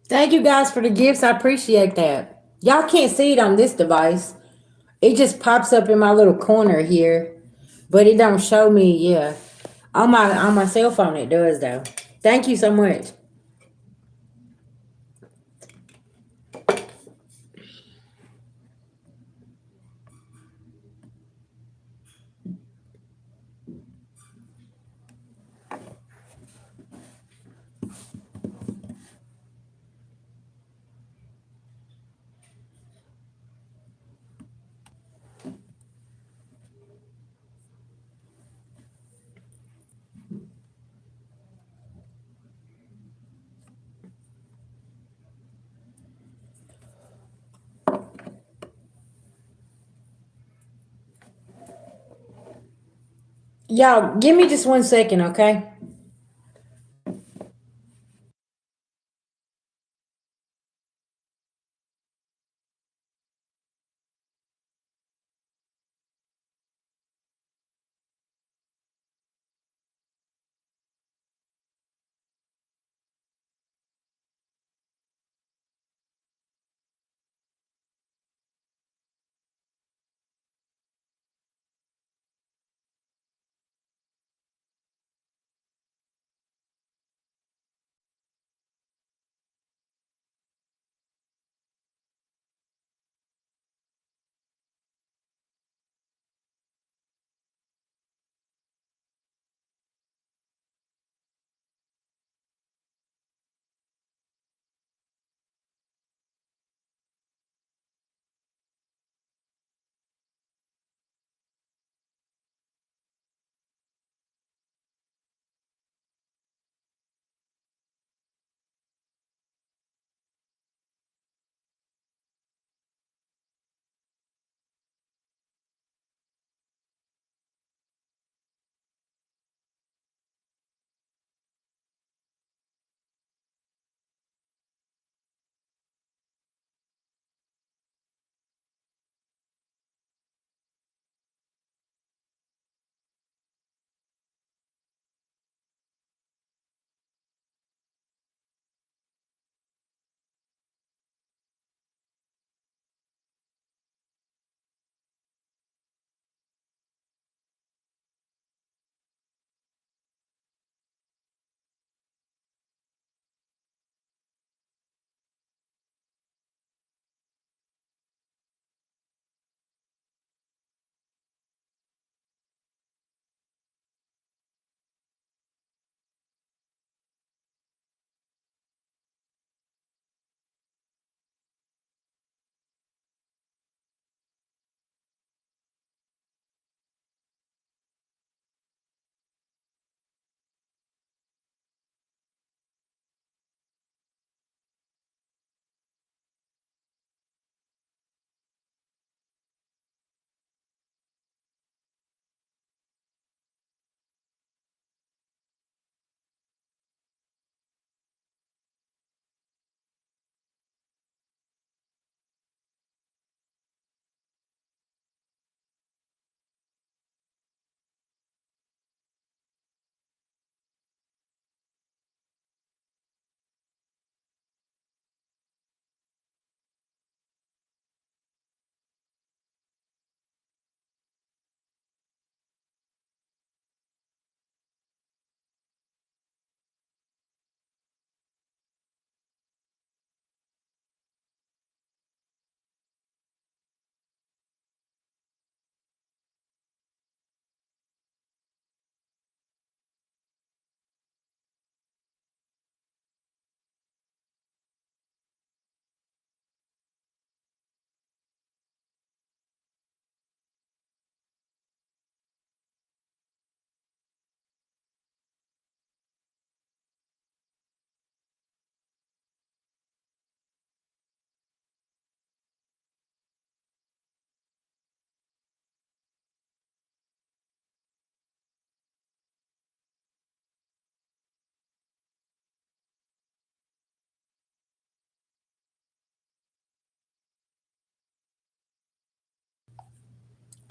Thank you guys for the gifts. I appreciate that. Y'all can't see it on this device. It just pops up in my little corner here, but it don't show me. Yeah, on my cell phone it does though. Thank you so much. Y'all, give me just 1 second, okay?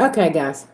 Okay, guys.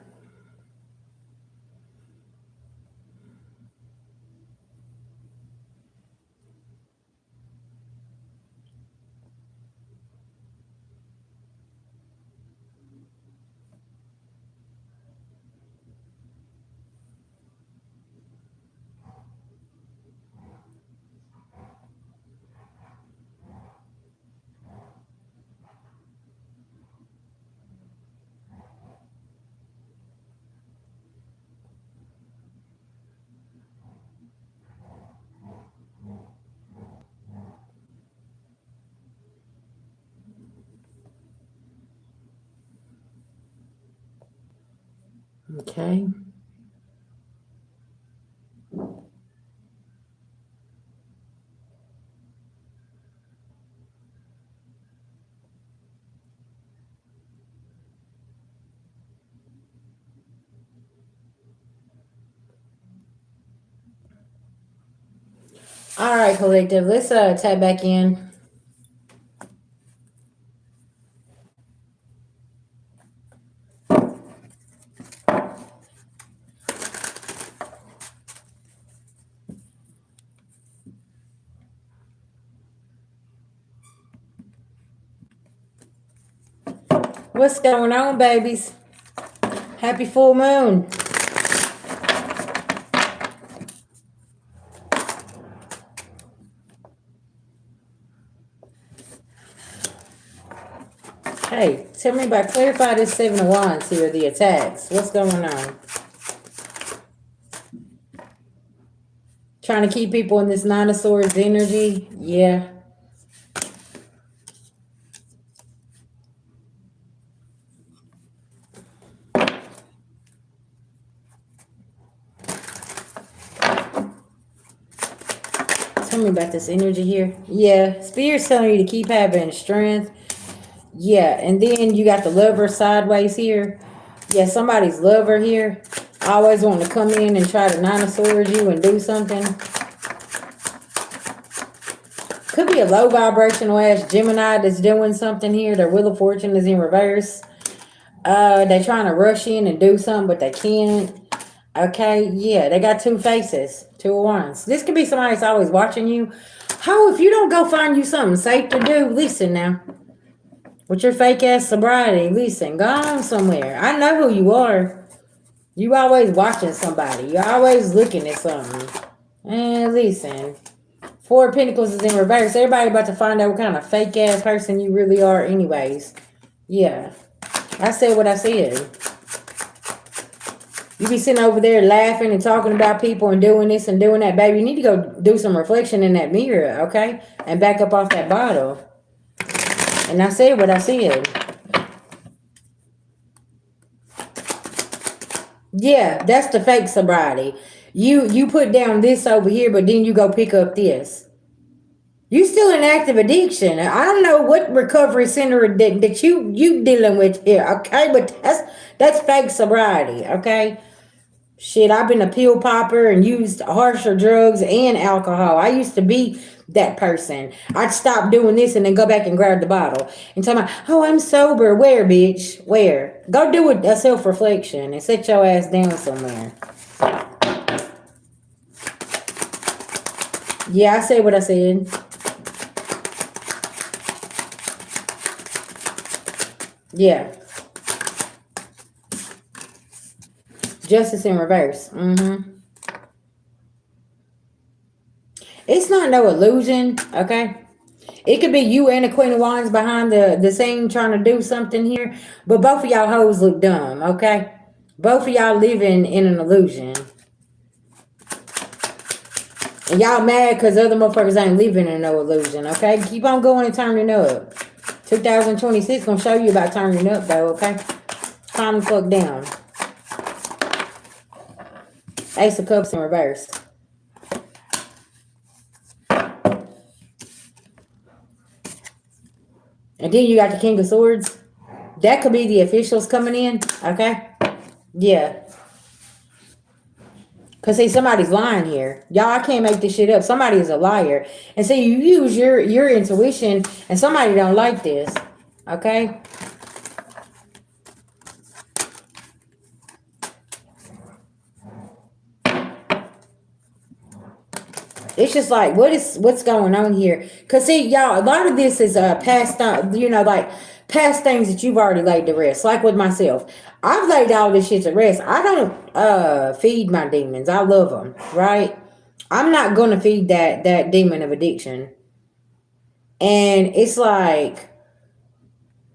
Okay. All right, collective. Let's tap back in. What's going on, babies? Happy full moon. Hey, tell me about clarify this 7 of Wands here, the attacks. What's going on? Trying to keep people in this 9 of Swords energy? Yeah. Tell me about this energy here. Yeah, Spirit's telling you to keep having strength. Yeah, and then you got the lover sideways here. Yeah, somebody's lover here. Always wanting to come in and try to 9 of Swords you and do something. Could be a low vibrational ass Gemini that's doing something here. Their Wheel of Fortune is in reverse. They're trying to rush in and do something, but they can't. Okay, yeah, they got 2 faces, 2 of Wands. This could be somebody that's always watching you. How if you don't go find you something safe to do? Listen now. With your fake ass sobriety, listen, go on somewhere. I know who you are. You always watching somebody. You always looking at something. And listen, 4 of Pentacles is in reverse. Everybody about to find out what kind of fake ass person you really are anyways. Yeah. I said what I said. You be sitting over there laughing and talking about people and doing this and doing that. Baby, you need to go do some reflection in that mirror, okay? And back up off that bottle. And I said what I said. Yeah, that's the fake sobriety. You put down this over here, but then you go pick up this. You still in active addiction. I don't know what recovery center that you dealing with here, okay? But that's fake sobriety, okay? Shit, I've been a pill popper and used harsher drugs and alcohol. I used to be that person. I'd stop doing this and then go back and grab the bottle and tell me, oh, I'm sober. Where, bitch? Where? Go do a self-reflection and sit your ass down somewhere. Yeah, I said what I said. Yeah. Justice in reverse. It's not no illusion, okay? It could be you and the Queen of Wands behind the scene trying to do something here, but both of y'all hoes look dumb, okay? Both of y'all living in an illusion. And y'all mad because other motherfuckers ain't living in no illusion, okay? Keep on going and turning up. 2026 gonna show you about turning up, though, okay? Calm the fuck down. Ace of Cups in reverse. And then you got the King of Swords. That could be the officials coming in, okay? Yeah. Because, see, somebody's lying here. Y'all, I can't make this shit up. Somebody is a liar. And see, you use your intuition, and somebody don't like this, okay? It's just like what's going on here? Cause see, y'all, a lot of this is past on, like past things that you've already laid to rest. Like with myself, I've laid all this shit to rest. I don't feed my demons. I love them, right? I'm not gonna feed that demon of addiction. And it's like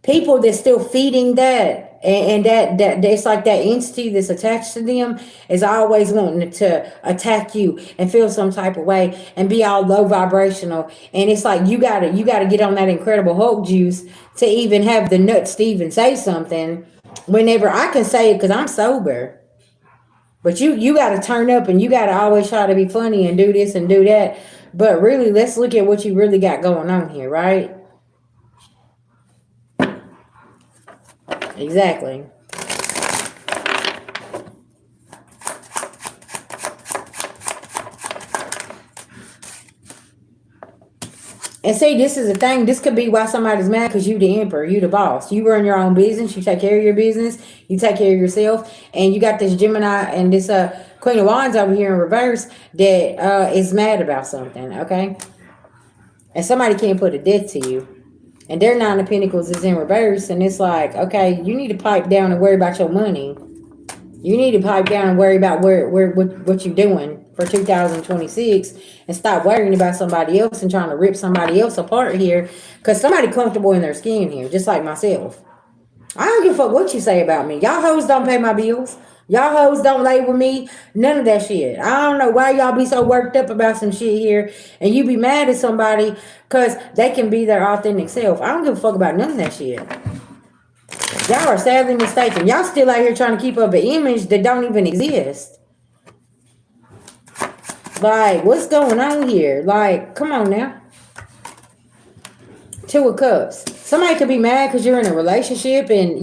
people that's still feeding that, and that it's like that entity that's attached to them is always wanting to attack you and feel some type of way and be all low vibrational. And it's like you gotta get on that Incredible Hulk juice to even have the nuts to even say something whenever I can say it because I'm sober. But you got to turn up and you got to always try to be funny and do this and do that. But really, let's look at what you really got going on here, right? Exactly. And see, this is the thing. This could be why somebody's mad because you the emperor, you the boss. You run your own business. You take care of your business. You take care of yourself. And you got this Gemini and this Queen of Wands over here in reverse that is mad about something, okay? And somebody can't put a death to you. And their Nine of Pentacles is in reverse. And it's like, okay, you need to pipe down and worry about your money. You need to pipe down and worry about what you're doing for 2026 and stop worrying about somebody else and trying to rip somebody else apart here because somebody comfortable in their skin here, just like myself. I don't give a fuck what you say about me. Y'all hoes don't pay my bills. Y'all hoes don't lay with me. None of that shit. I don't know why y'all be so worked up about some shit here and you be mad at somebody because they can be their authentic self. I don't give a fuck about none of that shit. Y'all are sadly mistaken. Y'all still out here trying to keep up an image that don't even exist. Like, what's going on here? Like, come on now. Two of Cups. Somebody could be mad because you're in a relationship and,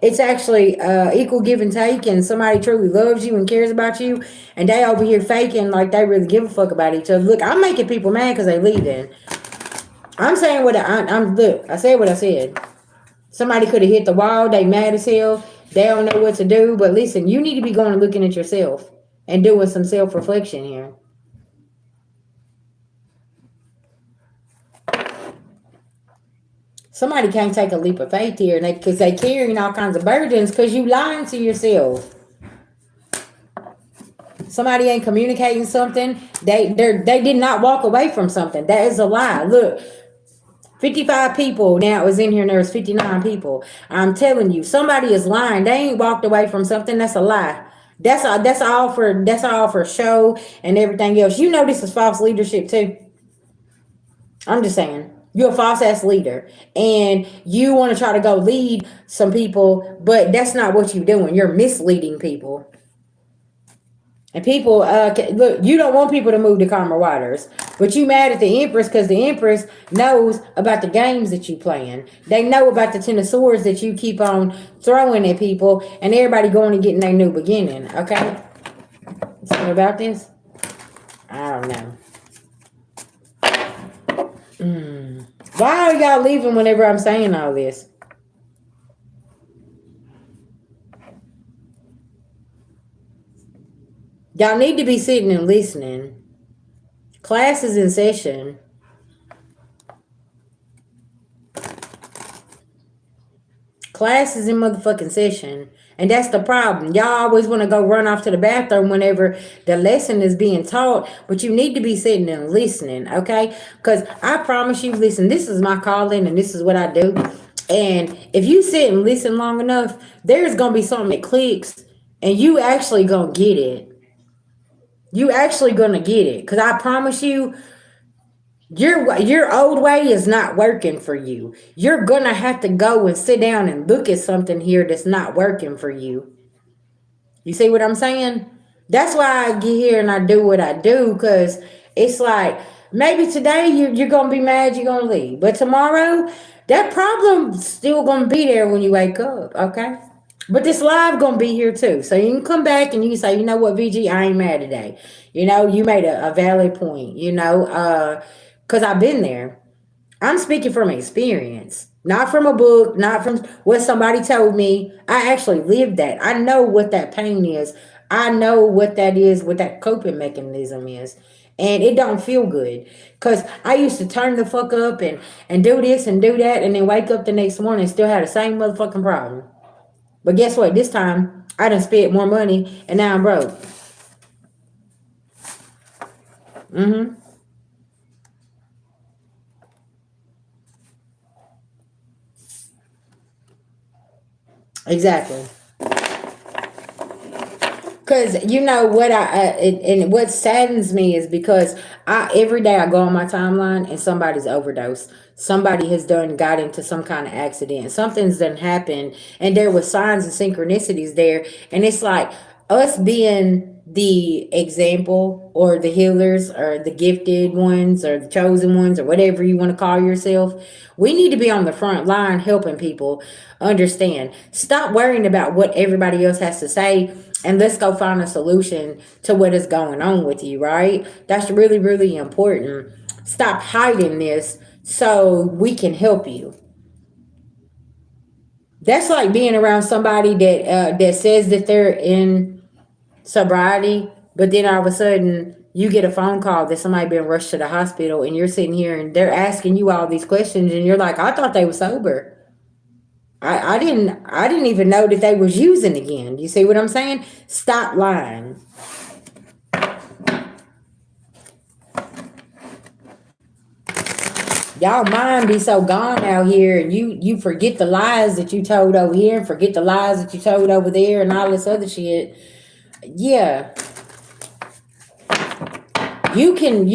it's actually equal give and take and somebody truly loves you and cares about you and they over here faking like they really give a fuck about each other. Look, I'm making people mad because they leaving. I'm saying what I said what I said. Somebody could have hit the wall. They mad as hell. They don't know what to do. But listen, you need to be going and looking at yourself and doing some self-reflection here. Somebody can't take a leap of faith here because they carrying all kinds of burdens because you lying to yourself. Somebody ain't communicating something. They did not walk away from something. That is a lie. Look. 55 people now is in here and there's 59 people. I'm telling you, somebody is lying. They ain't walked away from something. That's a lie. That's all for show and everything else. You know this is false leadership too. I'm just saying. You're a false ass leader. And you want to try to go lead some people, but that's not what you're doing. You're misleading people. And people, look, you don't want people to move to calmer waters. But you mad at the Empress because the Empress knows about the games that you playing. They know about the Ten of Swords that you keep on throwing at people. And everybody going and getting their new beginning. Okay? Something about this? I don't know. Why are y'all leaving whenever I'm saying all this? Y'all need to be sitting and listening. Class is in session. Class is in motherfucking session. And that's the problem. Y'all always want to go run off to the bathroom whenever the lesson is being taught. But you need to be sitting and listening, okay? Because I promise you, listen, this is my calling and this is what I do. And if you sit and listen long enough, there's going to be something that clicks. And you actually going to get it. You actually going to get it. Because I promise you, your old way is not working for you. You're going to have to go and sit down and look at something here that's not working for you. You see what I'm saying? That's why I get here and I do what I do. Because it's like, maybe today you're going to be mad, you're going to leave. But tomorrow, that problem's still going to be there when you wake up. Okay? But this live gonna be here too. So you can come back and you can say, you know what, VG, I ain't mad today. You know, you made a valid point, because I've been there. I'm speaking from experience, not from a book, not from what somebody told me. I actually lived that. I know what that pain is. I know what that is, what that coping mechanism is. And it don't feel good. Cause I used to turn the fuck up and do this and do that and then wake up the next morning and still have the same motherfucking problem. But guess what? This time I done spent more money and now I'm broke. Mm-hmm. Exactly. Cause you know what and what saddens me is because I every day I go on my timeline and somebody's overdosed. Somebody has done got into some kind of accident. Something's done happened, and there was signs and synchronicities there. And it's like us being the example or the healers or the gifted ones or the chosen ones or whatever you want to call yourself. We need to be on the front line helping people understand. Stop worrying about what everybody else has to say and let's go find a solution to what is going on with you, right? That's really, really important. Stop hiding this so we can help you. That's like being around somebody that says that they're in sobriety, but then all of a sudden you get a phone call that somebody been rushed to the hospital, and you're sitting here and they're asking you all these questions, and you're like, I thought they were sober. I didn't even know that they was using again. You see what I'm saying? Stop lying. Y'all mind be so gone out here, and you forget the lies that you told over here and forget the lies that you told over there and all this other shit. Yeah. You can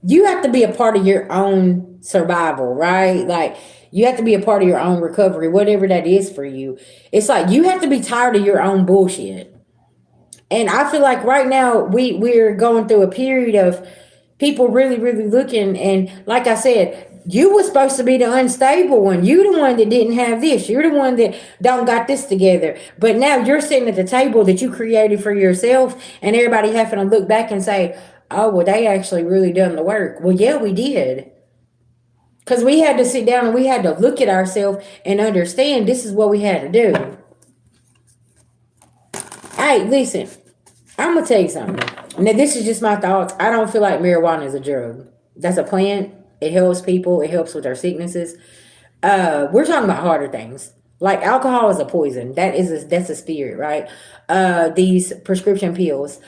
you have to be a part of your own survival, right? Like you have to be a part of your own recovery, whatever that is for you. It's like you have to be tired of your own bullshit. And I feel like right now we're going through a period of people really, really looking, and like I said, you were supposed to be the unstable one. You the one that didn't have this. You're the one that don't got this together. But now you're sitting at the table that you created for yourself, and everybody having to look back and say, oh, well, they actually really done the work. Well, yeah, we did. Because we had to sit down and we had to look at ourselves and understand this is what we had to do. Hey, listen, I'm gonna tell you something. Now, this is just my thoughts. I don't feel like marijuana is a drug. That's a plant. It helps people. It helps with their sicknesses. We're talking about harder things. Like alcohol is a poison. That's a spirit, right? These prescription pills,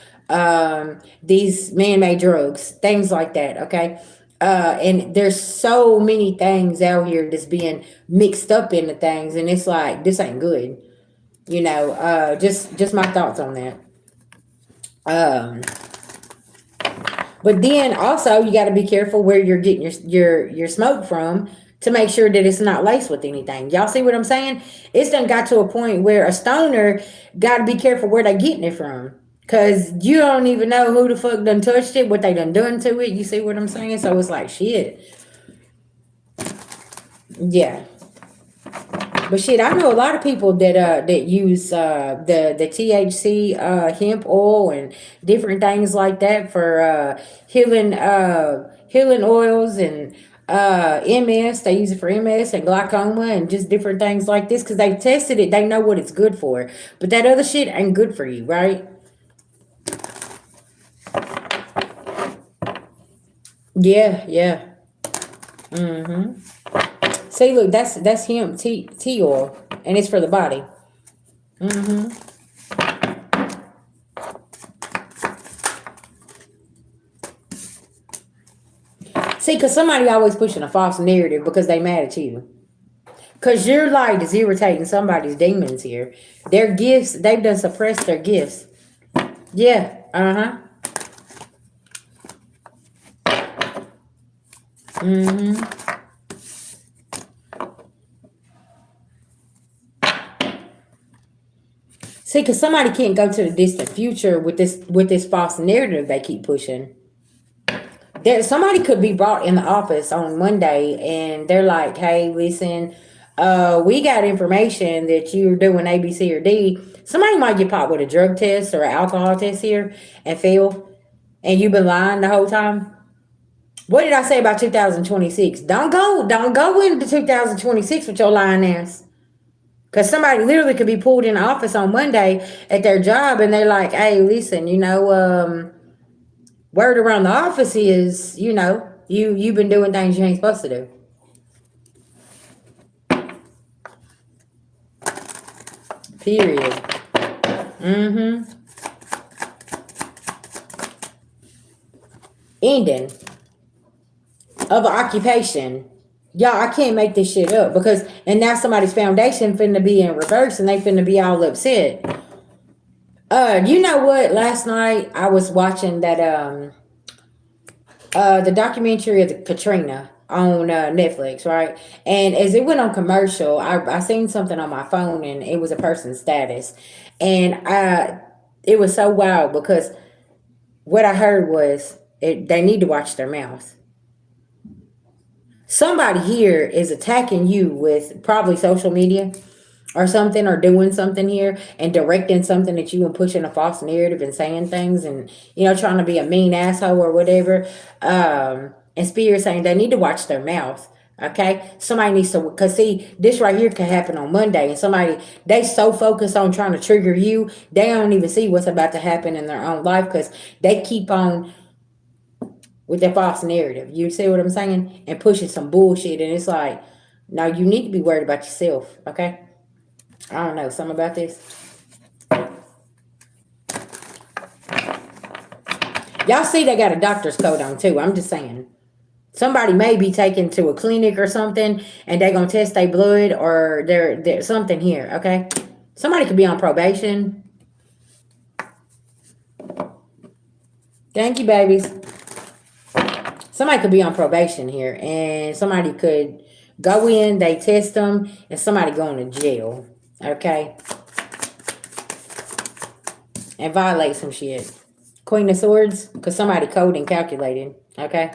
these man-made drugs, things like that. Okay. And there's so many things out here that's being mixed up into things, and it's like this ain't good. Just my thoughts on that. Um, but then also you got to be careful where you're getting your smoke from to make sure that it's not laced with anything. Y'all see what I'm saying? It's done got to a point where a stoner got to be careful where they getting it from. Cause you don't even know who the fuck done touched it, what they done to it. You see what I'm saying? So it's like shit. Yeah. But shit, I know a lot of people that use the THC hemp oil and different things like that for healing oils and MS. They use it for MS and glaucoma and just different things like this because they tested it. They know what it's good for. But that other shit ain't good for you, right? Yeah, yeah. Mm-hmm. See, look, that's hemp tea oil, and it's for the body. Mm-hmm. See, because somebody always pushing a false narrative because they mad at you. Because your light is irritating somebody's demons here. Their gifts, they've done suppressed their gifts. Yeah, uh-huh. Mm-hmm. See, because somebody can't go to the distant future with this false narrative they keep pushing. Somebody could be brought in the office on Monday and they're like, hey, listen, we got information that you're doing A, B, C, or D. Somebody might get caught with a drug test or an alcohol test here and fail, and you've been lying the whole time. What did I say about 2026? Don't go into 2026 with your lying ass. Because somebody literally could be pulled in the office on Monday at their job and they're like, hey, listen, Word around the office is, you know, you've been doing things you ain't supposed to do. Period. Mm-hmm. Ending of an occupation. Y'all, I can't make this shit up because, and now somebody's foundation finna be in reverse and they finna be all upset. You know what? Last night I was watching that the documentary of the Katrina on Netflix, right? And as it went on commercial, I seen something on my phone and it was a person's status, and it was so wild because what I heard was they need to watch their mouth. Somebody here is attacking you with probably social media or something, or doing something here and directing something at you and pushing a false narrative and saying things and, you know, trying to be a mean asshole or whatever. And Spirit saying they need to watch their mouth. Okay, somebody needs to, because see, this right here can happen on Monday, and somebody, they so focused on trying to trigger you, they don't even see what's about to happen in their own life because they keep on with their false narrative. You see what I'm saying? And pushing some bullshit, and it's like, no, you need to be worried about yourself. Okay, I don't know, something about this. Y'all see they got a doctor's coat on too. I'm just saying. Somebody may be taken to a clinic or something and they gonna test their blood or there's something here, okay? Somebody could be on probation. Thank you, babies. Somebody could be on probation here and somebody could go in, they test them, and somebody going to jail, okay? And violate some shit. Queen of Swords, because somebody coded and calculated, okay?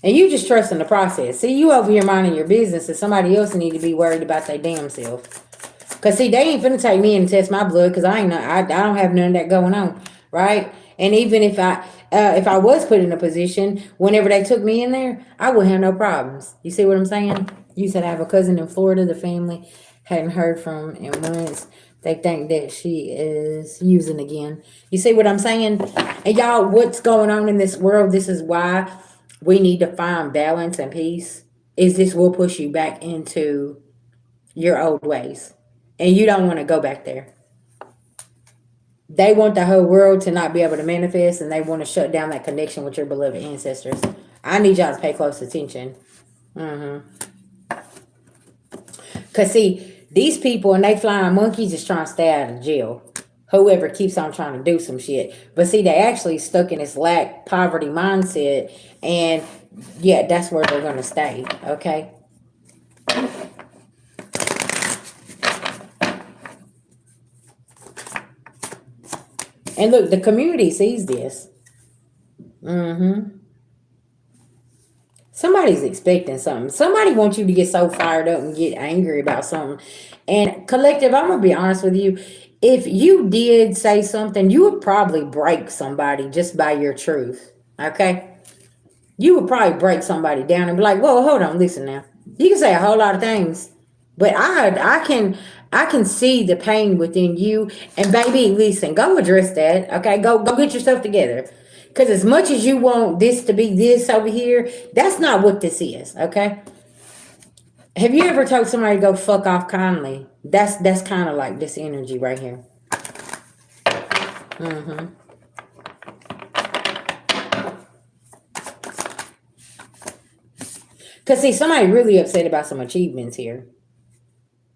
And you just trusting the process. See, you over here minding your business, and somebody else need to be worried about their damn self. Cause see, they ain't finna take me in and test my blood, cause I don't have none of that going on, right? And even if I was put in a position, whenever they took me in there, I would have no problems. You see what I'm saying? You said I have a cousin in Florida. The family hadn't heard from in months. They think that she is using again. You see what I'm saying? And y'all, what's going on in this world? This is why we need to find balance and peace. Is this will push you back into your old ways. And you don't want to go back there. They want the whole world to not be able to manifest, and they want to shut down that connection with your beloved ancestors. I need y'all to pay close attention. Because see, these people and they flying monkeys is trying to stay out of jail. Whoever keeps on trying to do some shit. But see, they actually stuck in this lack poverty mindset, and yeah, that's where they're going to stay, okay? And look, the community sees this. Somebody's expecting something. Somebody wants you to get so fired up and get angry about something. And collective, I'm going to be honest with you. If you did say something, you would probably break somebody just by your truth. Okay? You would probably break somebody down and be like, whoa, hold on, listen now. You can say a whole lot of things. But I can see the pain within you. And baby, listen, go address that. Okay? Go get yourself together. Because as much as you want this to be this over here, that's not what this is, okay? Have you ever told somebody to go fuck off kindly? That's kind of like this energy right here. Because see, somebody really upset about some achievements here.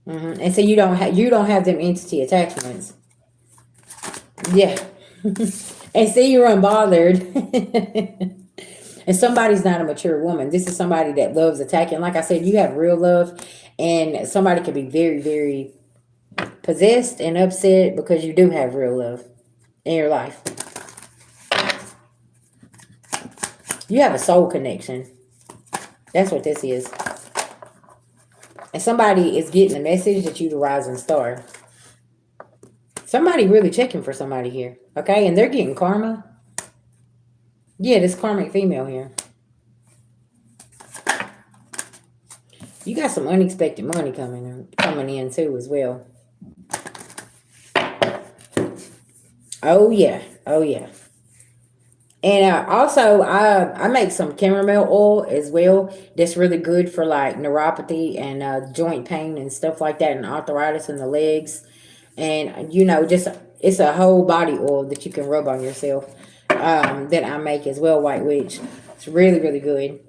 And so you don't have them entity attachments. Yeah. And see, you're unbothered. And somebody's not a mature woman. This is somebody that loves attacking. Like I said, you have real love, and somebody can be very, very possessed and upset because you do have real love in your life. You have a soul connection. That's what this is. And somebody is getting the message that you're the rising star. Somebody really checking for somebody here. Okay? And they're getting karma. Yeah, this karmic female here. You got some unexpected money coming in too as well. Oh yeah. Oh yeah. And also, I make some chamomile oil as well. That's really good for like neuropathy and joint pain and stuff like that, and arthritis in the legs. And just it's a whole body oil that you can rub on yourself. That I make as well, White Witch. It's really really good.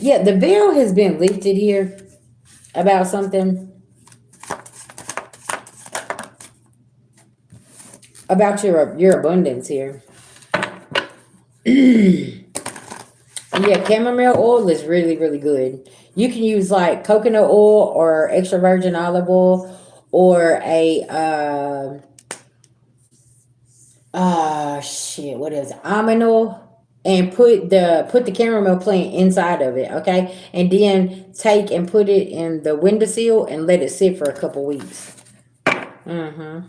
Yeah, the veil has been lifted here about something about your abundance here. Yeah, chamomile oil is really, really good. You can use like coconut oil or extra virgin olive oil or a shit, what is it? Almond oil, and put the chamomile plant inside of it, okay? And then take and put it in the windowsill and let it sit for a couple weeks. Mm-hmm.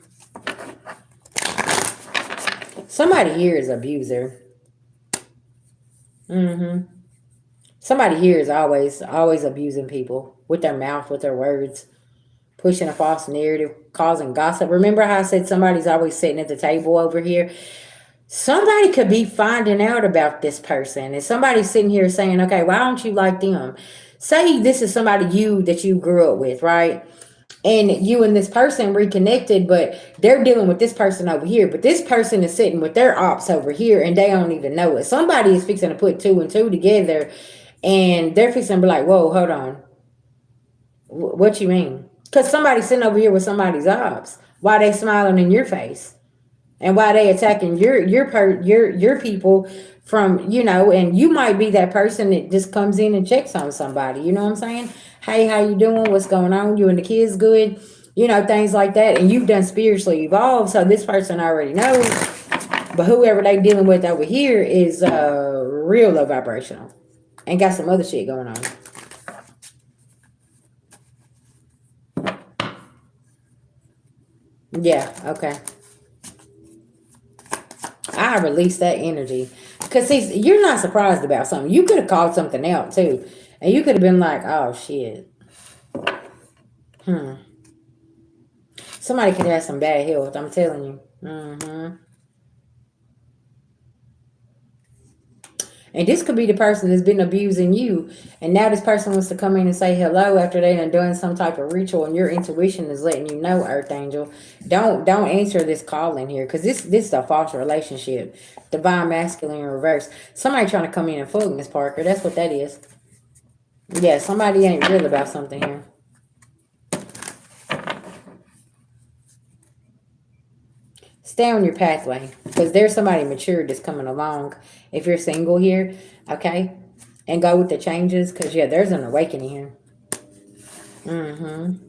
Somebody here is abuser. Mm-hmm. Somebody here is always abusing people with their mouth, with their words, pushing a false narrative, causing gossip. Remember how I said somebody's always sitting at the table over here? Somebody could be finding out about this person, and somebody's sitting here saying, okay, why don't you like them? Say this is somebody that you grew up with, right? And you and this person reconnected, but they're dealing with this person over here. But this person is sitting with their ops over here, and they don't even know it. Somebody is fixing to put two and two together, and they're fixing to be like, whoa, hold on. What you mean? Because somebody's sitting over here with somebody's ops. Why they smiling in your face? And why they attacking your people from, and you might be that person that just comes in and checks on somebody. You know what I'm saying? Hey, how you doing? What's going on? You and the kids good? Things like that. And you've done spiritually evolved, so this person already knows. But whoever they dealing with over here is real low vibrational and got some other shit going on. Yeah, okay. I release that energy. Because see, you're not surprised about something. You could have called something out too. And you could have been like, oh shit. Hmm. Somebody could have some bad health, I'm telling you. Mm-hmm. And this could be the person that's been abusing you. And now this person wants to come in and say hello after they done done some type of ritual, and your intuition is letting you know, Earth Angel. Don't answer this call in here. Because this is a false relationship. Divine masculine in reverse. Somebody trying to come in and fuck Miss Parker. That's what that is. Yeah, somebody ain't real about something here. Stay on your pathway, because there's somebody mature that's coming along. If you're single here, okay, and go with the changes, because yeah, there's an awakening here. Mm-hmm.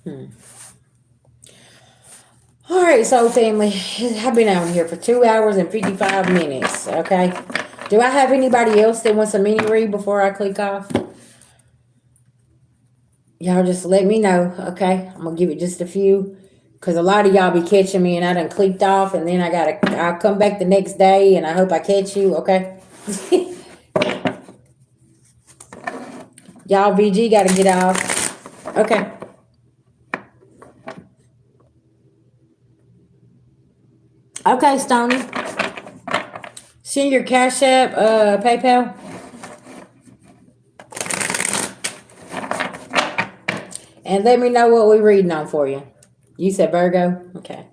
Hmm. All right, soul family, I've been out here for 2 hours and 55 minutes. Okay, do I have anybody else that wants a mini read before I click off? Y'all just let me know, okay? I'm gonna give it just a few, because a lot of y'all be catching me and I done clicked off, and then I'll come back the next day and I hope I catch you, okay? Y'all VG gotta get off. Okay. Okay, Stony. Send your Cash App, PayPal. And let me know what we're reading on for you. You said Virgo? Okay.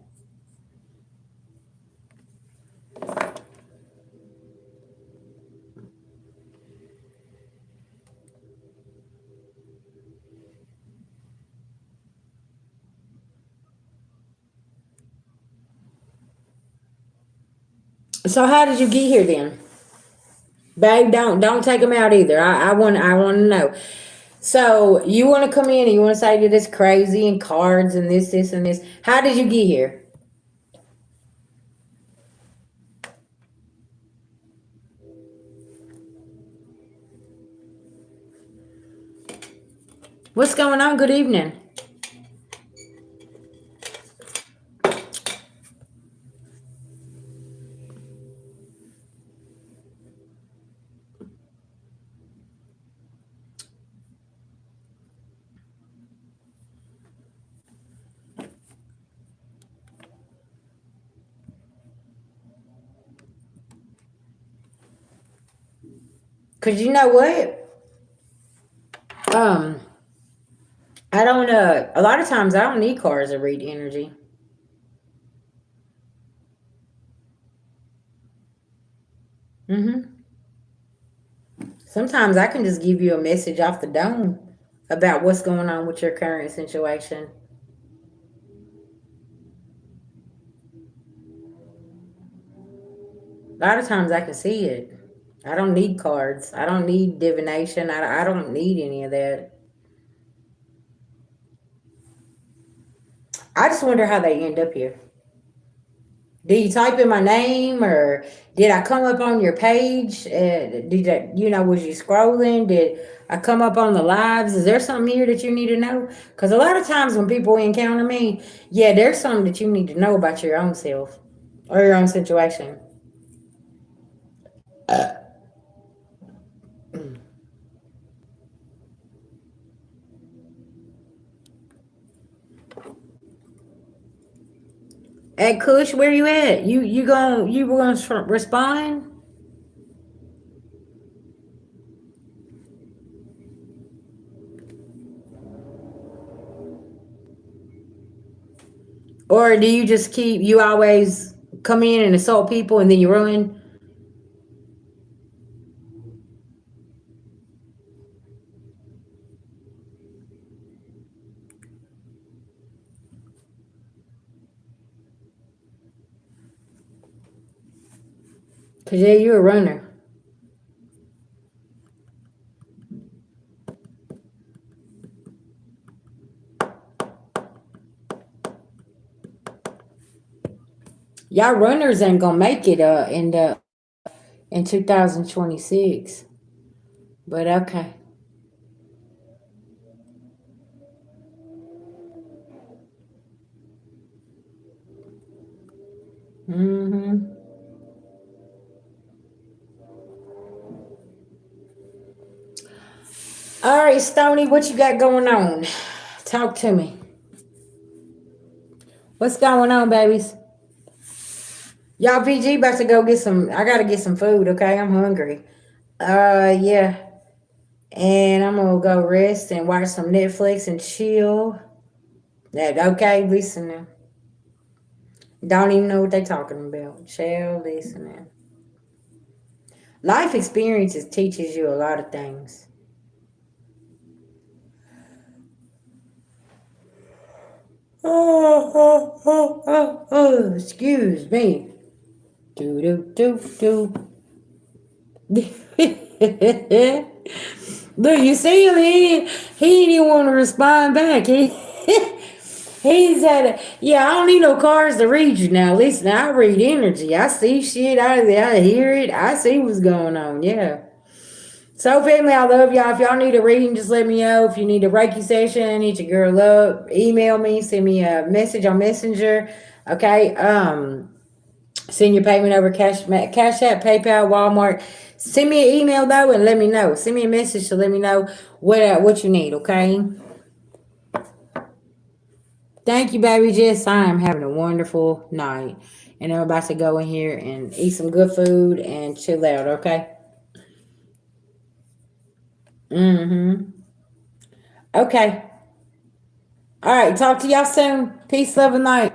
So how did you get here then? Babe, don't take them out either. I want to know. So you want to come in and you want to say you're this crazy and cards and this and this. How did you get here? What's going on? Good evening. Cause you know what? Um, I don't. A lot of times I don't need cards to read energy. Mm-hmm. Sometimes I can just give you a message off the dome about what's going on with your current situation. A lot of times I can see it. I don't need cards. I don't need divination. I don't need any of that. I just wonder how they end up here. Did you type in my name or did I come up on your page? Did I, was you scrolling? Did I come up on the lives? Is there something here that you need to know? Because a lot of times when people encounter me, yeah, there's something that you need to know about your own self or your own situation. At Kush, where you at? You were gonna respond? Or do you just you always come in and assault people and then you run? Cause yeah, you're a runner. Y'all runners ain't gonna make it in 2026. But okay. Mm-hmm. All right, Stony, what you got going on? Talk to me. What's going on, babies? Y'all PG about to go get some I gotta get some food, okay? I'm hungry. Yeah. And I'm gonna go rest and watch some Netflix and chill. That okay, listening. Don't even know what they talking about. Chill, listening. Life experiences teaches you a lot of things. Excuse me. Do do do do. Look, you see him. He didn't want to respond back. He said, "Yeah, I don't need no cards to read you now. Listen, I read energy. I see shit. I hear it. I see what's going on. Yeah." So, family, I love y'all. If y'all need a reading, just let me know. If you need a Reiki session, hit your girl up. Email me. Send me a message on Messenger. Okay. Send your payment over Cash App, PayPal, Walmart. Send me an email though and let me know. Send me a message to let me know what you need. Okay. Thank you, baby. Jess. I am having a wonderful night, and I'm about to go in here and eat some good food and chill out. Okay. Mm-hmm. Okay. All right. Talk to y'all soon. Peace, love, and light.